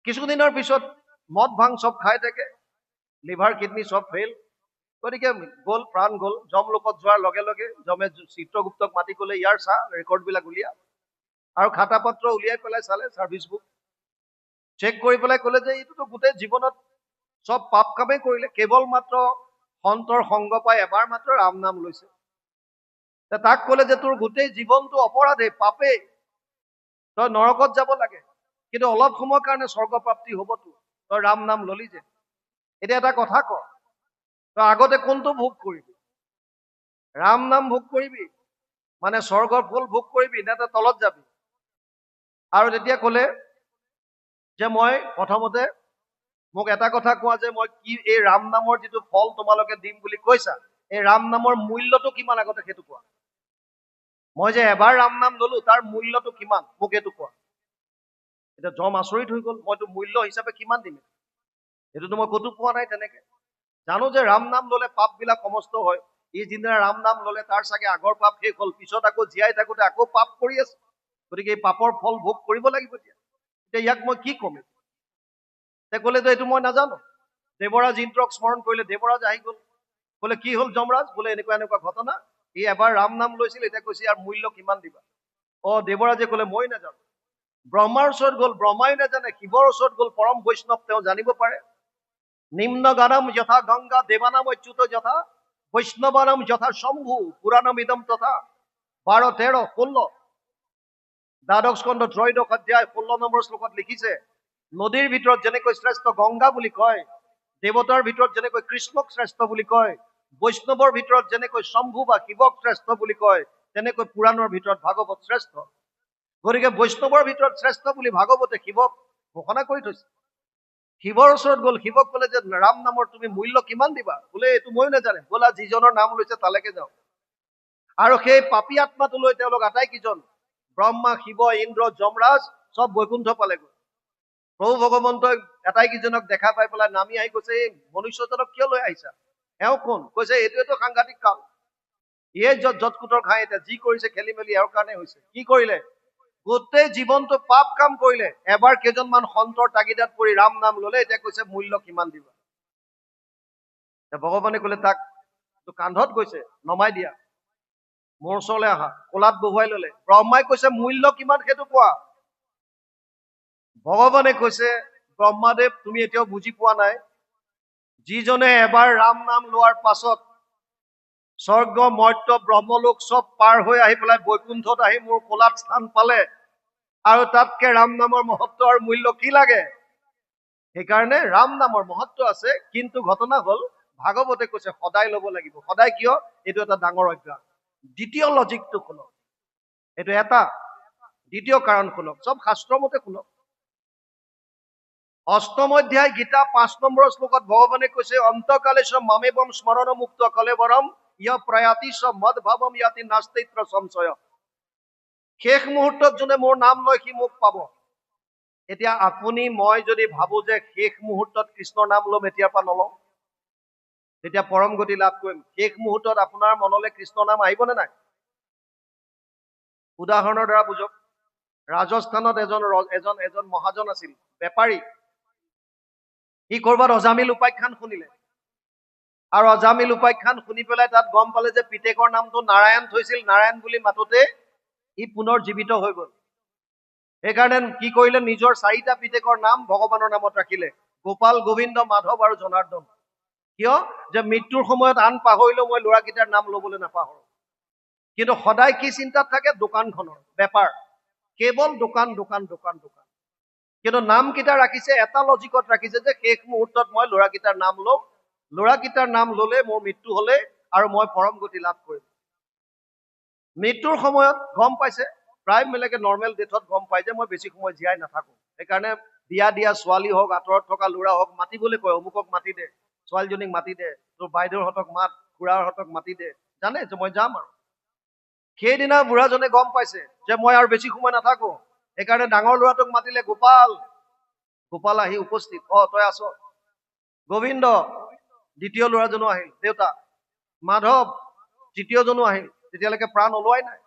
কিছুদিনৰ পিছত মদ ভাং চব খাই থাকে, লিভাৰ কিডনী চব ফেইল, গতিকে গল, প্ৰাণ গল। যমলোকত যোৱাৰ লগে লগে যমে চিত্ৰগুপ্তক মাতি কলে, ইয়াৰ চা ৰেকৰ্ড বিলাক উলিয়া, আৰু খাতা পত্ৰ উলিয়াই পেলাই চালে, চাৰ্ভিচ বুক চেক কৰি পেলাই কলে যে এইটোতো গোটেই জীৱনত চব পাপ কামেই কৰিলে, কেৱল মাত্ৰ সন্তৰ সংগ পাই এবাৰ মাত্ৰ ৰাম নাম লৈছে। তাক কলে যে তোৰ গোটেই জীৱনটো অপৰাধে, পাপেই, তই নৰকত যাব লাগে, কিন্তু অলপ সময়ৰ কাৰণে স্বৰ্গ প্ৰাপ্তি হবতো, তই ৰাম নাম ললি যে। এতিয়া এটা কথা ক, তই আগতে কোনটো ভোগ কৰিবি? ৰাম নাম ভোগ কৰিবি, মানে স্বৰ্গৰ ফুল ভোগ কৰিবি, নে তই তলত যাবি? আৰু তেতিয়া কলে যে মই প্ৰথমতে মোক এটা কথা কোৱা, যে মই কি এই ৰাম নামৰ যিটো ফল তোমালোকে দিম বুলি কৈছা, এই ৰাম নামৰ মূল্যটো কিমান আগতে সেইটো কোৱা। মই যে এবাৰ ৰাম নাম ললো, তাৰ মূল্যটো কিমান মোক এইটো কোৱা। এতিয়া যম আচৰিত হৈ গল, মইতো মূল্য হিচাপে কিমান দিম, এইটোতো মই ক'তো পোৱা নাই তেনেকে। জানো যে ৰাম নাম ললে পাপ বিলাক সমস্ত হয়, ই যিদিনা ৰাম নাম ললে তাৰ চাগে আগৰ পাপ শেষ হল, পিছত আকৌ জীয়াই থাকোতে আকৌ পাপ কৰি আছে, গতিকে এই পাপৰ ফল ভোগ কৰিব লাগিব। এতিয়া ইয়াক মই কি কম? কলে যে এইটো মই নাজানো। দেৱৰাজ ইন্দ্ৰক স্মৰণ কৰিলে, দেৱৰাজ আহি গল, বোলে কি হল যমৰাজ? বোলে এনেকুৱা এনেকুৱা ঘটনা, ই এবাৰ ৰাম নাম লৈছিল, এতিয়া কৈছে ইয়াৰ মূল্য কিমান দিবা। দেৱৰাজে কলে মই নাজানো। ব্ৰহ্মাৰ ওচৰত গল, ব্ৰহ্মাই নাজানে। শিৱৰ ওচৰত গল, পৰম বৈষ্ণৱ, তেওঁ জানিব পাৰে। নিম্ন গানম যথা গংগা, দেৱানাম অচ্যুত যথা, বৈষ্ণৱানাম যথা শম্ভু, পুৰাণম ইদম তথা। 12, 13, 16 দ্বাদশ স্কন্ধ ত্ৰয়োদশ অধ্যায় 16 নম্বৰ শ্লোকত লিখিছে, নদীৰ ভিতৰত যেনেকৈ শ্ৰেষ্ঠ গংগা বুলি কয়, দেৱতাৰ ভিতৰত যেনেকৈ কৃষ্ণক শ্ৰেষ্ঠ বুলি কয়, বৈষ্ণৱৰ ভিতৰত যেনেকৈ শম্ভু বা শিৱক শ্ৰেষ্ঠ বুলি কয়, তেনেকৈ পুৰাণৰ ভিতৰত ভাগৱত শ্ৰেষ্ঠ। গতিকে বৈষ্ণৱৰ ভিতৰত শ্ৰেষ্ঠ বুলি ভাগৱতে শিৱক ঘোষণা কৰি থৈছে। শিৱৰ ওচৰত গল, শিৱক কলে যে ৰাম নামৰ তুমি মূল্য কিমান দিবা? বোলে এইটো ময়ো নাজানে, বোলা যিজনৰ নাম লৈছে তালৈকে যাওঁ। আৰু সেই পাপী আত্মাটো লৈ তেওঁলোক আটাইকেইজন, ব্ৰহ্মা, শিৱ, ইন্দ্ৰ, যমৰাজ, চব বৈকুণ্ঠ পালেগৈ। প্ৰভু ভগৱন্তই আটাইকেইজনক দেখা পাই পেলাই নামি আহি কৈছে, এই মনুষ্যজনক কিয় লৈ আহিছা? এওঁ কোন? কৈছে এইটোৱেতো সাংঘাতিক কাল, ইয়ে যৎকুটৰ খাই, এতিয়া যি কৰিছে খেলি মেলি এওঁৰ কাৰণে হৈছে। কি কৰিলে? গোটেই জীৱনটো পাপ কাম কৰিলে, এবাৰ কেইজনমান সন্তৰ তাগিদাত পৰি ৰাম নাম ললে, এতিয়া কৈছে মূল্য কিমান দিবা? ভগৱানে কলে তাক কান্ধত গৈছে, নমাই দিয়া, মোৰ ওচৰলৈ আহা। কোলাত বহুৱাই ললে। ব্ৰহ্মাই কৈছে মূল্য কিমান সেইটো কোৱা। ভগৱানে কৈছে, ব্ৰহ্মাদেৱ তুমি এতিয়াও বুজি পোৱা নাই, যিজনে এবাৰ ৰাম নাম লোৱাৰ পাছত স্বৰ্গ, মৰ্ত্য, ব্ৰহ্মলোক চব পাৰ হৈ আহি পেলাই বৈকুণ্ঠত আহি মোৰ কোলাত স্থান পালে, আৰু তাতকে ৰাম নামৰ মহত্ব আৰু মূল্য কি লাগে? সেইকাৰণে ৰাম নামৰ মহত্ব আছে, কিন্তু ঘটনা হল ভাগৱতে কৈছে সদায় লব লাগিব। সদায় কিয়? এইটো এটা ডাঙৰ অজ্ঞান। দ্বিতীয় লজিকটো শুনক, এইটো এটা। দ্বিতীয় কাৰণ শুনক, চব শাস্ত্ৰৰ মতে শুনক। অষ্টম অধ্যায় গীতা 5 নম্বৰ শ্লোকত ভগৱানে কৈছে, অন্তকালেশ মামেবম স্মৰণ মুক্ত কলেবৰম ইয় প্ৰয়াতি স মদ ভাৱম ইয়াতি নাস্তিত্ৰ সংশয়। শেষ মুহূৰ্তত যোনে মোৰ নাম লয় সি মোক পাব। এতিয়া আপুনি মই যদি ভাবো যে শেষ মুহূৰ্তত কৃষ্ণৰ নাম ল'ম, এতিয়াৰ পৰা নলওঁ, তেতিয়া পৰম গতি লাভ কৰিম, শেষ মুহূৰ্তত আপোনাৰ মনলৈ কৃষ্ণৰ নাম আহিবনে নাই? উদাহৰণৰ দ্বাৰা বুজক। ৰাজস্থানত এজন মহাজন আছিল, বেপাৰী। সি কৰবাত অজামিল উপাখ্যান শুনিলে, আৰু অজামিল উপাখ্যান শুনি পেলাই তাত গম পালে যে পিতেকৰ নামটো নাৰায়ণ থৈছিল, নাৰায়ণ বুলি মাতোতে ই পুনৰ জীৱিত হৈ গ'ল। সেইকাৰণে কি কৰিলে, নিজৰ 4টা পিতেকৰ নাম ভগৱানৰ নামত ৰাখিলে, গোপাল, গোবিন্দ, মাধৱ আৰু জনাৰ্দন। কিয়? যে মৃত্যুৰ সময়ত আন পাহৰিলেও মই ল'ৰাকেইটাৰ নাম ল'বলৈ নাপাহৰো। কিন্তু সদায় কি চিন্তাত থাকে? দোকানখনৰ বেপাৰ, কেৱল দোকান দোকান দোকান দোকান। কিন্তু নামকেইটা ৰাখিছে এটা লজিকত ৰাখিছে যে শেষ মুহূৰ্তত মই ল'ৰাকেইটাৰ নাম ল'ম, ল'ৰাকেইটাৰ নাম ল'লে মোৰ মৃত্যু হ'লে আৰু মই পৰম গতি লাভ কৰিম। মৃত্যুৰ সময়ত গম পাইছে, প্ৰায়বিলাকে নৰ্মেল ডেথত গম পাই যে মই বেছি সময় জীয়াই নাথাকো। সেইকাৰণে বিয়া দিয়া ছোৱালী হওক, আঁতৰত থকা ল'ৰা হওক, মাতিবলৈ কয়, অমুকক মাতি দে, ছোৱালীজনীক মাতি দে, তোৰ বাইদেউহঁতক মাত, খুৰাহঁতক মাতি দে, জানে যে মই যাম। আৰু সেইদিনা বুঢ়াজনে গম পাইছে যে মই আৰু বেছি সময় নাথাকো। সেইকাৰণে ডাঙৰ ল'ৰাটোক মাতিলে, গোপাল। গোপাল আহি উপস্থিত, তই আছ। গোবিন্দ, দ্বিতীয় ল'ৰাজনো আহিল, দেউতা। মাধৱ, তৃতীয়জনো আহিল, তেতিয়ালৈকে প্ৰাণ ওলোৱাই নাই।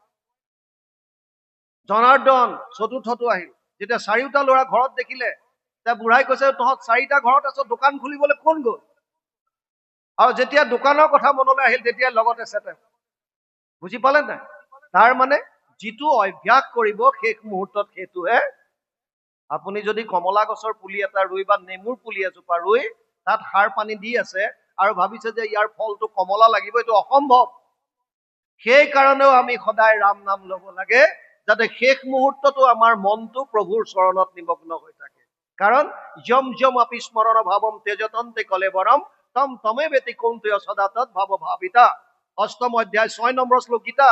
জনাৰ্দন, চতুৰ্থটো আহিল। যেতিয়া 4টা ল'ৰা ঘৰত দেখিলে, তেতিয়া বুঢ়াই কৈছে, তহঁত 4টা ঘৰত আছ, দোকান খুলিবলৈ কোন গ'ল? আৰু যেতিয়া দোকানৰ কথা মনলৈ আহিল, তেতিয়া লগতে চেতে। বুজি পালে নাই? তাৰ মানে যিটো অভ্যাস কৰিব শেষ মুহূৰ্তত সেইটোহে। আপুনি যদি কমলা গছৰ পুলি এটা ৰুই বা নেমুৰ পুলি এজোপা ৰুই তাত সাৰ পানী দি আছে আৰু ভাবিছে যে ইয়াৰ ফলটো কমলা লাগিব, এইটো অসম্ভৱ। সেই কাৰণেও আমি সদায় ৰাম নাম ল'ব লাগে, যাতে শেষ মুহূৰ্ততো আমাৰ মনটো প্ৰভুৰ চৰণত নিমগ্ন হৈ থাকে। কাৰণ যম যম আপি স্মৰণ ভাৱম তেজতন্তে কলেবৰম তম তমে বেতি কৌন্তেয় সদাতত ভাৱ ভাবিতা। 8ম অধ্যায় 6 নম্বৰ শ্লোক গীতা।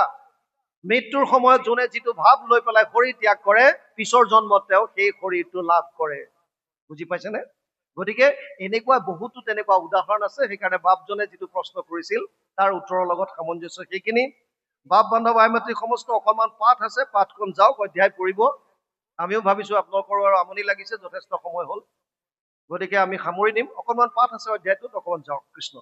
মৃত্যুৰ সময়ত যোনে যিটো ভাৱ লৈ পেলাই শৰীৰ ত্যাগ কৰে, পিছৰ জন্মত তেওঁ সেই শৰীৰটো লাভ কৰে। বুজি পাইছেনে? গতিকে এনেকুৱা বহুতো তেনেকুৱা উদাহৰণ আছে। সেইকাৰণে বাপজনে যিটো প্ৰশ্ন কৰিছিল তাৰ উত্তৰৰ লগত সামঞ্জস্য সেইখিনি। বাপ বান্ধৱ আইমাতৃ সমস্ত অকণমান পাঠ আছে, পাঠখন যাওক, অধ্যায় পঢ়িব। আমিও ভাবিছো আপোনালোকৰো আৰু আমনি লাগিছে, যথেষ্ট সময় হ'ল, গতিকে আমি সামৰি দিম। অকণমান পাঠ আছে অধ্যায়টোত, অকণমান যাওক। কৃষ্ণ।